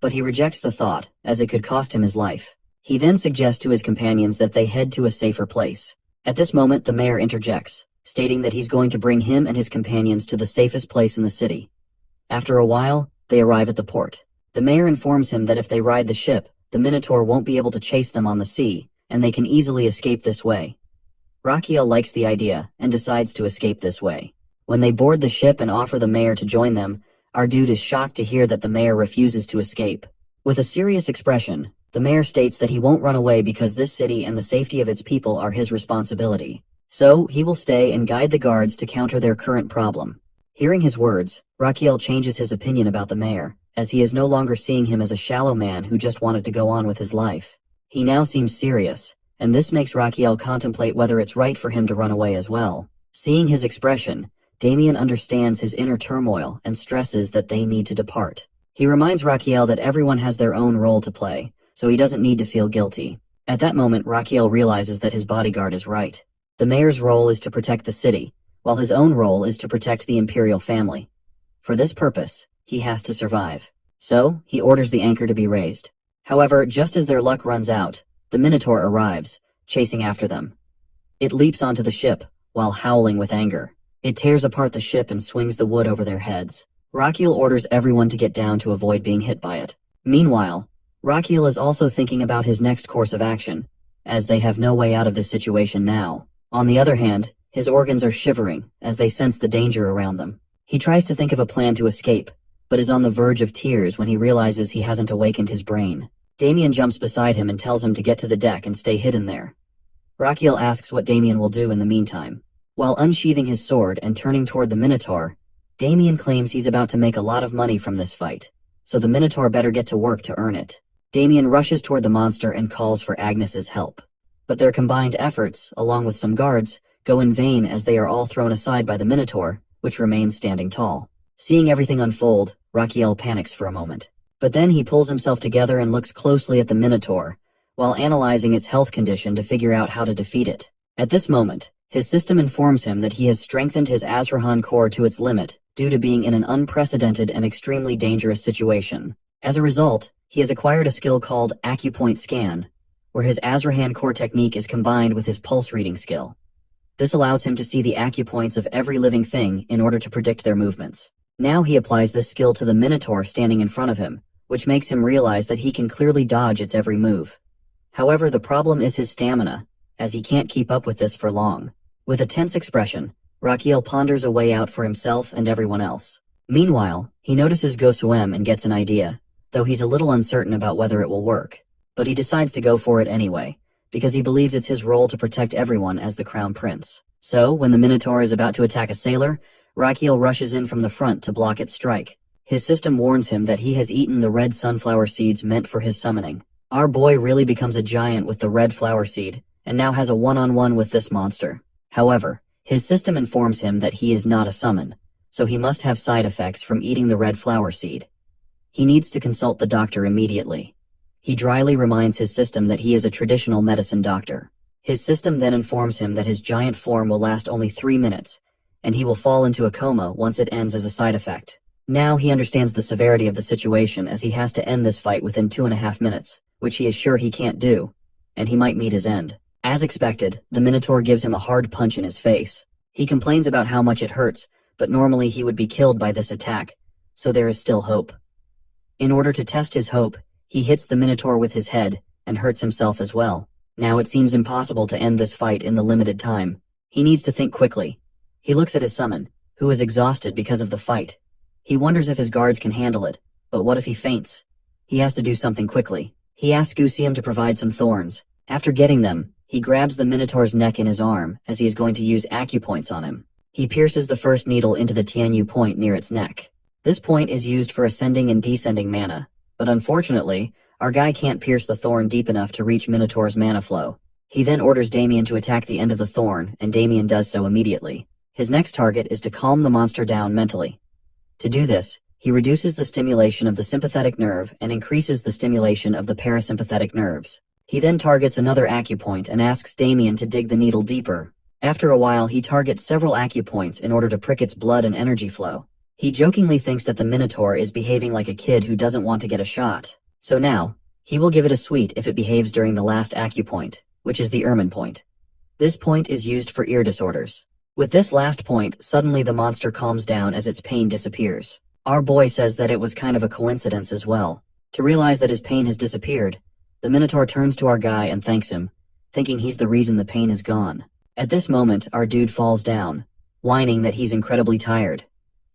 but he rejects the thought, as it could cost him his life. He then suggests to his companions that they head to a safer place. At this moment, the mayor interjects, stating that he's going to bring him and his companions to the safest place in the city. After a while, they arrive at the port. The mayor informs him that if they ride the ship, the Minotaur won't be able to chase them on the sea, and they can easily escape this way. Rakiel likes the idea and decides to escape this way. When they board the ship and offer the mayor to join them, our dude is shocked to hear that the mayor refuses to escape. With a serious expression, the mayor states that he won't run away because this city and the safety of its people are his responsibility. So, he will stay and guide the guards to counter their current problem. Hearing his words, Rakiel changes his opinion about the mayor, as he is no longer seeing him as a shallow man who just wanted to go on with his life. He now seems serious, and this makes Rakiel contemplate whether it's right for him to run away as well. Seeing his expression, Damien understands his inner turmoil and stresses that they need to depart. He reminds Rakiel that everyone has their own role to play, so he doesn't need to feel guilty. At that moment, Rakiel realizes that his bodyguard is right. The mayor's role is to protect the city, while his own role is to protect the imperial family. For this purpose, he has to survive. So, he orders the anchor to be raised. However, just as their luck runs out, the Minotaur arrives, chasing after them. It leaps onto the ship, while howling with anger. It tears apart the ship and swings the wood over their heads. Rakiel orders everyone to get down to avoid being hit by it. Meanwhile, Rakiel is also thinking about his next course of action, as they have no way out of this situation now. On the other hand, his organs are shivering as they sense the danger around them. He tries to think of a plan to escape, but is on the verge of tears when he realizes he hasn't awakened his brain. Damien jumps beside him and tells him to get to the deck and stay hidden there. Rakiel asks what Damien will do in the meantime. While unsheathing his sword and turning toward the Minotaur, Damien claims he's about to make a lot of money from this fight, so the Minotaur better get to work to earn it. Damien rushes toward the monster and calls for Agnes's help. But their combined efforts, along with some guards, go in vain as they are all thrown aside by the Minotaur, which remains standing tall. Seeing everything unfold, Rakiel panics for a moment. But then he pulls himself together and looks closely at the Minotaur, while analyzing its health condition to figure out how to defeat it. At this moment, his system informs him that he has strengthened his Azrahan core to its limit due to being in an unprecedented and extremely dangerous situation. As a result, he has acquired a skill called Acupoint Scan, where his Azrahan core technique is combined with his pulse reading skill. This allows him to see the acupoints of every living thing in order to predict their movements. Now he applies this skill to the Minotaur standing in front of him, which makes him realize that he can clearly dodge its every move. However, the problem is his stamina, as he can't keep up with this for long. With a tense expression, Rakiel ponders a way out for himself and everyone else. Meanwhile, he notices Ghostwim and gets an idea, though he's a little uncertain about whether it will work. But he decides to go for it anyway, because he believes it's his role to protect everyone as the Crown Prince. So, when the Minotaur is about to attack a sailor, Rakiel rushes in from the front to block its strike. His system warns him that he has eaten the red sunflower seeds meant for his summoning. Our boy really becomes a giant with the red flower seed, and now has a one-on-one with this monster. However, his system informs him that he is not a summon, so he must have side effects from eating the red flower seed. He needs to consult the doctor immediately. He dryly reminds his system that he is a traditional medicine doctor. His system then informs him that his giant form will last only 3 minutes, and he will fall into a coma once it ends as a side effect. Now he understands the severity of the situation as he has to end this fight within 2.5 minutes, which he is sure he can't do, and he might meet his end. As expected, the Minotaur gives him a hard punch in his face. He complains about how much it hurts, but normally he would be killed by this attack, so there is still hope. In order to test his hope, he hits the Minotaur with his head, and hurts himself as well. Now it seems impossible to end this fight in the limited time. He needs to think quickly. He looks at his summon, who is exhausted because of the fight. He wonders if his guards can handle it, but what if he faints? He has to do something quickly. He asks Gusium to provide some thorns. After getting them, he grabs the Minotaur's neck in his arm as he is going to use acupoints on him. He pierces the first needle into the Tianyu point near its neck. This point is used for ascending and descending mana, but unfortunately, our guy can't pierce the thorn deep enough to reach Minotaur's mana flow. He then orders Damien to attack the end of the thorn, and Damien does so immediately. His next target is to calm the monster down mentally. To do this, he reduces the stimulation of the sympathetic nerve and increases the stimulation of the parasympathetic nerves. He then targets another acupoint and asks Damien to dig the needle deeper. After a while, he targets several acupoints in order to prick its blood and energy flow. He jokingly thinks that the Minotaur is behaving like a kid who doesn't want to get a shot. So now, he will give it a sweet if it behaves during the last acupoint, which is the ermine point. This point is used for ear disorders. With this last point, suddenly the monster calms down as its pain disappears. Our boy says that it was kind of a coincidence as well. To realize that his pain has disappeared, the Minotaur turns to our guy and thanks him, thinking he's the reason the pain is gone. At this moment, our dude falls down, whining that he's incredibly tired.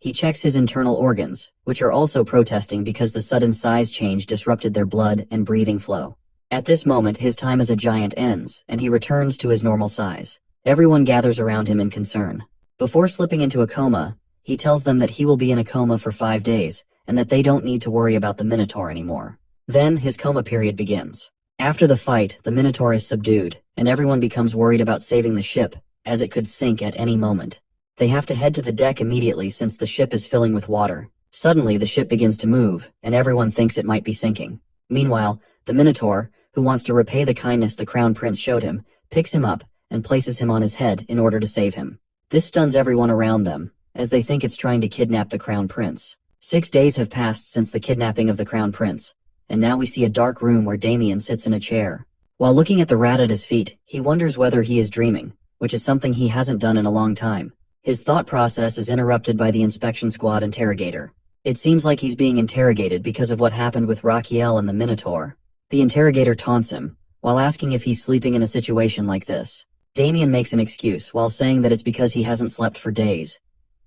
He checks his internal organs, which are also protesting because the sudden size change disrupted their blood and breathing flow. At this moment, his time as a giant ends, and he returns to his normal size. Everyone gathers around him in concern. Before slipping into a coma, he tells them that he will be in a coma for 5 days, and that they don't need to worry about the Minotaur anymore. Then, his coma period begins. After the fight, the Minotaur is subdued, and everyone becomes worried about saving the ship, as it could sink at any moment. They have to head to the deck immediately since the ship is filling with water. Suddenly, the ship begins to move, and everyone thinks it might be sinking. Meanwhile, the Minotaur, who wants to repay the kindness the Crown Prince showed him, picks him up and places him on his head in order to save him. This stuns everyone around them, as they think it's trying to kidnap the Crown Prince. 6 days have passed since the kidnapping of the Crown Prince, and now we see a dark room where Damien sits in a chair. While looking at the rat at his feet, he wonders whether he is dreaming, which is something he hasn't done in a long time. His thought process is interrupted by the inspection squad interrogator. It seems like he's being interrogated because of what happened with Raquiel and the Minotaur. The interrogator taunts him, while asking if he's sleeping in a situation like this. Damien makes an excuse while saying that it's because he hasn't slept for days.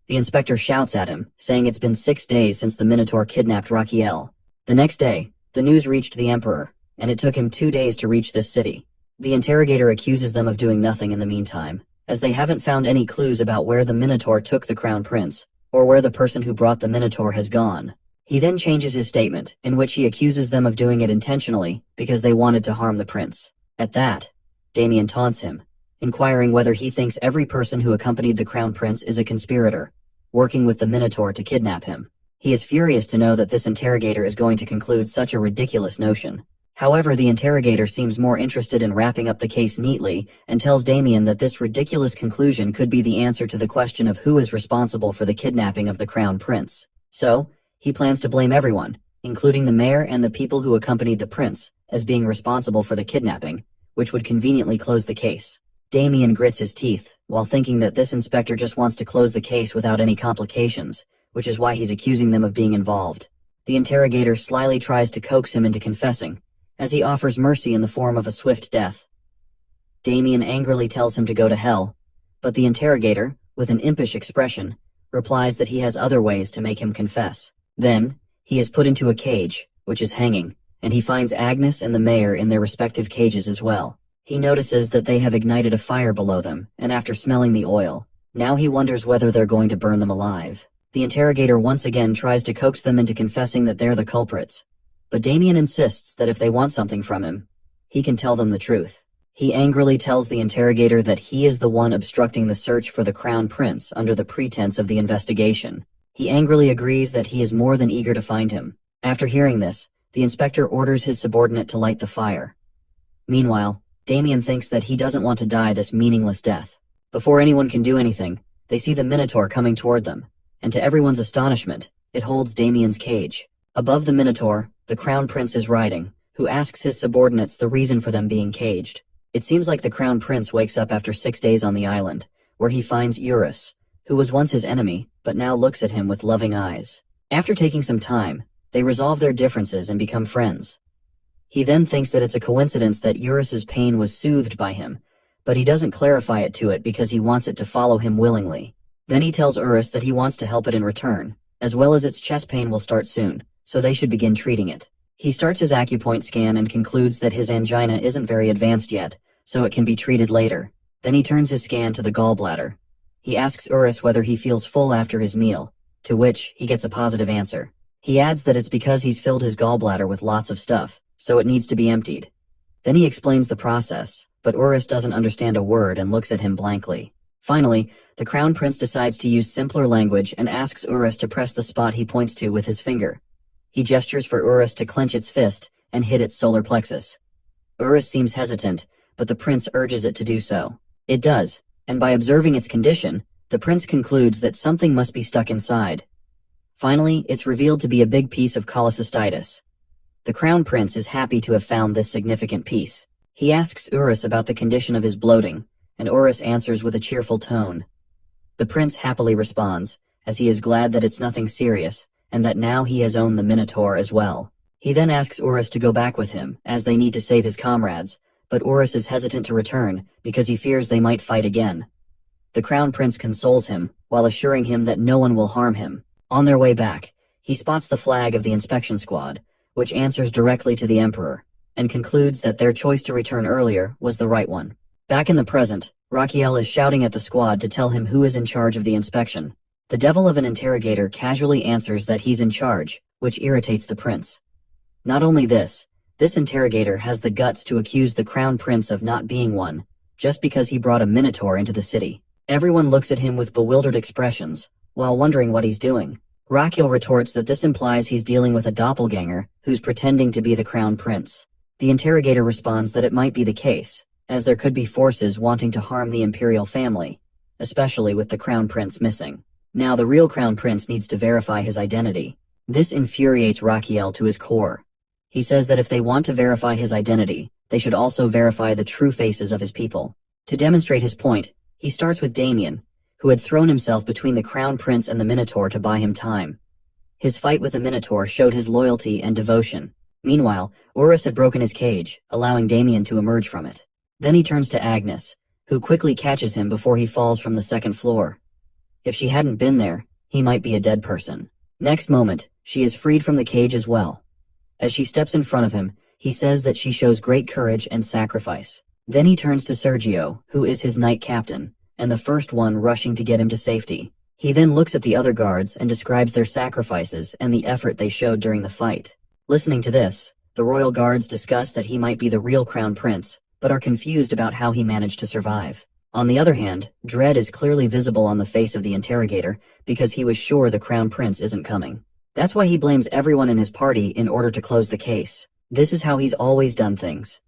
The inspector shouts at him, saying it's been 6 days since the Minotaur kidnapped Raquiel. The next day, the news reached the Emperor, and it took him 2 days to reach this city. The interrogator accuses them of doing nothing in the meantime, as they haven't found any clues about where the Minotaur took the Crown Prince, or where the person who brought the Minotaur has gone. He then changes his statement, in which he accuses them of doing it intentionally because they wanted to harm the prince. At that, Damien taunts him, inquiring whether he thinks every person who accompanied the Crown Prince is a conspirator, working with the Minotaur to kidnap him. He is furious to know that this interrogator is going to conclude such a ridiculous notion. However, the interrogator seems more interested in wrapping up the case neatly and tells Damien that this ridiculous conclusion could be the answer to the question of who is responsible for the kidnapping of the Crown Prince. So, he plans to blame everyone, including the mayor and the people who accompanied the prince, as being responsible for the kidnapping, which would conveniently close the case. Damien grits his teeth, while thinking that this inspector just wants to close the case without any complications, which is why he's accusing them of being involved. The interrogator slyly tries to coax him into confessing, as he offers mercy in the form of a swift death. Damien angrily tells him to go to hell, but the interrogator, with an impish expression, replies that he has other ways to make him confess. Then, he is put into a cage, which is hanging, and he finds Agnes and the mayor in their respective cages as well. He notices that they have ignited a fire below them, and after smelling the oil, now he wonders whether they're going to burn them alive. The interrogator once again tries to coax them into confessing that they're the culprits, but Damien insists that if they want something from him, he can tell them the truth. He angrily tells the interrogator that he is the one obstructing the search for the Crown Prince under the pretense of the investigation. He angrily agrees that he is more than eager to find him. After hearing this, the inspector orders his subordinate to light the fire. Meanwhile, Damien thinks that he doesn't want to die this meaningless death. Before anyone can do anything, they see the Minotaur coming toward them, and to everyone's astonishment, it holds Damien's cage. Above the Minotaur, the Crown Prince is riding, who asks his subordinates the reason for them being caged. It seems like the Crown Prince wakes up after 6 days on the island, where he finds Eurus, who was once his enemy, but now looks at him with loving eyes. After taking some time, they resolve their differences and become friends. He then thinks that it's a coincidence that Eurus's pain was soothed by him, but he doesn't clarify it to it because he wants it to follow him willingly. Then he tells Eurus that he wants to help it in return, as well as its chest pain will start soon, so they should begin treating it. He starts his acupoint scan and concludes that his angina isn't very advanced yet, so it can be treated later. Then he turns his scan to the gallbladder. He asks Eurus whether he feels full after his meal, to which he gets a positive answer. He adds that it's because he's filled his gallbladder with lots of stuff, so it needs to be emptied. Then he explains the process, but Urus doesn't understand a word and looks at him blankly. Finally, the Crown Prince decides to use simpler language and asks Urus to press the spot he points to with his finger. He gestures for Urus to clench its fist and hit its solar plexus. Urus seems hesitant, but the prince urges it to do so. It does, and by observing its condition, the prince concludes that something must be stuck inside. Finally, it's revealed to be a big piece of cholecystitis. The Crown Prince is happy to have found this significant piece. He asks Urus about the condition of his bloating, and Urus answers with a cheerful tone. The prince happily responds, as he is glad that it's nothing serious, and that now he has owned the Minotaur as well. He then asks Urus to go back with him, as they need to save his comrades, but Urus is hesitant to return because he fears they might fight again. The Crown Prince consoles him, while assuring him that no one will harm him. On their way back, he spots the flag of the inspection squad, which answers directly to the Emperor, and concludes that their choice to return earlier was the right one. Back in the present, Rachiel is shouting at the squad to tell him who is in charge of the inspection. The devil of an interrogator casually answers that he's in charge, which irritates the prince. Not only this interrogator has the guts to accuse the Crown Prince of not being one, just because he brought a Minotaur into the city. Everyone looks at him with bewildered expressions, while wondering what he's doing. Rachiel retorts that this implies he's dealing with a doppelganger who's pretending to be the Crown Prince. The interrogator responds that it might be the case, as there could be forces wanting to harm the imperial family, especially with the Crown Prince missing. Now the real Crown Prince needs to verify his identity. This infuriates Rachiel to his core. He says that if they want to verify his identity, they should also verify the true faces of his people. To demonstrate his point, he starts with Damien, who had thrown himself between the Crown Prince and the Minotaur to buy him time. His fight with the Minotaur showed his loyalty and devotion. Meanwhile, Urus had broken his cage, allowing Damien to emerge from it. Then he turns to Agnes, who quickly catches him before he falls from the second floor. If she hadn't been there, he might be a dead person. Next moment, she is freed from the cage as well. As she steps in front of him, he says that she shows great courage and sacrifice. Then he turns to Sergio, who is his knight captain, and the first one rushing to get him to safety. He then looks at the other guards and describes their sacrifices and the effort they showed during the fight. Listening to this, the royal guards discuss that he might be the real Crown Prince, but are confused about how he managed to survive. On the other hand, dread is clearly visible on the face of the interrogator because he was sure the Crown Prince isn't coming. That's why he blames everyone in his party in order to close the case. This is how he's always done things.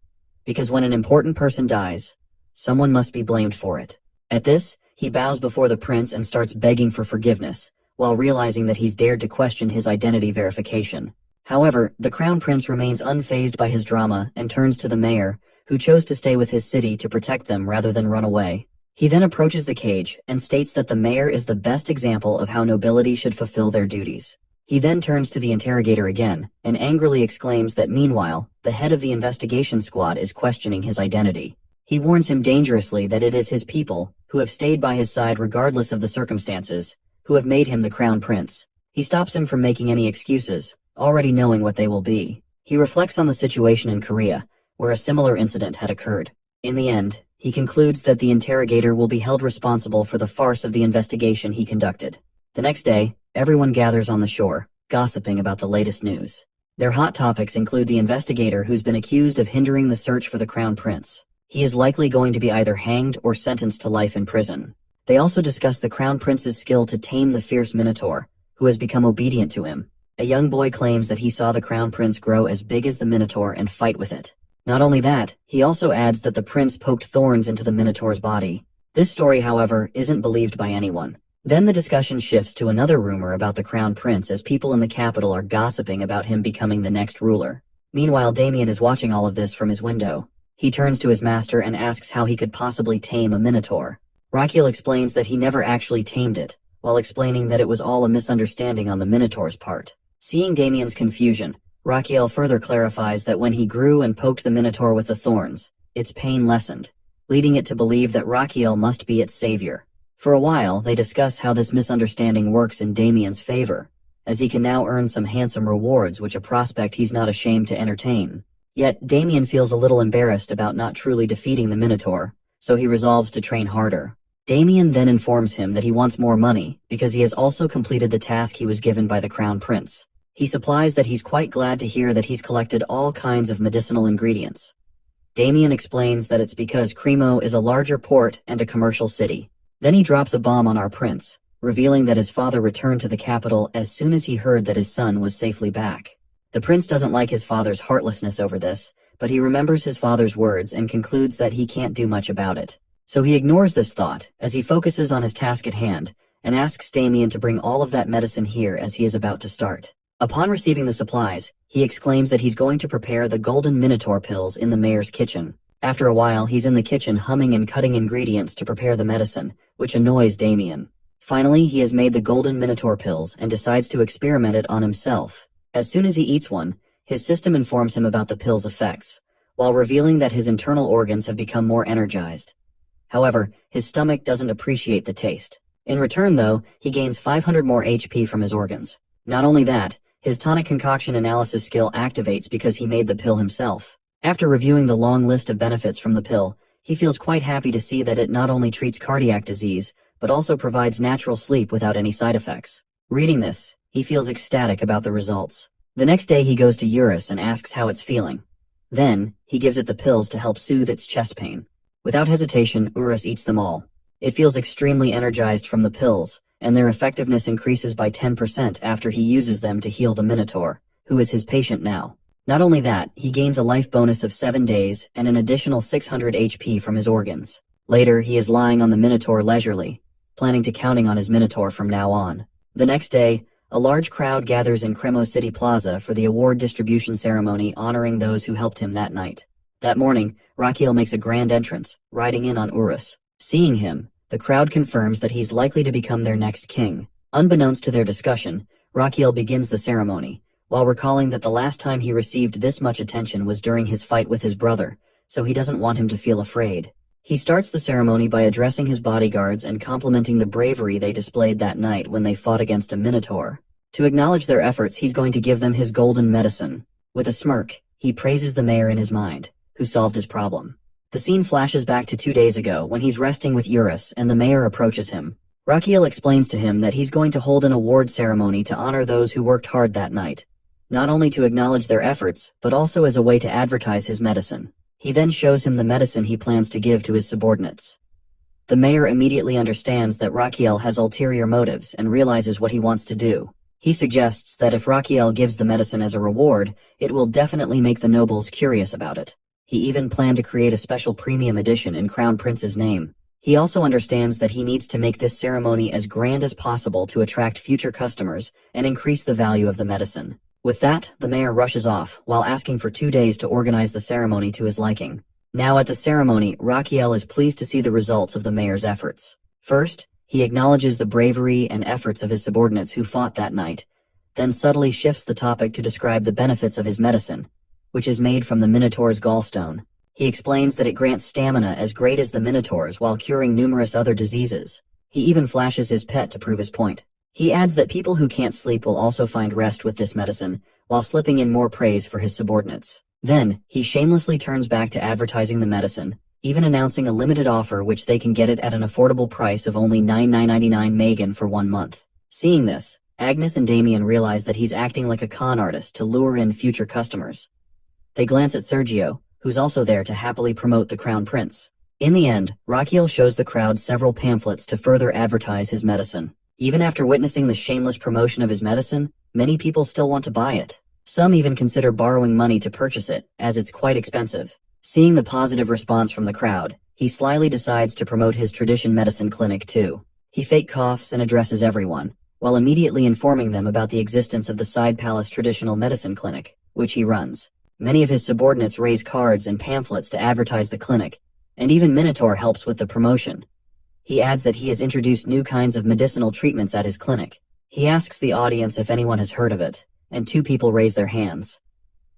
Because when an important person dies, someone must be blamed for it. At this, he bows before the prince and starts begging for forgiveness, while realizing that he's dared to question his identity verification. However, the Crown Prince remains unfazed by his drama and turns to the mayor, who chose to stay with his city to protect them rather than run away. He then approaches the cage and states that the mayor is the best example of how nobility should fulfill their duties. He then turns to the interrogator again and angrily exclaims that meanwhile, the head of the investigation squad is questioning his identity. He warns him dangerously that it is his people, who have stayed by his side regardless of the circumstances, who have made him the Crown Prince. He stops him from making any excuses, already knowing what they will be. He reflects on the situation in Korea, where a similar incident had occurred. In the end, he concludes that the interrogator will be held responsible for the farce of the investigation he conducted. The next day, everyone gathers on the shore, gossiping about the latest news. Their hot topics include the investigator who's been accused of hindering the search for the Crown Prince. He is likely going to be either hanged or sentenced to life in prison. They also discuss the Crown Prince's skill to tame the fierce Minotaur, who has become obedient to him. A young boy claims that he saw the Crown Prince grow as big as the Minotaur and fight with it. Not only that, he also adds that the prince poked thorns into the Minotaur's body. This story, however, isn't believed by anyone. Then the discussion shifts to another rumor about the Crown Prince as people in the capital are gossiping about him becoming the next ruler. Meanwhile, Damien is watching all of this from his window. He turns to his master and asks how he could possibly tame a Minotaur. Rachiel explains that he never actually tamed it, while explaining that it was all a misunderstanding on the Minotaur's part. Seeing Damien's confusion, Rachiel further clarifies that when he grew and poked the Minotaur with the thorns, its pain lessened, leading it to believe that Rachiel must be its savior. For a while, they discuss how this misunderstanding works in Damien's favor, as he can now earn some handsome rewards, which a prospect he's not ashamed to entertain. Yet, Damien feels a little embarrassed about not truly defeating the Minotaur, so he resolves to train harder. Damien then informs him that he wants more money because he has also completed the task he was given by the Crown Prince. He supplies that he's quite glad to hear that he's collected all kinds of medicinal ingredients. Damien explains that it's because Cremo is a larger port and a commercial city. Then he drops a bomb on our prince, revealing that his father returned to the capital as soon as he heard that his son was safely back. The prince doesn't like his father's heartlessness over this, but he remembers his father's words and concludes that he can't do much about it. So he ignores this thought as he focuses on his task at hand and asks Damien to bring all of that medicine here as he is about to start. Upon receiving the supplies, he exclaims that he's going to prepare the golden minotaur pills in the mayor's kitchen. After a while, he's in the kitchen humming and cutting ingredients to prepare the medicine, which annoys Damien. Finally, he has made the golden minotaur pills and decides to experiment it on himself. As soon as he eats one, his system informs him about the pill's effects, while revealing that his internal organs have become more energized. However, his stomach doesn't appreciate the taste. In return, though, he gains 500 more HP from his organs. Not only that, his tonic concoction analysis skill activates because he made the pill himself. After reviewing the long list of benefits from the pill, he feels quite happy to see that it not only treats cardiac disease, but also provides natural sleep without any side effects. Reading this, he feels ecstatic about the results. The next day he goes to Eurus and asks how it's feeling. Then, he gives it the pills to help soothe its chest pain. Without hesitation, Eurus eats them all. It feels extremely energized from the pills, and their effectiveness increases by 10% after he uses them to heal the Minotaur, who is his patient now. Not only that, he gains a life bonus of 7 days and an additional 600 HP from his organs. Later, he is lying on the Minotaur leisurely, planning to counting on his Minotaur from now on. The next day, a large crowd gathers in Cremo City Plaza for the award distribution ceremony honoring those who helped him that night. That morning, Rakiel makes a grand entrance, riding in on Urus. Seeing him, the crowd confirms that he's likely to become their next king. Unbeknownst to their discussion, Rakiel begins the ceremony, while recalling that the last time he received this much attention was during his fight with his brother, so he doesn't want him to feel afraid. He starts the ceremony by addressing his bodyguards and complimenting the bravery they displayed that night when they fought against a Minotaur. To acknowledge their efforts, he's going to give them his golden medicine. With a smirk, he praises the mayor in his mind, who solved his problem. The scene flashes back to 2 days ago when he's resting with Eurus and the mayor approaches him. Rakiel explains to him that he's going to hold an award ceremony to honor those who worked hard that night, not only to acknowledge their efforts, but also as a way to advertise his medicine. He then shows him the medicine he plans to give to his subordinates. The mayor immediately understands that Rakiel has ulterior motives and realizes what he wants to do. He suggests that if Rakiel gives the medicine as a reward, it will definitely make the nobles curious about it. He even planned to create a special premium edition in Crown Prince's name. He also understands that he needs to make this ceremony as grand as possible to attract future customers and increase the value of the medicine. With that, the mayor rushes off, while asking for 2 days to organize the ceremony to his liking. Now at the ceremony, Rakiel is pleased to see the results of the mayor's efforts. First, he acknowledges the bravery and efforts of his subordinates who fought that night, then subtly shifts the topic to describe the benefits of his medicine, which is made from the Minotaur's gallstone. He explains that it grants stamina as great as the Minotaur's while curing numerous other diseases. He even flashes his pet to prove his point. He adds that people who can't sleep will also find rest with this medicine, while slipping in more praise for his subordinates. Then, he shamelessly turns back to advertising the medicine, even announcing a limited offer which they can get it at an affordable price of only $9.99 Megan for 1 month. Seeing this, Agnes and Damien realize that he's acting like a con artist to lure in future customers. They glance at Sergio, who's also there to happily promote the Crown Prince. In the end, Rakiel shows the crowd several pamphlets to further advertise his medicine. Even after witnessing the shameless promotion of his medicine, many people still want to buy it. Some even consider borrowing money to purchase it, as it's quite expensive. Seeing the positive response from the crowd, he slyly decides to promote his tradition medicine clinic too. He fake coughs and addresses everyone, while immediately informing them about the existence of the Side Palace Traditional Medicine Clinic, which he runs. Many of his subordinates raise cards and pamphlets to advertise the clinic, and even Minotaur helps with the promotion. He adds that he has introduced new kinds of medicinal treatments at his clinic. He asks the audience if anyone has heard of it, and 2 people raise their hands.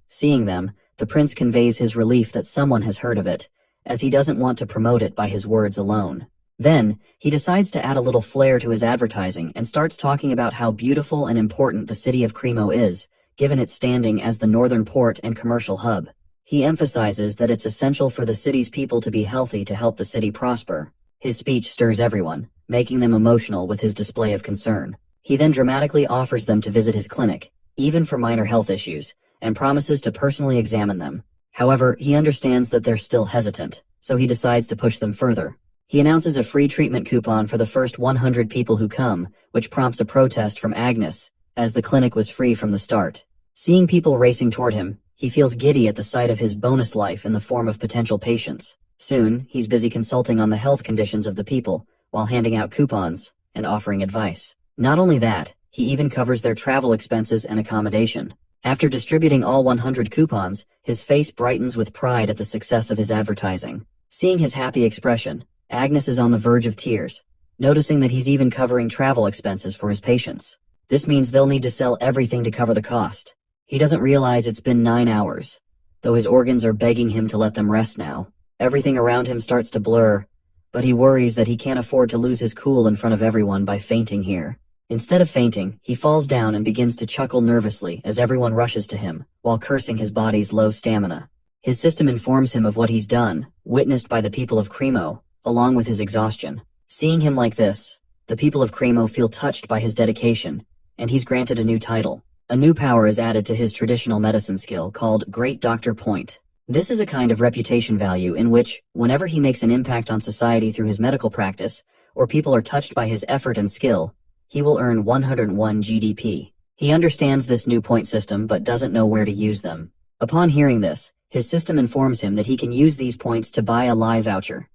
Seeing them, the prince conveys his relief that someone has heard of it, as he doesn't want to promote it by his words alone. Then, he decides to add a little flair to his advertising and starts talking about how beautiful and important the city of Cremo is, given its standing as the northern port and commercial hub. He emphasizes that it's essential for the city's people to be healthy to help the city prosper. His speech stirs everyone, making them emotional with his display of concern. He then dramatically offers them to visit his clinic, even for minor health issues, and promises to personally examine them. However, he understands that they're still hesitant, so he decides to push them further. He announces a free treatment coupon for the first 100 people who come, which prompts a protest from Agnes, as the clinic was free from the start. Seeing people racing toward him, he feels giddy at the sight of his bonus life in the form of potential patients. Soon, he's busy consulting on the health conditions of the people, while handing out coupons and offering advice. Not only that, he even covers their travel expenses and accommodation. After distributing all 100 coupons, his face brightens with pride at the success of his advertising. Seeing his happy expression, Agnes is on the verge of tears, noticing that he's even covering travel expenses for his patients. This means they'll need to sell everything to cover the cost. He doesn't realize it's been 9 hours, though his organs are begging him to let them rest now. Everything around him starts to blur, but he worries that he can't afford to lose his cool in front of everyone by fainting here. Instead of fainting, he falls down and begins to chuckle nervously as everyone rushes to him, while cursing his body's low stamina. His system informs him of what he's done, witnessed by the people of Cremo, along with his exhaustion. Seeing him like this, the people of Cremo feel touched by his dedication, and he's granted a new title. A new power is added to his traditional medicine skill called Great Doctor Point. This is a kind of reputation value in which, whenever he makes an impact on society through his medical practice, or people are touched by his effort and skill, he will earn 101 GDP. He understands this new point system but doesn't know where to use them. Upon hearing this, his system informs him that he can use these points to buy a lie voucher.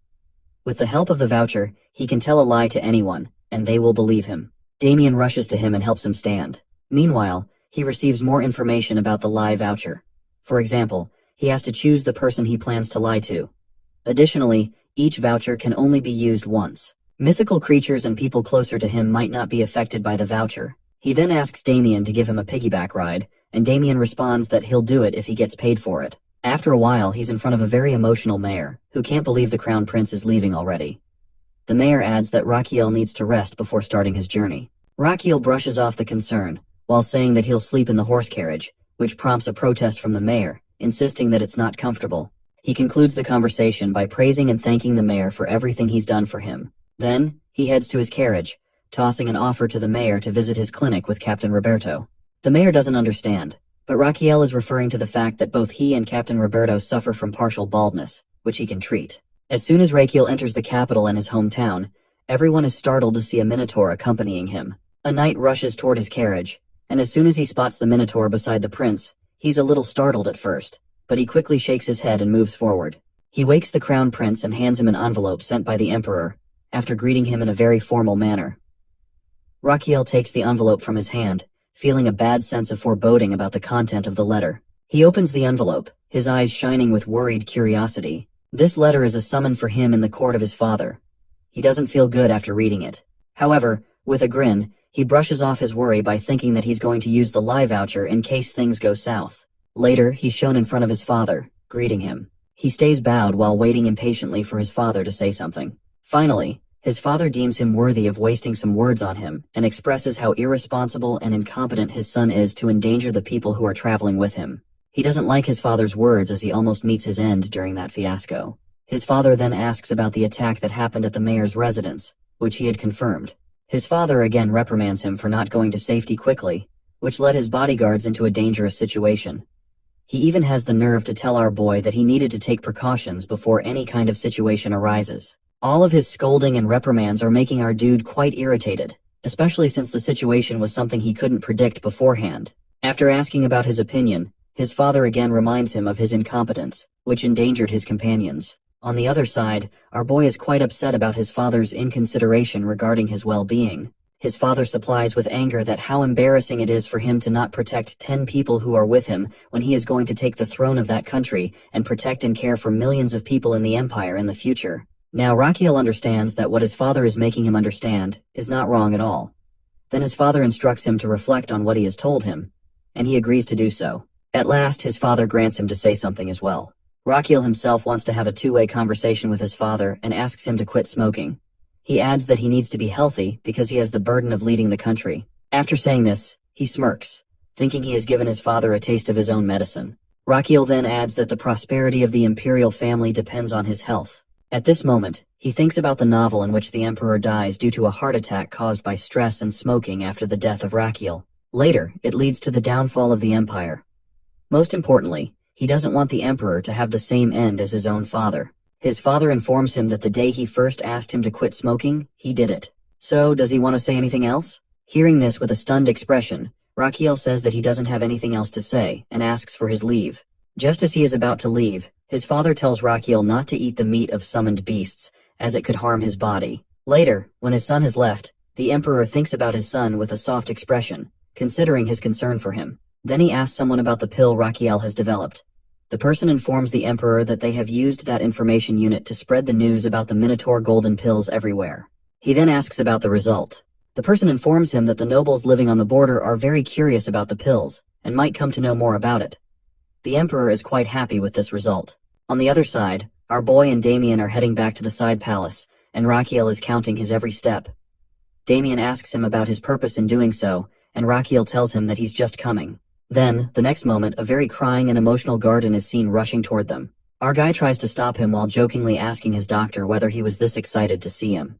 With the help of the voucher, he can tell a lie to anyone, and they will believe him. Damien rushes to him and helps him stand. Meanwhile, he receives more information about the lie voucher. For example, he has to choose the person he plans to lie to. Additionally, each voucher can only be used once. Mythical creatures and people closer to him might not be affected by the voucher. He then asks Damien to give him a piggyback ride, and Damien responds that he'll do it if he gets paid for it. After a while, he's in front of a very emotional mayor, who can't believe the crown prince is leaving already. The mayor adds that Raquiel needs to rest before starting his journey. Raquiel brushes off the concern, while saying that he'll sleep in the horse carriage, which prompts a protest from the mayor, insisting that it's not comfortable. He concludes the conversation by praising and thanking the mayor for everything he's done for him. Then, he heads to his carriage, tossing an offer to the mayor to visit his clinic with Captain Roberto. The mayor doesn't understand, but Raquiel is referring to the fact that both he and Captain Roberto suffer from partial baldness, which he can treat. As soon as Raquiel enters the capital and his hometown, everyone is startled to see a minotaur accompanying him. A knight rushes toward his carriage, and as soon as he spots the minotaur beside the prince, he's a little startled at first, but he quickly shakes his head and moves forward. He wakes the crown prince and hands him an envelope sent by the emperor, after greeting him in a very formal manner. Raquiel takes the envelope from his hand, feeling a bad sense of foreboding about the content of the letter. He opens the envelope, his eyes shining with worried curiosity. This letter is a summon for him in the court of his father. He doesn't feel good after reading it. However, with a grin, he brushes off his worry by thinking that he's going to use the lie voucher in case things go south. Later, he's shown in front of his father, greeting him. He stays bowed while waiting impatiently for his father to say something. Finally, his father deems him worthy of wasting some words on him and expresses how irresponsible and incompetent his son is to endanger the people who are traveling with him. He doesn't like his father's words as he almost meets his end during that fiasco. His father then asks about the attack that happened at the mayor's residence, which he had confirmed. His father again reprimands him for not going to safety quickly, which led his bodyguards into a dangerous situation. He even has the nerve to tell our boy that he needed to take precautions before any kind of situation arises. All of his scolding and reprimands are making our dude quite irritated, especially since the situation was something he couldn't predict beforehand. After asking about his opinion, his father again reminds him of his incompetence, which endangered his companions. On the other side, our boy is quite upset about his father's inconsideration regarding his well-being. His father supplies with anger that how embarrassing it is for him to not protect 10 people who are with him when he is going to take the throne of that country and protect and care for millions of people in the empire in the future. Now Raquiel understands that what his father is making him understand is not wrong at all. Then his father instructs him to reflect on what he has told him, and he agrees to do so. At last, his father grants him to say something as well. Raquiel himself wants to have a two-way conversation with his father and asks him to quit smoking. He adds that he needs to be healthy because he has the burden of leading the country. After saying this, he smirks, thinking he has given his father a taste of his own medicine. Raquiel then adds that the prosperity of the imperial family depends on his health. At this moment, he thinks about the novel in which the Emperor dies due to a heart attack caused by stress and smoking after the death of Rachiel. Later, it leads to the downfall of the Empire. Most importantly, he doesn't want the Emperor to have the same end as his own father. His father informs him that the day he first asked him to quit smoking, he did it. So, does he want to say anything else? Hearing this with a stunned expression, Rachiel says that he doesn't have anything else to say and asks for his leave. Just as he is about to leave, his father tells Rachiel not to eat the meat of summoned beasts, as it could harm his body. Later, when his son has left, the Emperor thinks about his son with a soft expression, considering his concern for him. Then he asks someone about the pill Rachiel has developed. The person informs the Emperor that they have used that information unit to spread the news about the Minotaur golden pills everywhere. He then asks about the result. The person informs him that the nobles living on the border are very curious about the pills, and might come to know more about it. The Emperor is quite happy with this result. On the other side, our boy and Damien are heading back to the side palace, and Rachiel is counting his every step. Damien asks him about his purpose in doing so, and Rachiel tells him that he's just coming. Then, the next moment, a very crying and emotional Garden is seen rushing toward them. Our guy tries to stop him while jokingly asking his doctor whether he was this excited to see him.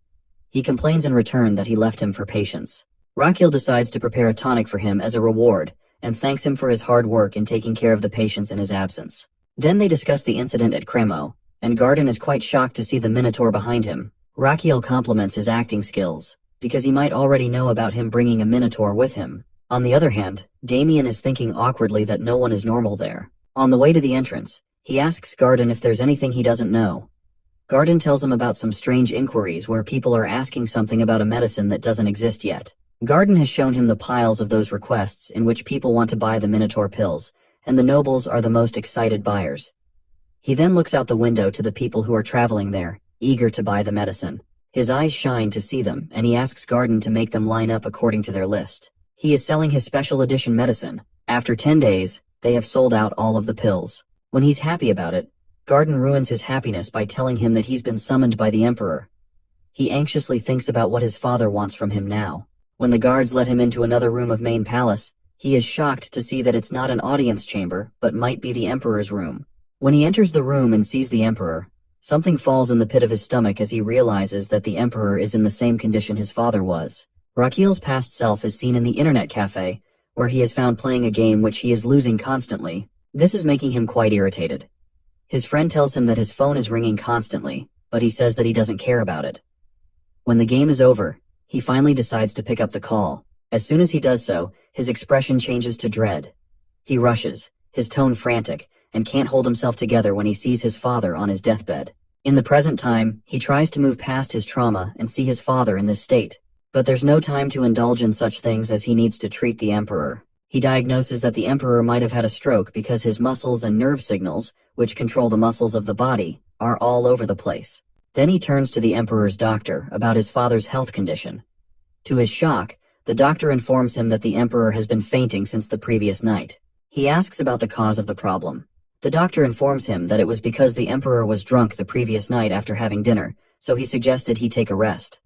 He complains in return that he left him for patience. Rachiel decides to prepare a tonic for him as a reward, and thanks him for his hard work in taking care of the patients in his absence. Then they discuss the incident at Cremo, and Garden is quite shocked to see the Minotaur behind him. Rachiel compliments his acting skills, because he might already know about him bringing a Minotaur with him. On the other hand, Damien is thinking awkwardly that no one is normal there. On the way to the entrance, he asks Garden if there's anything he doesn't know. Garden tells him about some strange inquiries where people are asking something about a medicine that doesn't exist yet. Garden has shown him the piles of those requests in which people want to buy the Minotaur pills, and the nobles are the most excited buyers. He then looks out the window to the people who are traveling there, eager to buy the medicine. His eyes shine to see them, and he asks Garden to make them line up according to their list. He is selling his special edition medicine. After 10 days, they have sold out all of the pills. When he's happy about it, Garden ruins his happiness by telling him that he's been summoned by the Emperor. He anxiously thinks about what his father wants from him now. When the guards let him into another room of main palace, he is shocked to see that it's not an audience chamber, but might be the Emperor's room. When he enters the room and sees the Emperor, something falls in the pit of his stomach as he realizes that the Emperor is in the same condition his father was. Rachiel's past self is seen in the internet cafe, where he is found playing a game which he is losing constantly. This is making him quite irritated. His friend tells him that his phone is ringing constantly, but he says that he doesn't care about it. When the game is over, he finally decides to pick up the call. As soon as he does so, his expression changes to dread. He rushes, his tone frantic, and can't hold himself together when he sees his father on his deathbed. In the present time, he tries to move past his trauma and see his father in this state. But there's no time to indulge in such things as he needs to treat the Emperor. He diagnoses that the Emperor might have had a stroke because his muscles and nerve signals, which control the muscles of the body, are all over the place. Then he turns to the Emperor's doctor about his father's health condition. To his shock, the doctor informs him that the Emperor has been fainting since the previous night. He asks about the cause of the problem. The doctor informs him that it was because the Emperor was drunk the previous night after having dinner, so he suggested he take a rest.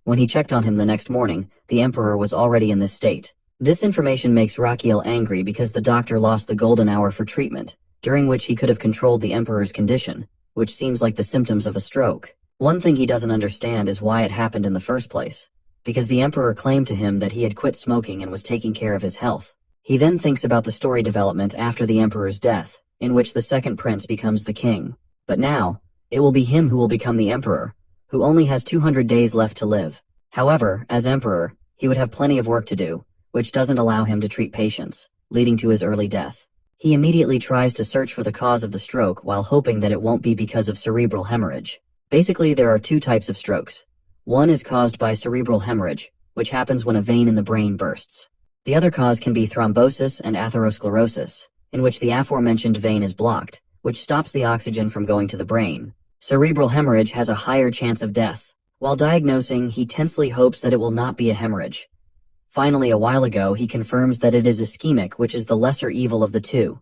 When he checked on him the next morning, the Emperor was already in this state. This information makes Rachiel angry because the doctor lost the golden hour for treatment, during which he could have controlled the Emperor's condition, which seems like the symptoms of a stroke. One thing he doesn't understand is why it happened in the first place, because the Emperor claimed to him that he had quit smoking and was taking care of his health. He then thinks about the story development after the Emperor's death, in which the second prince becomes the king. But now, it will be him who will become the Emperor, who only has 200 days left to live. However, as Emperor, he would have plenty of work to do, which doesn't allow him to treat patients, leading to his early death. He immediately tries to search for the cause of the stroke while hoping that it won't be because of cerebral hemorrhage. Basically, there are two types of strokes. One is caused by cerebral hemorrhage, which happens when a vein in the brain bursts. The other cause can be thrombosis and atherosclerosis, in which the aforementioned vein is blocked, which stops the oxygen from going to the brain. Cerebral hemorrhage has a higher chance of death. While diagnosing, he tensely hopes that it will not be a hemorrhage. Finally, a while ago, he confirms that it is ischemic, which is the lesser evil of the two.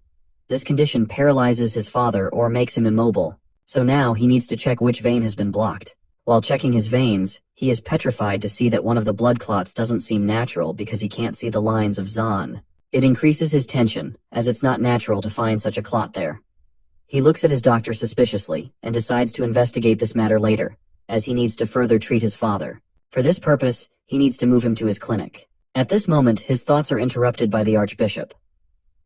This condition paralyzes his father or makes him immobile, so now he needs to check which vein has been blocked. While checking his veins, he is petrified to see that one of the blood clots doesn't seem natural because he can't see the lines of Zahn. It increases his tension, as it's not natural to find such a clot there. He looks at his doctor suspiciously and decides to investigate this matter later, as he needs to further treat his father. For this purpose, he needs to move him to his clinic. At this moment, his thoughts are interrupted by the Archbishop.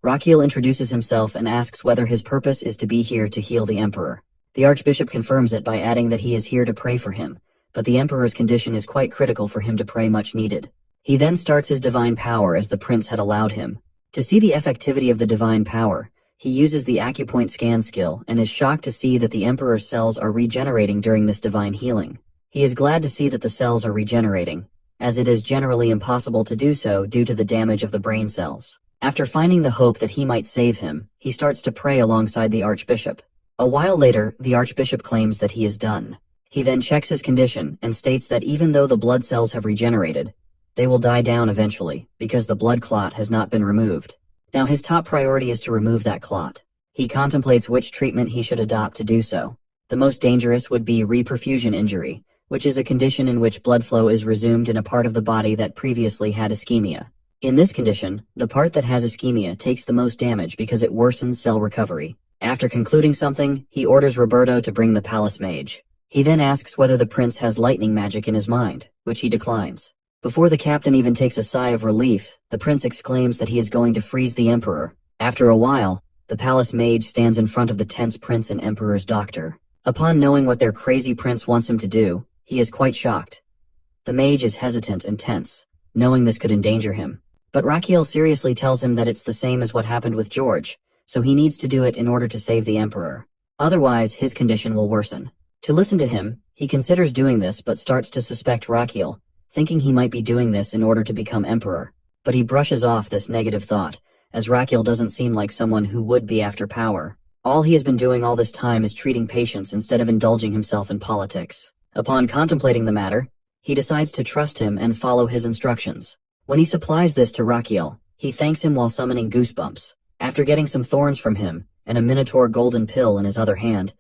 Rakiel introduces himself and asks whether his purpose is to be here to heal the Emperor. The Archbishop confirms it by adding that he is here to pray for him, but the Emperor's condition is quite critical for him to pray much needed. He then starts his divine power as the prince had allowed him. To see the effectivity of the divine power, he uses the acupoint scan skill and is shocked to see that the Emperor's cells are regenerating during this divine healing. He is glad to see that the cells are regenerating, as it is generally impossible to do so due to the damage of the brain cells. After finding the hope that he might save him, he starts to pray alongside the Archbishop. A while later, the Archbishop claims that he is done. He then checks his condition and states that even though the blood cells have regenerated, they will die down eventually because the blood clot has not been removed. Now his top priority is to remove that clot. He contemplates which treatment he should adopt to do so. The most dangerous would be reperfusion injury, which is a condition in which blood flow is resumed in a part of the body that previously had ischemia. In this condition, the part that has ischemia takes the most damage because it worsens cell recovery. After concluding something, he orders Roberto to bring the palace mage. He then asks whether the prince has lightning magic in his mind, which he declines. Before the captain even takes a sigh of relief, the prince exclaims that he is going to freeze the emperor. After a while, the palace mage stands in front of the tense prince and emperor's doctor. Upon knowing what their crazy prince wants him to do, he is quite shocked. The mage is hesitant and tense, knowing this could endanger him. But Rakiel seriously tells him that it's the same as what happened with George, so he needs to do it in order to save the emperor. Otherwise, his condition will worsen. To listen to him, he considers doing this but starts to suspect Rakiel, thinking he might be doing this in order to become emperor. But he brushes off this negative thought, as Rakiel doesn't seem like someone who would be after power. All he has been doing all this time is treating patients instead of indulging himself in politics. Upon contemplating the matter, he decides to trust him and follow his instructions. When he supplies this to Rakiel, he thanks him while summoning goosebumps. After getting some thorns from him, and a Minotaur golden pill in his other hand,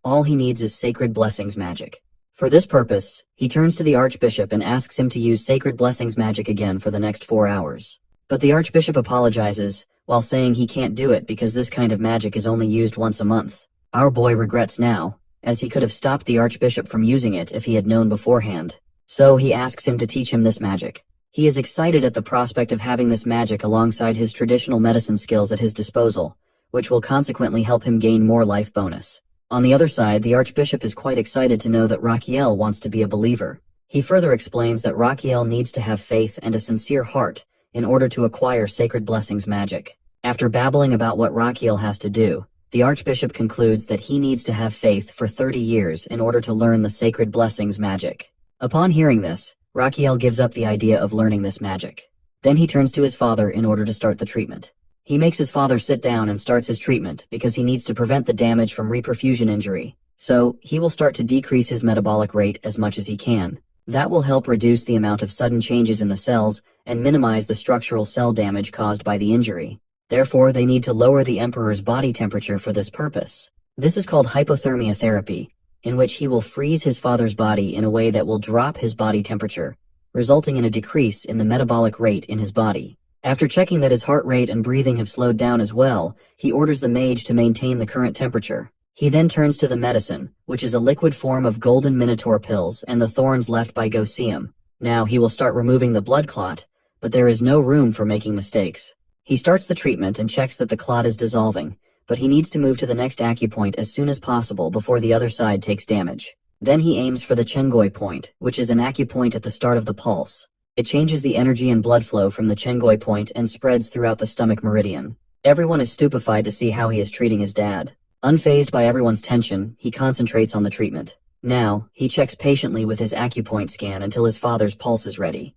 all he needs is Sacred Blessings magic. For this purpose, he turns to the Archbishop and asks him to use Sacred Blessings magic again for the next 4 hours. But the Archbishop apologizes, while saying he can't do it because this kind of magic is only used once a month. Our boy regrets now, as he could have stopped the Archbishop from using it if he had known beforehand. So he asks him to teach him this magic. He is excited at the prospect of having this magic alongside his traditional medicine skills at his disposal, which will consequently help him gain more life bonus. On the other side, the Archbishop is quite excited to know that Rakiel wants to be a believer. He further explains that Rakiel needs to have faith and a sincere heart in order to acquire Sacred Blessings magic. After babbling about what Rakiel has to do, the Archbishop concludes that he needs to have faith for 30 years in order to learn the Sacred Blessings magic. Upon hearing this, Rakiel gives up the idea of learning this magic. Then he turns to his father in order to start the treatment. He makes his father sit down and starts his treatment because he needs to prevent the damage from reperfusion injury. So, he will start to decrease his metabolic rate as much as he can. That will help reduce the amount of sudden changes in the cells and minimize the structural cell damage caused by the injury. Therefore, they need to lower the emperor's body temperature for this purpose. This is called hypothermia therapy, in which he will freeze his father's body in a way that will drop his body temperature, resulting in a decrease in the metabolic rate in his body. After checking that his heart rate and breathing have slowed down as well, he orders the mage to maintain the current temperature. He then turns to the medicine, which is a liquid form of golden Minotaur pills and the thorns left by Gosium. Now he will start removing the blood clot, but there is no room for making mistakes. He starts the treatment and checks that the clot is dissolving, but he needs to move to the next acupoint as soon as possible before the other side takes damage. Then he aims for the Chengoi point, which is an acupoint at the start of the pulse. It changes the energy and blood flow from the Chengoi point and spreads throughout the stomach meridian. Everyone is stupefied to see how he is treating his dad. Unfazed by everyone's tension, he concentrates on the treatment. Now, he checks patiently with his acupoint scan until his father's pulse is ready.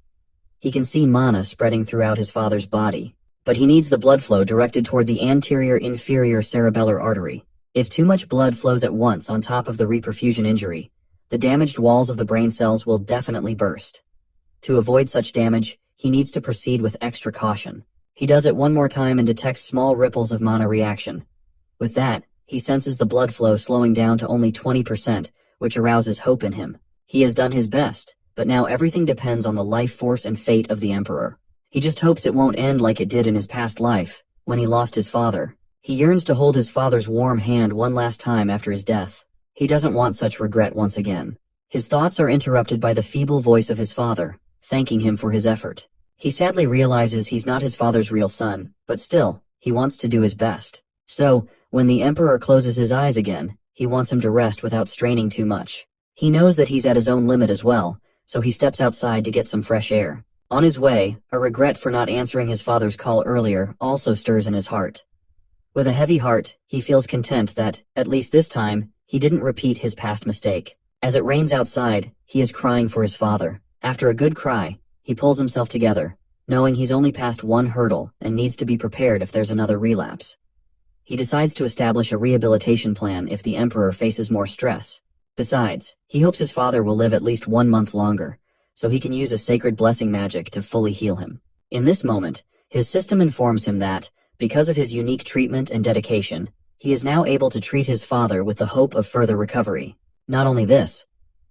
He can see mana spreading throughout his father's body, but he needs the blood flow directed toward the anterior inferior cerebellar artery. If too much blood flows at once on top of the reperfusion injury, the damaged walls of the brain cells will definitely burst. To avoid such damage, he needs to proceed with extra caution. He does it one more time and detects small ripples of mana reaction. With that, he senses the blood flow slowing down to only 20%, which arouses hope in him. He has done his best, but now everything depends on the life force and fate of the Emperor. He just hopes it won't end like it did in his past life, when he lost his father. He yearns to hold his father's warm hand one last time after his death. He doesn't want such regret once again. His thoughts are interrupted by the feeble voice of his father, thanking him for his effort. He sadly realizes he's not his father's real son, but still, he wants to do his best. So, when the Emperor closes his eyes again, he wants him to rest without straining too much. He knows that he's at his own limit as well, so he steps outside to get some fresh air. On his way, a regret for not answering his father's call earlier also stirs in his heart. With a heavy heart, he feels content that, at least this time, he didn't repeat his past mistake. As it rains outside, he is crying for his father. After a good cry, he pulls himself together, knowing he's only passed one hurdle and needs to be prepared if there's another relapse. He decides to establish a rehabilitation plan if the Emperor faces more stress. Besides, he hopes his father will live at least 1 month longer, so he can use a sacred blessing magic to fully heal him. In this moment, his system informs him that, because of his unique treatment and dedication, he is now able to treat his father with the hope of further recovery. Not only this,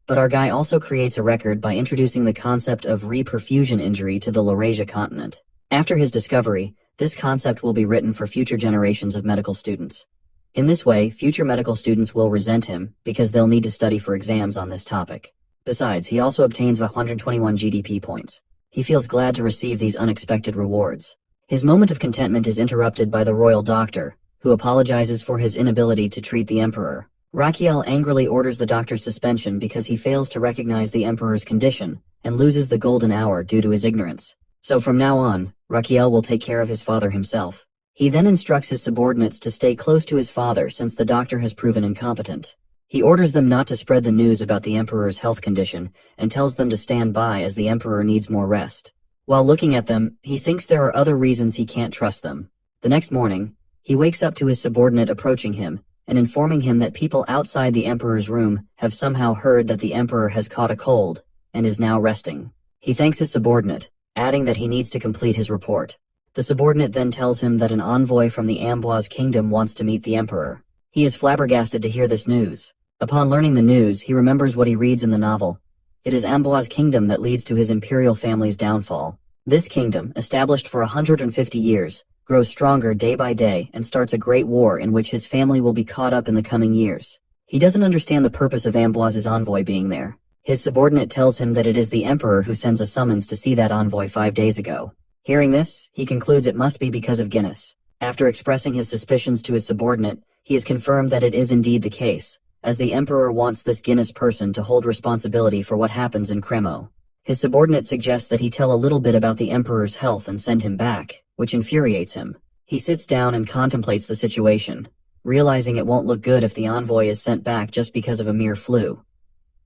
but our guy also creates a record by introducing the concept of reperfusion injury to the Laurasia continent. After his discovery, this concept will be written for future generations of medical students. In this way, future medical students will resent him because they'll need to study for exams on this topic. Besides, he also obtains 121 GDP points. He feels glad to receive these unexpected rewards. His moment of contentment is interrupted by the royal doctor, who apologizes for his inability to treat the Emperor. Raquiel angrily orders the doctor's suspension because he fails to recognize the Emperor's condition and loses the golden hour due to his ignorance. So from now on, Raquiel will take care of his father himself. He then instructs his subordinates to stay close to his father since the doctor has proven incompetent. He orders them not to spread the news about the Emperor's health condition and tells them to stand by as the Emperor needs more rest. While looking at them, he thinks there are other reasons he can't trust them. The next morning, he wakes up to his subordinate approaching him and informing him that people outside the Emperor's room have somehow heard that the Emperor has caught a cold and is now resting. He thanks his subordinate, adding that he needs to complete his report. The subordinate then tells him that an envoy from the Amboise kingdom wants to meet the Emperor. He is flabbergasted to hear this news. Upon learning the news, he remembers what he reads in the novel. It is Amboise kingdom that leads to his imperial family's downfall. This kingdom, established for 150 years, grows stronger day by day and starts a great war in which his family will be caught up in the coming years. He doesn't understand the purpose of Amboise's envoy being there. His subordinate tells him that it is the Emperor who sends a summons to see that envoy 5 days ago. Hearing this, he concludes it must be because of Guinness. After expressing his suspicions to his subordinate, he is confirmed that it is indeed the case, as the Emperor wants this Guinness person to hold responsibility for what happens in Cremo. His subordinate suggests that he tell a little bit about the Emperor's health and send him back, which infuriates him. He sits down and contemplates the situation, realizing it won't look good if the envoy is sent back just because of a mere flu.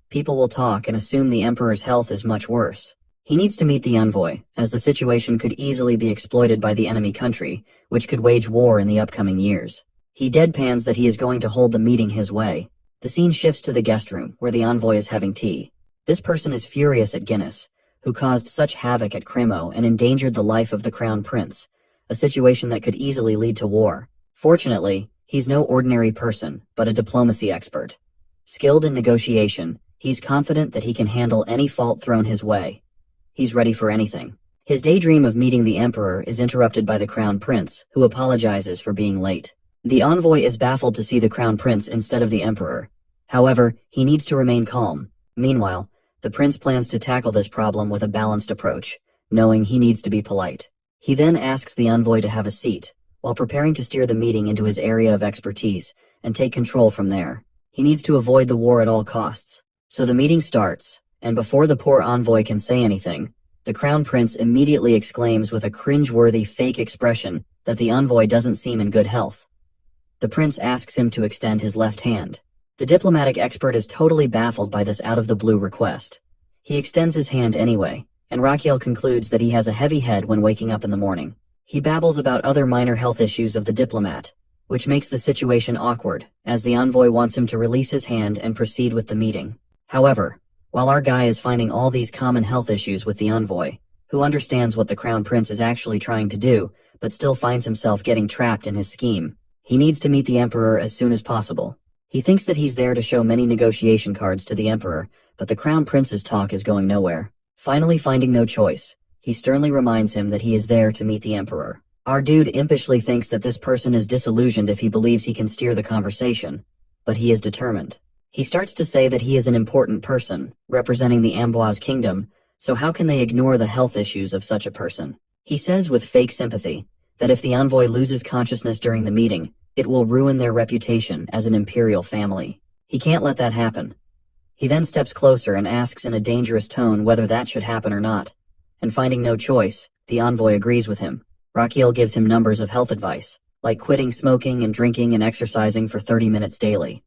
People will talk and assume the Emperor's health is much worse. He needs to meet the envoy, as the situation could easily be exploited by the enemy country, which could wage war in the upcoming years. He deadpans that he is going to hold the meeting his way. The scene shifts to the guest room, where the envoy is having tea. This person is furious at Guinness, who caused such havoc at Cremo and endangered the life of the crown prince, a situation that could easily lead to war. Fortunately, he's no ordinary person, but a diplomacy expert. Skilled in negotiation, he's confident that he can handle any fault thrown his way. He's ready for anything. His daydream of meeting the Emperor is interrupted by the crown prince, who apologizes for being late. The envoy is baffled to see the crown prince instead of the Emperor. However, he needs to remain calm. Meanwhile, the prince plans to tackle this problem with a balanced approach, knowing he needs to be polite. He then asks the envoy to have a seat, while preparing to steer the meeting into his area of expertise and take control from there. He needs to avoid the war at all costs. So the meeting starts, and before the poor envoy can say anything, the crown prince immediately exclaims with a cringe-worthy fake expression that the envoy doesn't seem in good health. The prince asks him to extend his left hand. The diplomatic expert is totally baffled by this out-of-the-blue request. He extends his hand anyway, and Raquiel concludes that he has a heavy head when waking up in the morning. He babbles about other minor health issues of the diplomat, which makes the situation awkward, as the envoy wants him to release his hand and proceed with the meeting. However, while our guy is finding all these common health issues with the envoy, who understands what the crown prince is actually trying to do, but still finds himself getting trapped in his scheme, he needs to meet the Emperor as soon as possible. He thinks that he's there to show many negotiation cards to the Emperor, but the crown prince's talk is going nowhere. Finally finding no choice, he sternly reminds him that he is there to meet the Emperor. Our dude impishly thinks that this person is disillusioned if he believes he can steer the conversation, but he is determined. He starts to say that he is an important person, representing the Amboise kingdom, so how can they ignore the health issues of such a person? He says with fake sympathy that if the envoy loses consciousness during the meeting, it will ruin their reputation as an imperial family. He can't let that happen. He then steps closer and asks in a dangerous tone whether that should happen or not. And finding no choice, the envoy agrees with him. Raquiel gives him numbers of health advice, like quitting smoking and drinking and exercising for 30 minutes daily.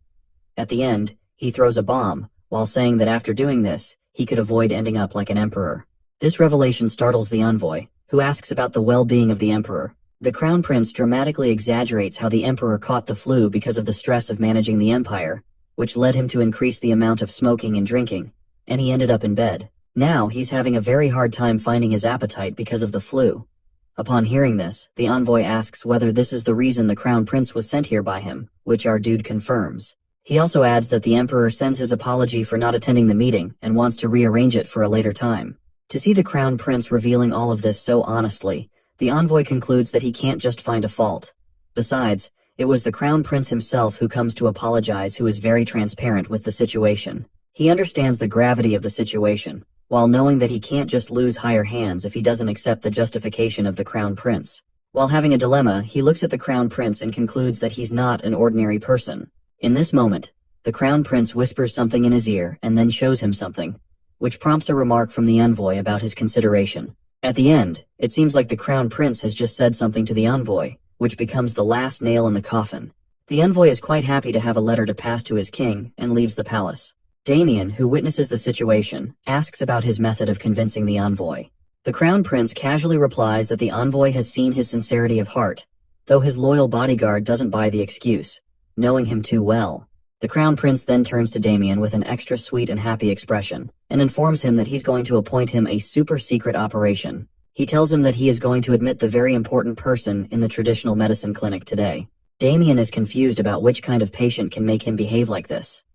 At the end, he throws a bomb, while saying that after doing this, he could avoid ending up like an emperor. This revelation startles the envoy, who asks about the well-being of the emperor. The crown prince dramatically exaggerates how the emperor caught the flu because of the stress of managing the empire, which led him to increase the amount of smoking and drinking, and he ended up in bed. Now he's having a very hard time finding his appetite because of the flu. Upon hearing this, the envoy asks whether this is the reason the crown prince was sent here by him, which our dude confirms. He also adds that the emperor sends his apology for not attending the meeting and wants to rearrange it for a later time. To see the crown prince revealing all of this so honestly, the envoy concludes that he can't just find a fault. Besides, it was the crown prince himself who comes to apologize, who is very transparent with the situation. He understands the gravity of the situation, while knowing that he can't just lose higher hands if he doesn't accept the justification of the crown prince. While having a dilemma, he looks at the crown prince and concludes that he's not an ordinary person. In this moment, the crown prince whispers something in his ear and then shows him something, which prompts a remark from the envoy about his consideration. At the end, it seems like the crown prince has just said something to the envoy, which becomes the last nail in the coffin. The envoy is quite happy to have a letter to pass to his king and leaves the palace. Damien, who witnesses the situation, asks about his method of convincing the envoy. The crown prince casually replies that the envoy has seen his sincerity of heart, though his loyal bodyguard doesn't buy the excuse, knowing him too well. The crown prince then turns to Damien with an extra sweet and happy expression, and informs him that he's going to appoint him a super-secret operation. He tells him that he is going to admit the very important person in the traditional medicine clinic today. Damien is confused about which kind of patient can make him behave like this.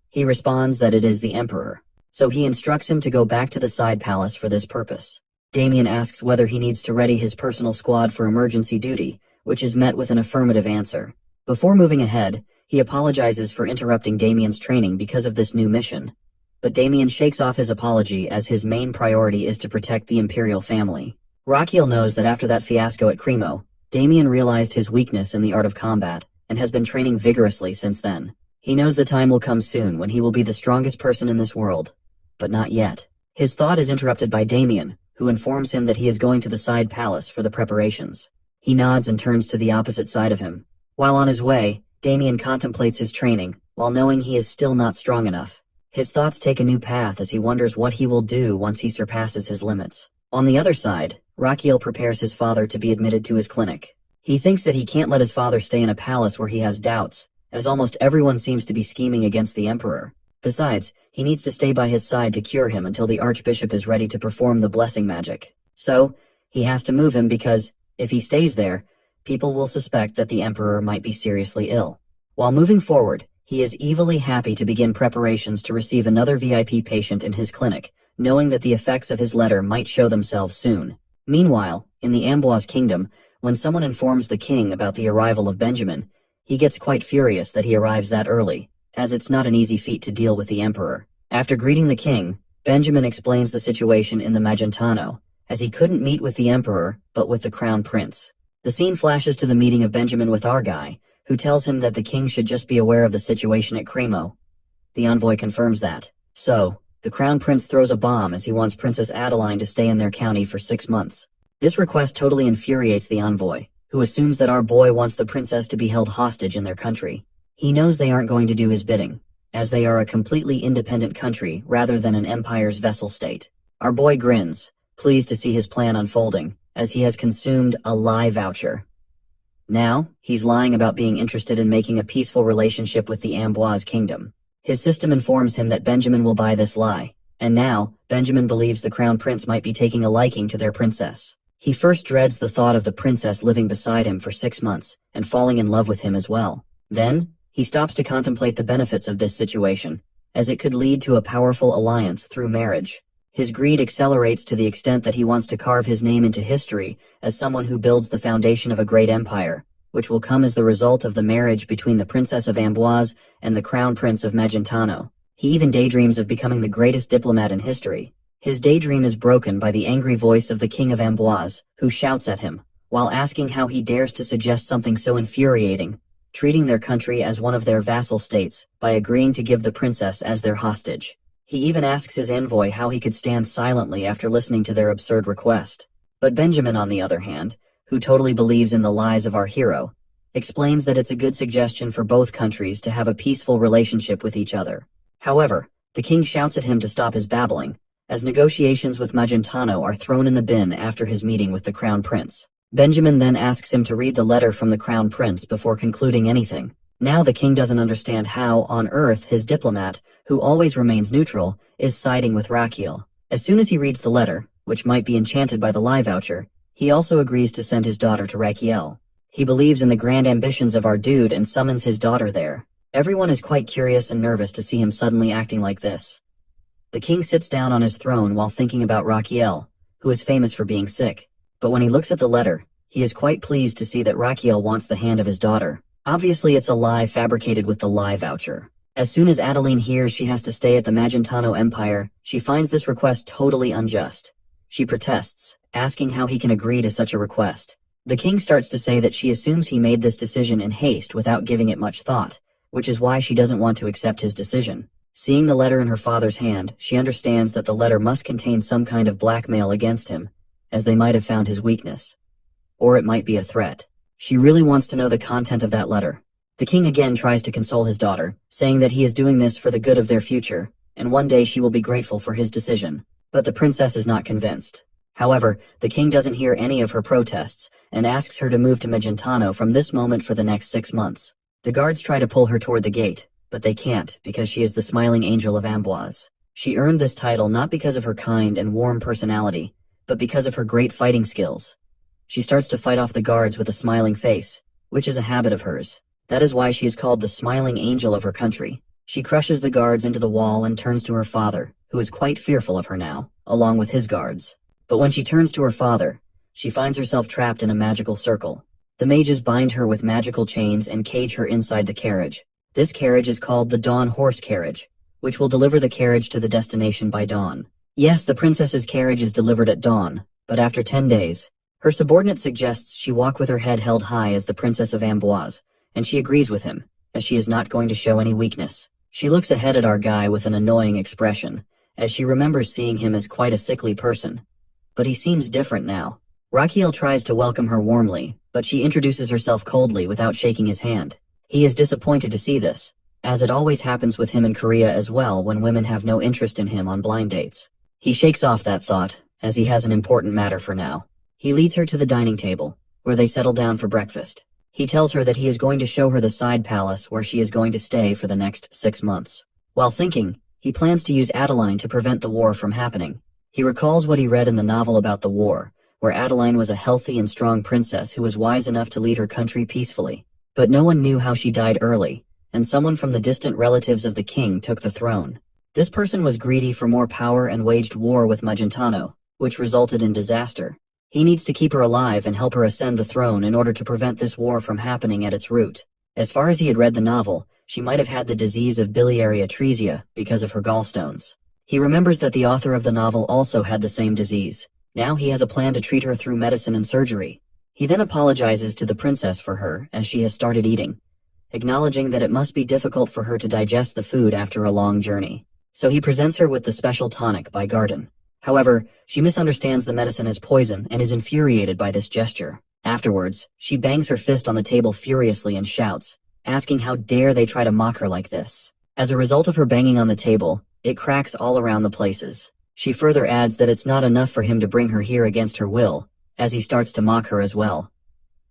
He responds that it is the emperor, so he instructs him to go back to the side palace for this purpose. Damien asks whether he needs to ready his personal squad for emergency duty, which is met with an affirmative answer. Before moving ahead, he apologizes for interrupting Damien's training because of this new mission. But Damien shakes off his apology as his main priority is to protect the imperial family. Raquiel knows that after that fiasco at Cremo, Damien realized his weakness in the art of combat, and has been training vigorously since then. He knows the time will come soon when he will be the strongest person in this world, but not yet. His thought is interrupted by Damien, who informs him that he is going to the side palace for the preparations. He nods and turns to the opposite side of him. While on his way, Damien contemplates his training, while knowing he is still not strong enough. His thoughts take a new path as he wonders what he will do once he surpasses his limits. On the other side, Raquiel prepares his father to be admitted to his clinic. He thinks that he can't let his father stay in a palace where he has doubts, as almost everyone seems to be scheming against the emperor. Besides, he needs to stay by his side to cure him until the archbishop is ready to perform the blessing magic. So, he has to move him because, if he stays there, people will suspect that the emperor might be seriously ill. While moving forward, he is evilly happy to begin preparations to receive another VIP patient in his clinic, knowing that the effects of his letter might show themselves soon. Meanwhile, in the Amboise kingdom, when someone informs the king about the arrival of Benjamin, he gets quite furious that he arrives that early, as it's not an easy feat to deal with the emperor. After greeting the king, Benjamin explains the situation in the Magentano, as he couldn't meet with the emperor, but with the crown prince. The scene flashes to the meeting of Benjamin with our guy, who tells him that the king should just be aware of the situation at Cremo. The envoy confirms that. So, the crown prince throws a bomb as he wants Princess Adeline to stay in their county for 6 months. This request totally infuriates the envoy, who assumes that our boy wants the princess to be held hostage in their country. He knows they aren't going to do his bidding, as they are a completely independent country rather than an empire's vassal state. Our boy grins, pleased to see his plan unfolding, as he has consumed a lie voucher. Now, he's lying about being interested in making a peaceful relationship with the Amboise kingdom. His system informs him that Benjamin will buy this lie, and now, Benjamin believes the crown prince might be taking a liking to their princess. He first dreads the thought of the princess living beside him for 6 months, and falling in love with him as well. Then, he stops to contemplate the benefits of this situation, as it could lead to a powerful alliance through marriage. His greed accelerates to the extent that he wants to carve his name into history as someone who builds the foundation of a great empire, which will come as the result of the marriage between the Princess of Amboise and the Crown Prince of Magentano. He even daydreams of becoming the greatest diplomat in history. His daydream is broken by the angry voice of the King of Amboise, who shouts at him, while asking how he dares to suggest something so infuriating, treating their country as one of their vassal states by agreeing to give the princess as their hostage. He even asks his envoy how he could stand silently after listening to their absurd request. But Benjamin, on the other hand, who totally believes in the lies of our hero, explains that it's a good suggestion for both countries to have a peaceful relationship with each other. However, the king shouts at him to stop his babbling, as negotiations with Magentano are thrown in the bin after his meeting with the Crown Prince. Benjamin then asks him to read the letter from the Crown Prince before concluding anything. Now the king doesn't understand how, on earth, his diplomat, who always remains neutral, is siding with Rachiel. As soon as he reads the letter, which might be enchanted by the lie voucher, he also agrees to send his daughter to Rachiel. He believes in the grand ambitions of our dude and summons his daughter there. Everyone is quite curious and nervous to see him suddenly acting like this. The king sits down on his throne while thinking about Rachiel, who is famous for being sick. But when he looks at the letter, he is quite pleased to see that Rachiel wants the hand of his daughter. Obviously it's a lie fabricated with the lie voucher. As soon as Adeline hears she has to stay at the Magentano Empire, she finds this request totally unjust. She protests, asking how he can agree to such a request. The king starts to say that she assumes he made this decision in haste without giving it much thought, which is why she doesn't want to accept his decision. Seeing the letter in her father's hand, she understands that the letter must contain some kind of blackmail against him, as they might have found his weakness. Or it might be a threat. She really wants to know the content of that letter. The king again tries to console his daughter, saying that he is doing this for the good of their future, and one day she will be grateful for his decision. But the princess is not convinced. However, the king doesn't hear any of her protests, and asks her to move to Magentano from this moment for the next 6 months. The guards try to pull her toward the gate, but they can't because she is the smiling angel of Amboise. She earned this title not because of her kind and warm personality, but because of her great fighting skills. She starts to fight off the guards with a smiling face, which is a habit of hers. That is why she is called the smiling angel of her country. She crushes the guards into the wall and turns to her father, who is quite fearful of her now, along with his guards. But when she turns to her father, she finds herself trapped in a magical circle. The mages bind her with magical chains and cage her inside the carriage. This carriage is called the Dawn Horse Carriage, which will deliver the carriage to the destination by dawn. Yes, the princess's carriage is delivered at dawn, but after 10 days, her subordinate suggests she walk with her head held high as the Princess of Amboise, and she agrees with him, as she is not going to show any weakness. She looks ahead at our guy with an annoying expression, as she remembers seeing him as quite a sickly person. But he seems different now. Rachiel tries to welcome her warmly, but she introduces herself coldly without shaking his hand. He is disappointed to see this, as it always happens with him in Korea as well when women have no interest in him on blind dates. He shakes off that thought, as he has an important matter for now. He leads her to the dining table, where they settle down for breakfast. He tells her that he is going to show her the side palace where she is going to stay for the next 6 months. While thinking, he plans to use Adeline to prevent the war from happening. He recalls what he read in the novel about the war, where Adeline was a healthy and strong princess who was wise enough to lead her country peacefully. But no one knew how she died early, and someone from the distant relatives of the king took the throne. This person was greedy for more power and waged war with Magentano, which resulted in disaster. He needs to keep her alive and help her ascend the throne in order to prevent this war from happening at its root. As far as he had read the novel, she might have had the disease of biliary atresia because of her gallstones. He remembers that the author of the novel also had the same disease. Now he has a plan to treat her through medicine and surgery. He then apologizes to the princess for her as she has started eating, acknowledging that it must be difficult for her to digest the food after a long journey. So he presents her with the special tonic by Garden. However, she misunderstands the medicine as poison and is infuriated by this gesture. Afterwards, she bangs her fist on the table furiously and shouts, asking how dare they try to mock her like this. As a result of her banging on the table, it cracks all around the places. She further adds that it's not enough for him to bring her here against her will, as he starts to mock her as well.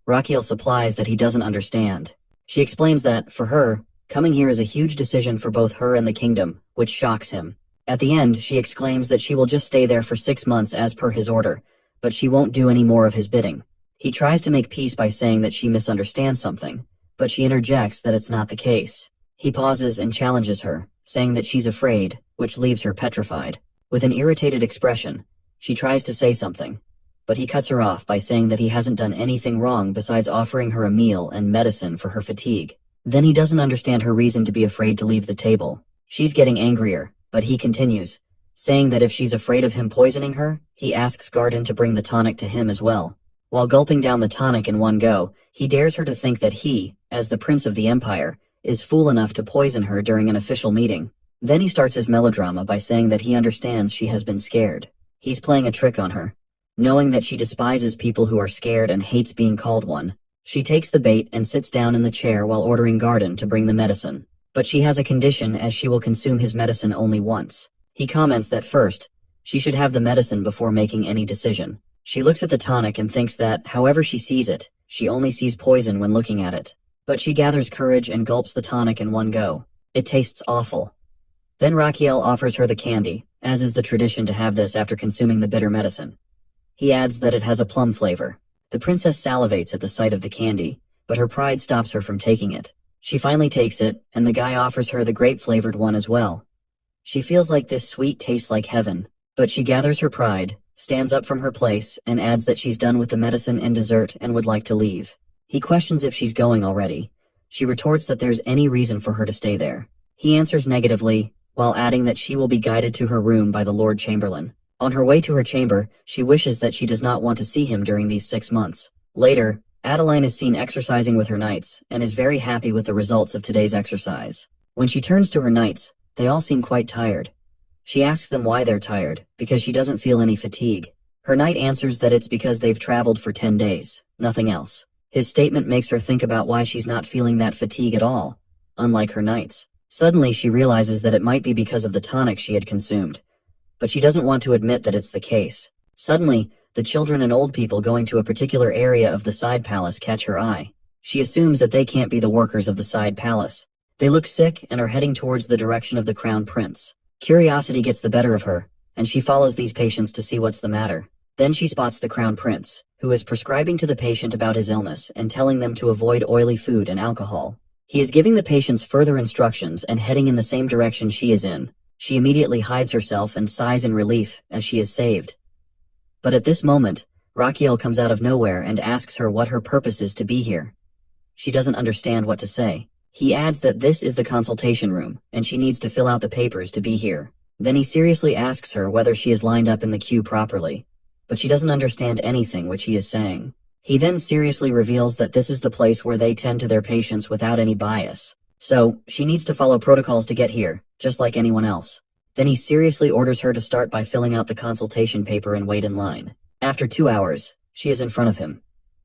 Rachiel supplies that he doesn't understand. She explains that, for her, coming here is a huge decision for both her and the kingdom, which shocks him. At the end, she exclaims that she will just stay there for 6 months as per his order, but she won't do any more of his bidding. He tries to make peace by saying that she misunderstands something, but she interjects that it's not the case. He pauses and challenges her, saying that she's afraid, which leaves her petrified. With an irritated expression, she tries to say something, but he cuts her off by saying that he hasn't done anything wrong besides offering her a meal and medicine for her fatigue. Then he doesn't understand her reason to be afraid to leave the table. She's getting angrier, but he continues, saying that if she's afraid of him poisoning her, he asks Garden to bring the tonic to him as well. While gulping down the tonic in one go, he dares her to think that he, as the Prince of the Empire, is fool enough to poison her during an official meeting. Then he starts his melodrama by saying that he understands she has been scared. He's playing a trick on her. Knowing that she despises people who are scared and hates being called one, she takes the bait and sits down in the chair while ordering Garden to bring the medicine. But she has a condition, as she will consume his medicine only once. He comments that first, she should have the medicine before making any decision. She looks at the tonic and thinks that, however she sees it, she only sees poison when looking at it. But she gathers courage and gulps the tonic in one go. It tastes awful. Then Raquel offers her the candy, as is the tradition to have this after consuming the bitter medicine. He adds that it has a plum flavor. The princess salivates at the sight of the candy, but her pride stops her from taking it. She finally takes it, and the guy offers her the grape-flavored one as well. She feels like this sweet tastes like heaven, but she gathers her pride, stands up from her place, and adds that she's done with the medicine and dessert and would like to leave. He questions if she's going already. She retorts that there's any reason for her to stay there. He answers negatively, while adding that she will be guided to her room by the Lord Chamberlain. On her way to her chamber, she wishes that she does not want to see him during these 6 months. Later, Adeline is seen exercising with her knights, and is very happy with the results of today's exercise. When she turns to her knights, they all seem quite tired. She asks them why they're tired, because she doesn't feel any fatigue. Her knight answers that it's because they've traveled for 10 days, nothing else. His statement makes her think about why she's not feeling that fatigue at all, unlike her knights. Suddenly she realizes that it might be because of the tonic she had consumed, but she doesn't want to admit that it's the case. Suddenly, the children and old people going to a particular area of the side palace catch her eye. She assumes that they can't be the workers of the side palace. They look sick and are heading towards the direction of the crown prince. Curiosity gets the better of her, and she follows these patients to see what's the matter. Then she spots the crown prince, who is prescribing to the patient about his illness and telling them to avoid oily food and alcohol. He is giving the patients further instructions and heading in the same direction she is in. She immediately hides herself and sighs in relief as she is saved. But at this moment, Raquel comes out of nowhere and asks her what her purpose is to be here. She doesn't understand what to say. He adds that this is the consultation room, and she needs to fill out the papers to be here. Then he seriously asks her whether she is lined up in the queue properly, but she doesn't understand anything which he is saying. He then seriously reveals that this is the place where they tend to their patients without any bias. So, she needs to follow protocols to get here, just like anyone else. Then he seriously orders her to start by filling out the consultation paper and wait in line. After 2 hours, she is in front of him,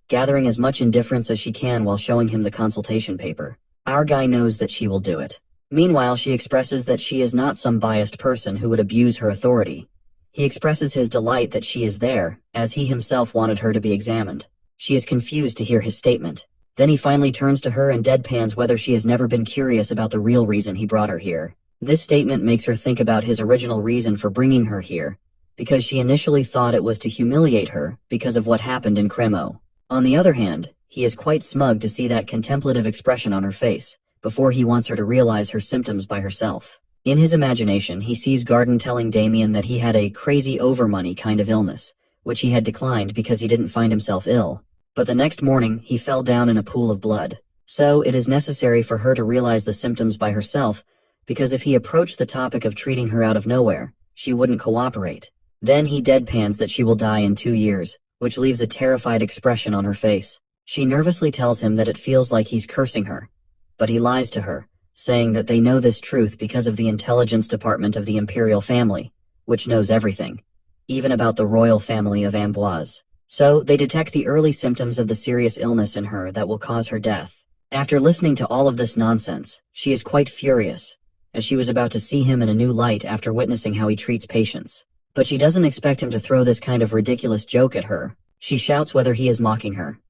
gathering as much indifference as she can while showing him the consultation paper. Our guy knows that she will do it. Meanwhile, she expresses that she is not some biased person who would abuse her authority. He expresses his delight that she is there, as he himself wanted her to be examined. She is confused to hear his statement. Then he finally turns to her and deadpans whether she has never been curious about the real reason he brought her here. This statement makes her think about his original reason for bringing her here, because she initially thought it was to humiliate her because of what happened in Cremo. On the other hand, he is quite smug to see that contemplative expression on her face, before he wants her to realize her symptoms by herself. In his imagination, he sees Garden telling Damien that he had a crazy overmoney kind of illness, which he had declined because he didn't find himself ill. But the next morning, he fell down in a pool of blood. So, it is necessary for her to realize the symptoms by herself, because if he approached the topic of treating her out of nowhere, she wouldn't cooperate. Then he deadpans that she will die in 2 years, which leaves a terrified expression on her face. She nervously tells him that it feels like he's cursing her, but he lies to her, saying that they know this truth because of the intelligence department of the imperial family, which knows everything, even about the royal family of Amboise. So, they detect the early symptoms of the serious illness in her that will cause her death. After listening to all of this nonsense, she is quite furious, as she was about to see him in a new light after witnessing how he treats patients. But she doesn't expect him to throw this kind of ridiculous joke at her. She shouts whether he is mocking her.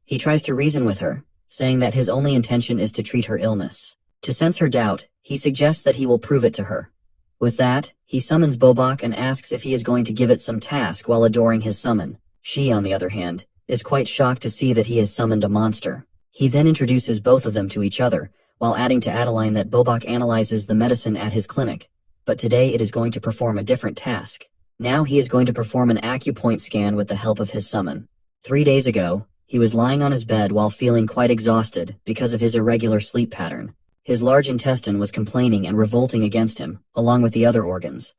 He tries to reason with her, saying that his only intention is to treat her illness. To sense her doubt, he suggests that he will prove it to her. With that, he summons Bobak and asks if he is going to give it some task while adoring his summon. She, on the other hand, is quite shocked to see that he has summoned a monster. He then introduces both of them to each other, while adding to Adeline that Bobak analyzes the medicine at his clinic, but today it is going to perform a different task. Now he is going to perform an acupoint scan with the help of his summon. 3 days ago, he was lying on his bed while feeling quite exhausted because of his irregular sleep pattern. His large intestine was complaining and revolting against him, along with the other organs.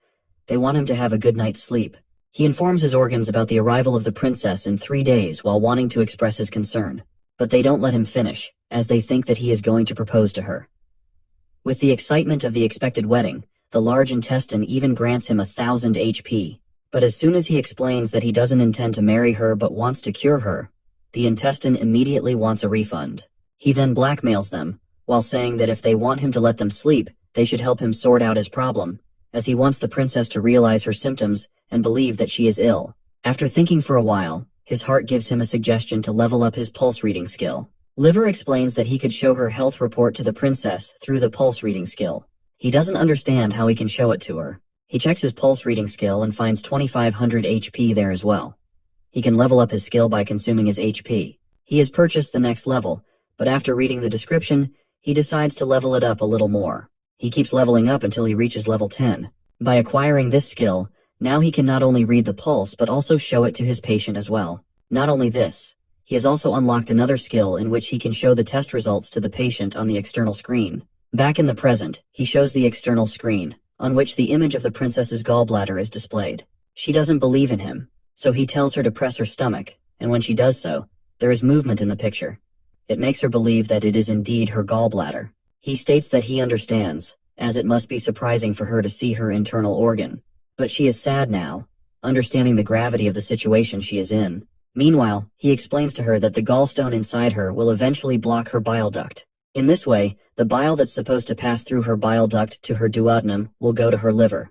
They want him to have a good night's sleep. He informs his organs about the arrival of the princess in 3 days while wanting to express his concern. But they don't let him finish, as they think that he is going to propose to her. With the excitement of the expected wedding, the large intestine even grants him 1,000 HP. But as soon as he explains that he doesn't intend to marry her but wants to cure her, the intestine immediately wants a refund. He then blackmails them, while saying that if they want him to let them sleep, they should help him sort out his problem, as he wants the princess to realize her symptoms and believe that she is ill. After thinking for a while, his heart gives him a suggestion to level up his pulse reading skill. Liver explains that he could show her health report to the princess through the pulse reading skill. He doesn't understand how he can show it to her. He checks his pulse reading skill and finds 2,500 HP there as well. He can level up his skill by consuming his HP. He has purchased the next level, but after reading the description, he decides to level it up a little more. He keeps leveling up until he reaches level 10. By acquiring this skill, now he can not only read the pulse but also show it to his patient as well. Not only this, he has also unlocked another skill in which he can show the test results to the patient on the external screen. Back in the present, he shows the external screen, on which the image of the princess's gallbladder is displayed. She doesn't believe in him, so he tells her to press her stomach, and when she does so, there is movement in the picture. It makes her believe that it is indeed her gallbladder. He states that he understands, as it must be surprising for her to see her internal organ. But she is sad now, understanding the gravity of the situation she is in. Meanwhile, he explains to her that the gallstone inside her will eventually block her bile duct. In this way, the bile that's supposed to pass through her bile duct to her duodenum will go to her liver.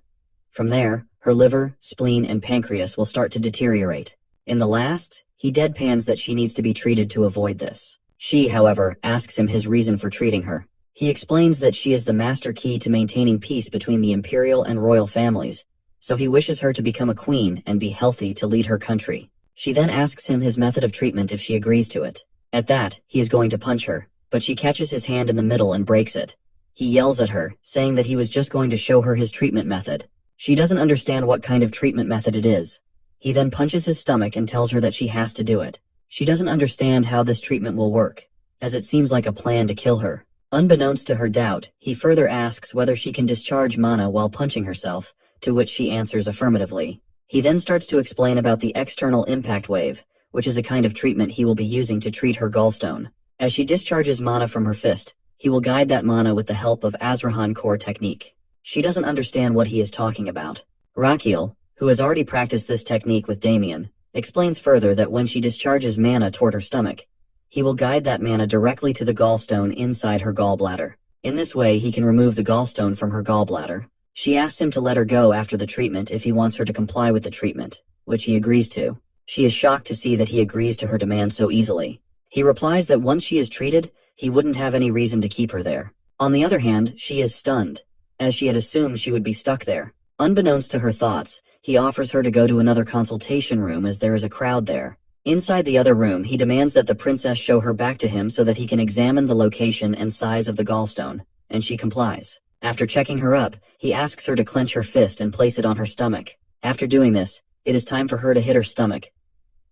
From there, her liver, spleen, and pancreas will start to deteriorate. In the last, he deadpans that she needs to be treated to avoid this. She, however, asks him his reason for treating her. He explains that she is the master key to maintaining peace between the imperial and royal families, so he wishes her to become a queen and be healthy to lead her country. She then asks him his method of treatment if she agrees to it. At that, he is going to punch her, but she catches his hand in the middle and breaks it. He yells at her, saying that he was just going to show her his treatment method. She doesn't understand what kind of treatment method it is. He then punches his stomach and tells her that she has to do it. She doesn't understand how this treatment will work, as it seems like a plan to kill her. Unbeknownst to her doubt, he further asks whether she can discharge mana while punching herself, to which she answers affirmatively. He then starts to explain about the external impact wave, which is a kind of treatment he will be using to treat her gallstone. As she discharges mana from her fist, he will guide that mana with the help of Azrahan core technique. She doesn't understand what he is talking about. Rakiel, who has already practiced this technique with Damien, explains further that when she discharges mana toward her stomach, he will guide that mana directly to the gallstone inside her gallbladder. In this way, he can remove the gallstone from her gallbladder. She asks him to let her go after the treatment if he wants her to comply with the treatment, which he agrees to. She is shocked to see that he agrees to her demand so easily. He replies that once she is treated, he wouldn't have any reason to keep her there. On the other hand, she is stunned, as she had assumed she would be stuck there. Unbeknownst to her thoughts, he offers her to go to another consultation room as there is a crowd there. Inside the other room, he demands that the princess show her back to him so that he can examine the location and size of the gallstone, and she complies. After checking her up, he asks her to clench her fist and place it on her stomach. After doing this, it is time for her to hit her stomach.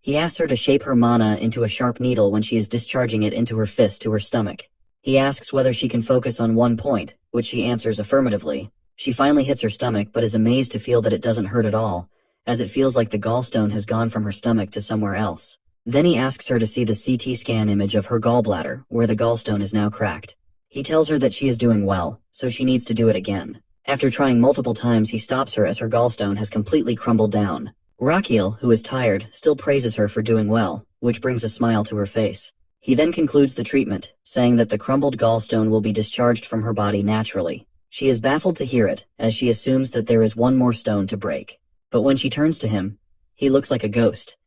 He asks her to shape her mana into a sharp needle when she is discharging it into her fist to her stomach. He asks whether she can focus on one point, which she answers affirmatively. She finally hits her stomach but is amazed to feel that it doesn't hurt at all, as it feels like the gallstone has gone from her stomach to somewhere else. Then he asks her to see the CT scan image of her gallbladder, where the gallstone is now cracked. He tells her that she is doing well, so she needs to do it again. After trying multiple times, he stops her as her gallstone has completely crumbled down. Rakiel, who is tired, still praises her for doing well, which brings a smile to her face. He then concludes the treatment, saying that the crumbled gallstone will be discharged from her body naturally. She is baffled to hear it, as she assumes that there is one more stone to break. But when she turns to him, he looks like a ghost.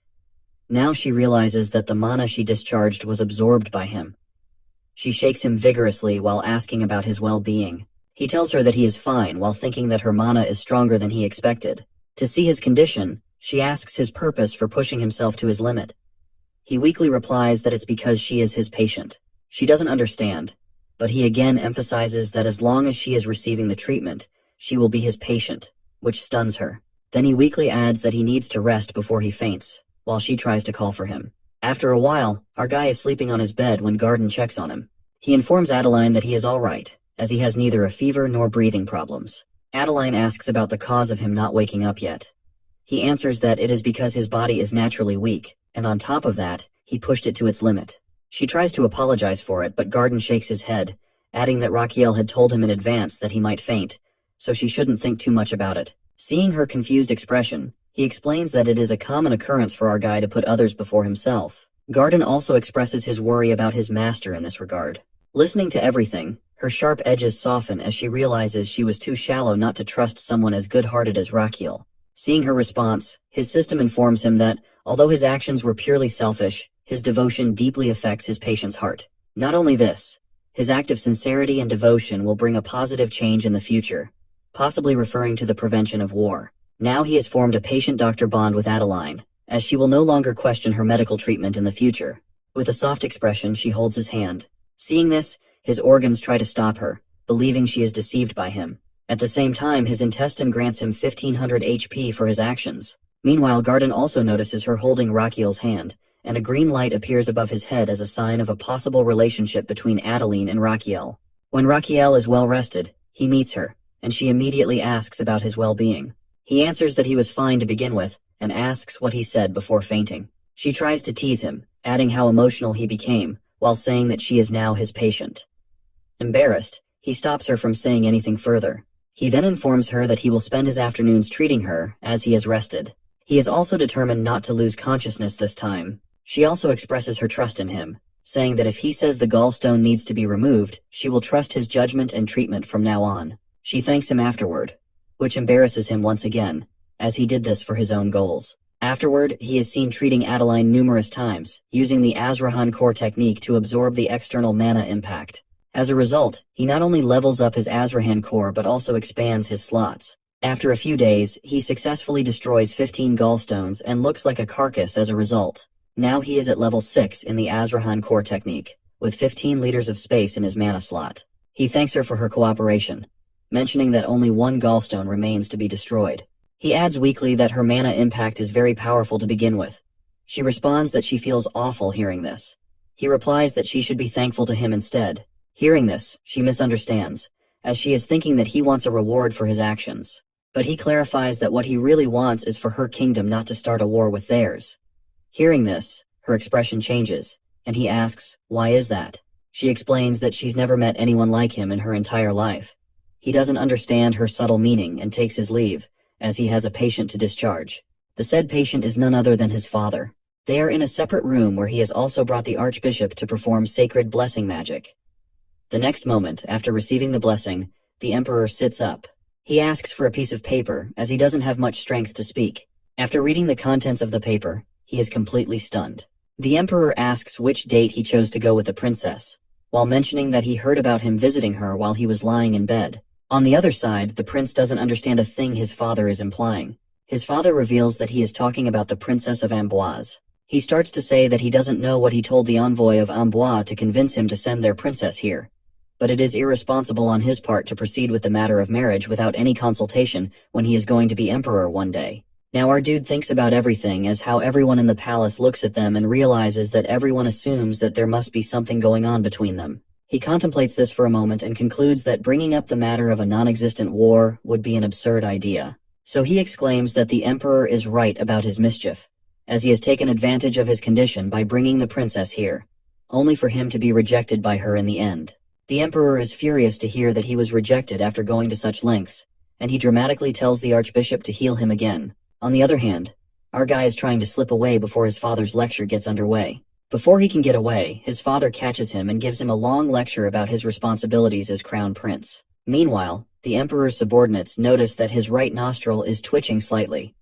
Now she realizes that the mana she discharged was absorbed by him. She shakes him vigorously while asking about his well-being. He tells her that he is fine while thinking that her mana is stronger than he expected. To see his condition, she asks his purpose for pushing himself to his limit. He weakly replies that it's because she is his patient. She doesn't understand, but he again emphasizes that as long as she is receiving the treatment, she will be his patient, which stuns her. Then he weakly adds that he needs to rest before he faints, while she tries to call for him. After a while, our guy is sleeping on his bed when Garden checks on him. He informs Adeline that he is alright, as he has neither a fever nor breathing problems. Adeline asks about the cause of him not waking up yet. He answers that it is because his body is naturally weak, and on top of that, he pushed it to its limit. She tries to apologize for it, but Garden shakes his head, adding that Raquel had told him in advance that he might faint, so she shouldn't think too much about it. Seeing her confused expression, he explains that it is a common occurrence for our guy to put others before himself. Garden also expresses his worry about his master in this regard. Listening to everything, her sharp edges soften as she realizes she was too shallow not to trust someone as good-hearted as Raquel. Seeing her response, his system informs him that, although his actions were purely selfish, his devotion deeply affects his patient's heart. Not only this, his act of sincerity and devotion will bring a positive change in the future, possibly referring to the prevention of war. Now he has formed a patient-doctor bond with Adeline, as she will no longer question her medical treatment in the future. With a soft expression, she holds his hand. Seeing this, his organs try to stop her, believing she is deceived by him. At the same time, his intestine grants him 1500 HP for his actions. Meanwhile, Garden also notices her holding Raquel's hand, and a green light appears above his head as a sign of a possible relationship between Adeline and Raquel. When Raquel is well rested, he meets her, and she immediately asks about his well-being. He answers that he was fine to begin with, and asks what he said before fainting. She tries to tease him, adding how emotional he became, while saying that she is now his patient. Embarrassed, he stops her from saying anything further. He then informs her that he will spend his afternoons treating her, as he has rested. He is also determined not to lose consciousness this time. She also expresses her trust in him, saying that if he says the gallstone needs to be removed, she will trust his judgment and treatment from now on. She thanks him afterward, which embarrasses him once again, as he did this for his own goals. Afterward, he is seen treating Adeline numerous times, using the Azrahan core technique to absorb the external mana impact. As a result, he not only levels up his Azrahan core but also expands his slots. After a few days, he successfully destroys 15 gallstones and looks like a carcass as a result. Now he is at level 6 in the Azrahan core technique, with 15 liters of space in his mana slot. He thanks her for her cooperation, mentioning that only one gallstone remains to be destroyed. He adds weakly that her mana impact is very powerful to begin with. She responds that she feels awful hearing this. He replies that she should be thankful to him instead. Hearing this, she misunderstands, as she is thinking that he wants a reward for his actions. But he clarifies that what he really wants is for her kingdom not to start a war with theirs. Hearing this, her expression changes, and he asks, why is that? She explains that she's never met anyone like him in her entire life. He doesn't understand her subtle meaning and takes his leave, as he has a patient to discharge. The said patient is none other than his father. They are in a separate room where he has also brought the Archbishop to perform sacred blessing magic. The next moment, after receiving the blessing, the Emperor sits up. He asks for a piece of paper, as he doesn't have much strength to speak. After reading the contents of the paper, he is completely stunned. The Emperor asks which date he chose to go with the princess, while mentioning that he heard about him visiting her while he was lying in bed. On the other side, the prince doesn't understand a thing his father is implying. His father reveals that he is talking about the Princess of Amboise. He starts to say that he doesn't know what he told the envoy of Amboise to convince him to send their princess here. But it is irresponsible on his part to proceed with the matter of marriage without any consultation when he is going to be emperor one day. Now our dude thinks about everything as how everyone in the palace looks at them and realizes that everyone assumes that there must be something going on between them. He contemplates this for a moment and concludes that bringing up the matter of a non-existent war would be an absurd idea. So he exclaims that the emperor is right about his mischief, as he has taken advantage of his condition by bringing the princess here, only for him to be rejected by her in the end. The emperor is furious to hear that he was rejected after going to such lengths, and he dramatically tells the archbishop to heal him again. On the other hand, our guy is trying to slip away before his father's lecture gets underway. Before he can get away, his father catches him and gives him a long lecture about his responsibilities as crown prince. Meanwhile, the emperor's subordinates notice that his right nostril is twitching slightly,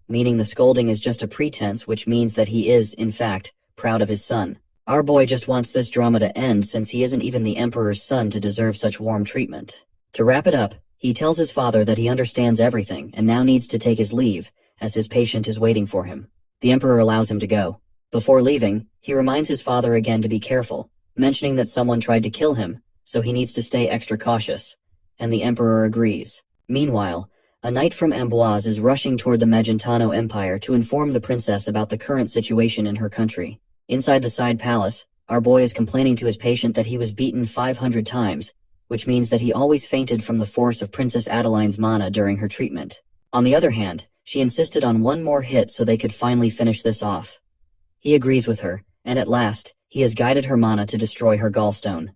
meaning the scolding is just a pretense, which means that he is, in fact, proud of his son. Our boy just wants this drama to end since he isn't even the emperor's son to deserve such warm treatment. To wrap it up, he tells his father that he understands everything and now needs to take his leave, as his patient is waiting for him. The emperor allows him to go. Before leaving, he reminds his father again to be careful, mentioning that someone tried to kill him, so he needs to stay extra cautious, and the emperor agrees. Meanwhile, a knight from Amboise is rushing toward the Magentano Empire to inform the princess about the current situation in her country. Inside the side palace, our boy is complaining to his patient that he was beaten 500 times, which means that he always fainted from the force of Princess Adeline's mana during her treatment. On the other hand, she insisted on one more hit so they could finally finish this off. He agrees with her, and at last, he has guided her mana to destroy her gallstone.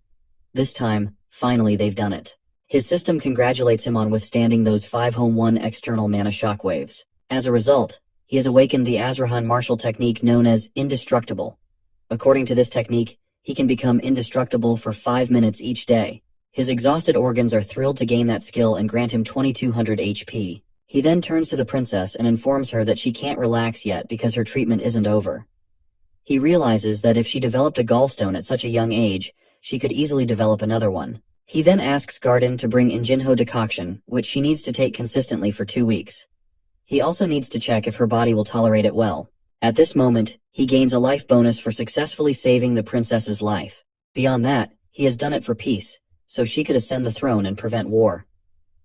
This time, finally they've done it. His system congratulates him on withstanding those 5-1 external mana shockwaves. As a result, he has awakened the Azrahan martial technique known as Indestructible. According to this technique, he can become indestructible for 5 minutes each day. His exhausted organs are thrilled to gain that skill and grant him 2200 HP. He then turns to the princess and informs her that she can't relax yet because her treatment isn't over. He realizes that if she developed a gallstone at such a young age, she could easily develop another one. He then asks Garden to bring Injinho decoction, which she needs to take consistently for 2 weeks. He also needs to check if her body will tolerate it well. At this moment, he gains a life bonus for successfully saving the princess's life. Beyond that, he has done it for peace, so she could ascend the throne and prevent war.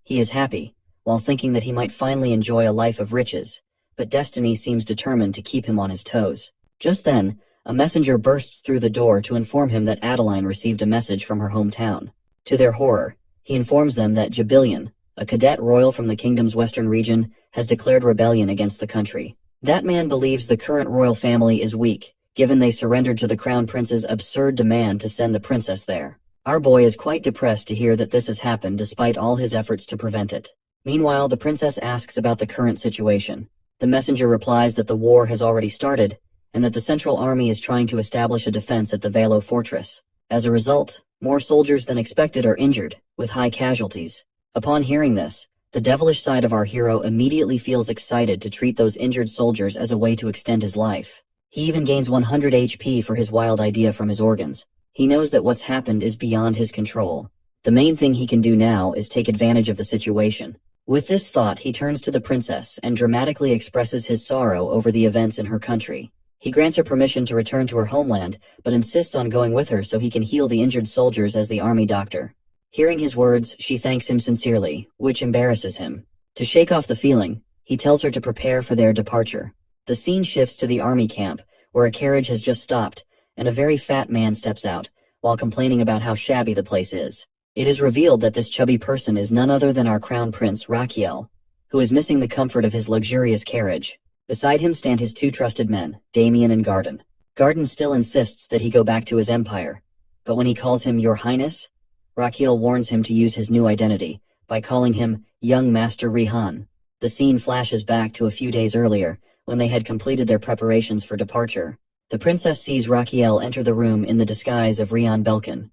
He is happy, while thinking that he might finally enjoy a life of riches, but destiny seems determined to keep him on his toes. Just then, a messenger bursts through the door to inform him that Adeline received a message from her hometown. To their horror, he informs them that Jabilion, a cadet royal from the kingdom's western region, has declared rebellion against the country. That man believes the current royal family is weak, given they surrendered to the crown prince's absurd demand to send the princess there. Our boy is quite depressed to hear that this has happened despite all his efforts to prevent it. Meanwhile, the princess asks about the current situation. The messenger replies that the war has already started, and that the Central Army is trying to establish a defense at the Valo fortress. As a result, more soldiers than expected are injured, with high casualties. Upon hearing this, the devilish side of our hero immediately feels excited to treat those injured soldiers as a way to extend his life. He even gains 100 HP for his wild idea from his organs. He knows that what's happened is beyond his control. The main thing he can do now is take advantage of the situation. With this thought, he turns to the princess and dramatically expresses his sorrow over the events in her country. He grants her permission to return to her homeland, but insists on going with her so he can heal the injured soldiers as the army doctor. Hearing his words, she thanks him sincerely, which embarrasses him. To shake off the feeling, he tells her to prepare for their departure. The scene shifts to the army camp, where a carriage has just stopped, and a very fat man steps out, while complaining about how shabby the place is. It is revealed that this chubby person is none other than our crown prince, Rachiel, who is missing the comfort of his luxurious carriage. Beside him stand his 2 trusted men, Damien and Garden. Garden still insists that he go back to his empire, but when he calls him Your Highness, Rachiel warns him to use his new identity by calling him Young Master Rihan. The scene flashes back to a few days earlier, when they had completed their preparations for departure. The princess sees Rachiel enter the room in the disguise of Rihan Belkin.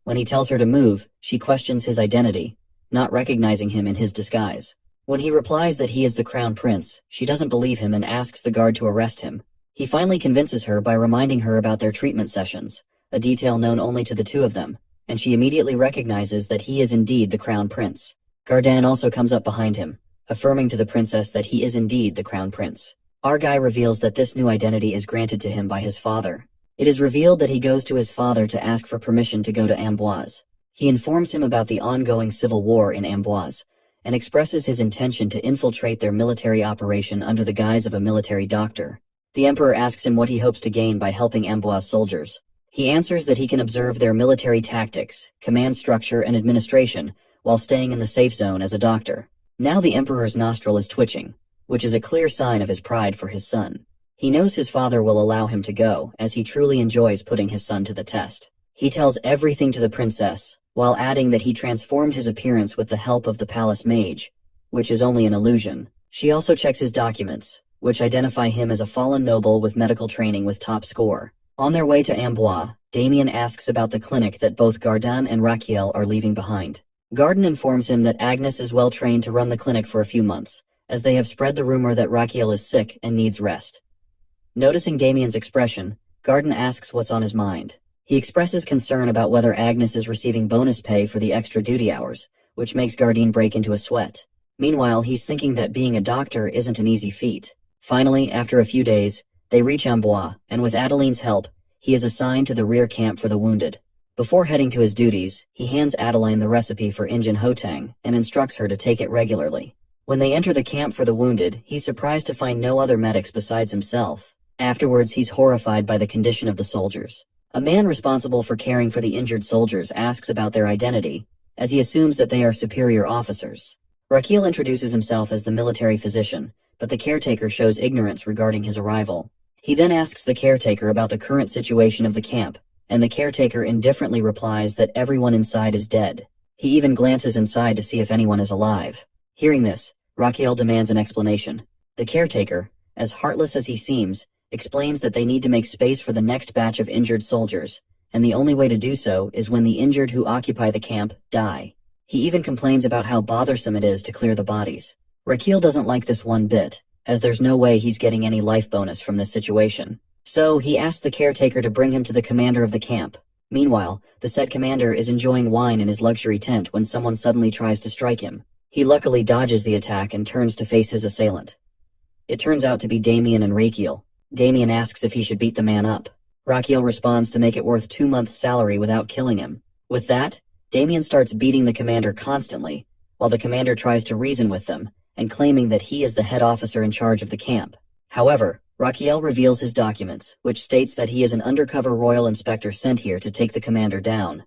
When he tells her to move, she questions his identity, not recognizing him in his disguise. When he replies that he is the crown prince, she doesn't believe him and asks the guard to arrest him. He finally convinces her by reminding her about their treatment sessions, a detail known only to the 2 of them, and she immediately recognizes that he is indeed the crown prince. Gardan also comes up behind him, affirming to the princess that he is indeed the crown prince. Our guy reveals that this new identity is granted to him by his father. It is revealed that he goes to his father to ask for permission to go to Amboise. He informs him about the ongoing civil war in Amboise, and expresses his intention to infiltrate their military operation under the guise of a military doctor. The emperor asks him what he hopes to gain by helping Amboise soldiers. He answers that he can observe their military tactics, command structure, and administration, while staying in the safe zone as a doctor. Now the emperor's nostril is twitching, which is a clear sign of his pride for his son. He knows his father will allow him to go, as he truly enjoys putting his son to the test. He tells everything to the princess, while adding that he transformed his appearance with the help of the palace mage, which is only an illusion. She also checks his documents, which identify him as a fallen noble with medical training with top score. On their way to Amboise, Damien asks about the clinic that both Gardan and Rachiel are leaving behind. Garden informs him that Agnes is well trained to run the clinic for a few months, as they have spread the rumor that Rachiel is sick and needs rest. Noticing Damien's expression, Garden asks what's on his mind. He expresses concern about whether Agnes is receiving bonus pay for the extra duty hours, which makes Garden break into a sweat. Meanwhile, he's thinking that being a doctor isn't an easy feat. Finally, after a few days, they reach Amboise, and with Adeline's help, he is assigned to the rear camp for the wounded. Before heading to his duties, he hands Adeline the recipe for Injun Hotang and instructs her to take it regularly. When they enter the camp for the wounded, he's surprised to find no other medics besides himself. Afterwards, he's horrified by the condition of the soldiers. A man responsible for caring for the injured soldiers asks about their identity, as he assumes that they are superior officers. Rakil introduces himself as the military physician, but the caretaker shows ignorance regarding his arrival. He then asks the caretaker about the current situation of the camp, and the caretaker indifferently replies that everyone inside is dead. He even glances inside to see if anyone is alive. Hearing this, Raquel demands an explanation. The caretaker, as heartless as he seems, explains that they need to make space for the next batch of injured soldiers, and the only way to do so is when the injured who occupy the camp die. He even complains about how bothersome it is to clear the bodies. Raquel doesn't like this one bit, as there's no way he's getting any life bonus from this situation. So, he asks the caretaker to bring him to the commander of the camp. Meanwhile, the said commander is enjoying wine in his luxury tent when someone suddenly tries to strike him. He luckily dodges the attack and turns to face his assailant. It turns out to be Damien and Raquel. Damien asks if he should beat the man up. Raquel responds to make it worth 2 months' salary without killing him. With that, Damien starts beating the commander constantly, while the commander tries to reason with them, and claiming that he is the head officer in charge of the camp. However, Raquel reveals his documents, which states that he is an undercover royal inspector sent here to take the commander down.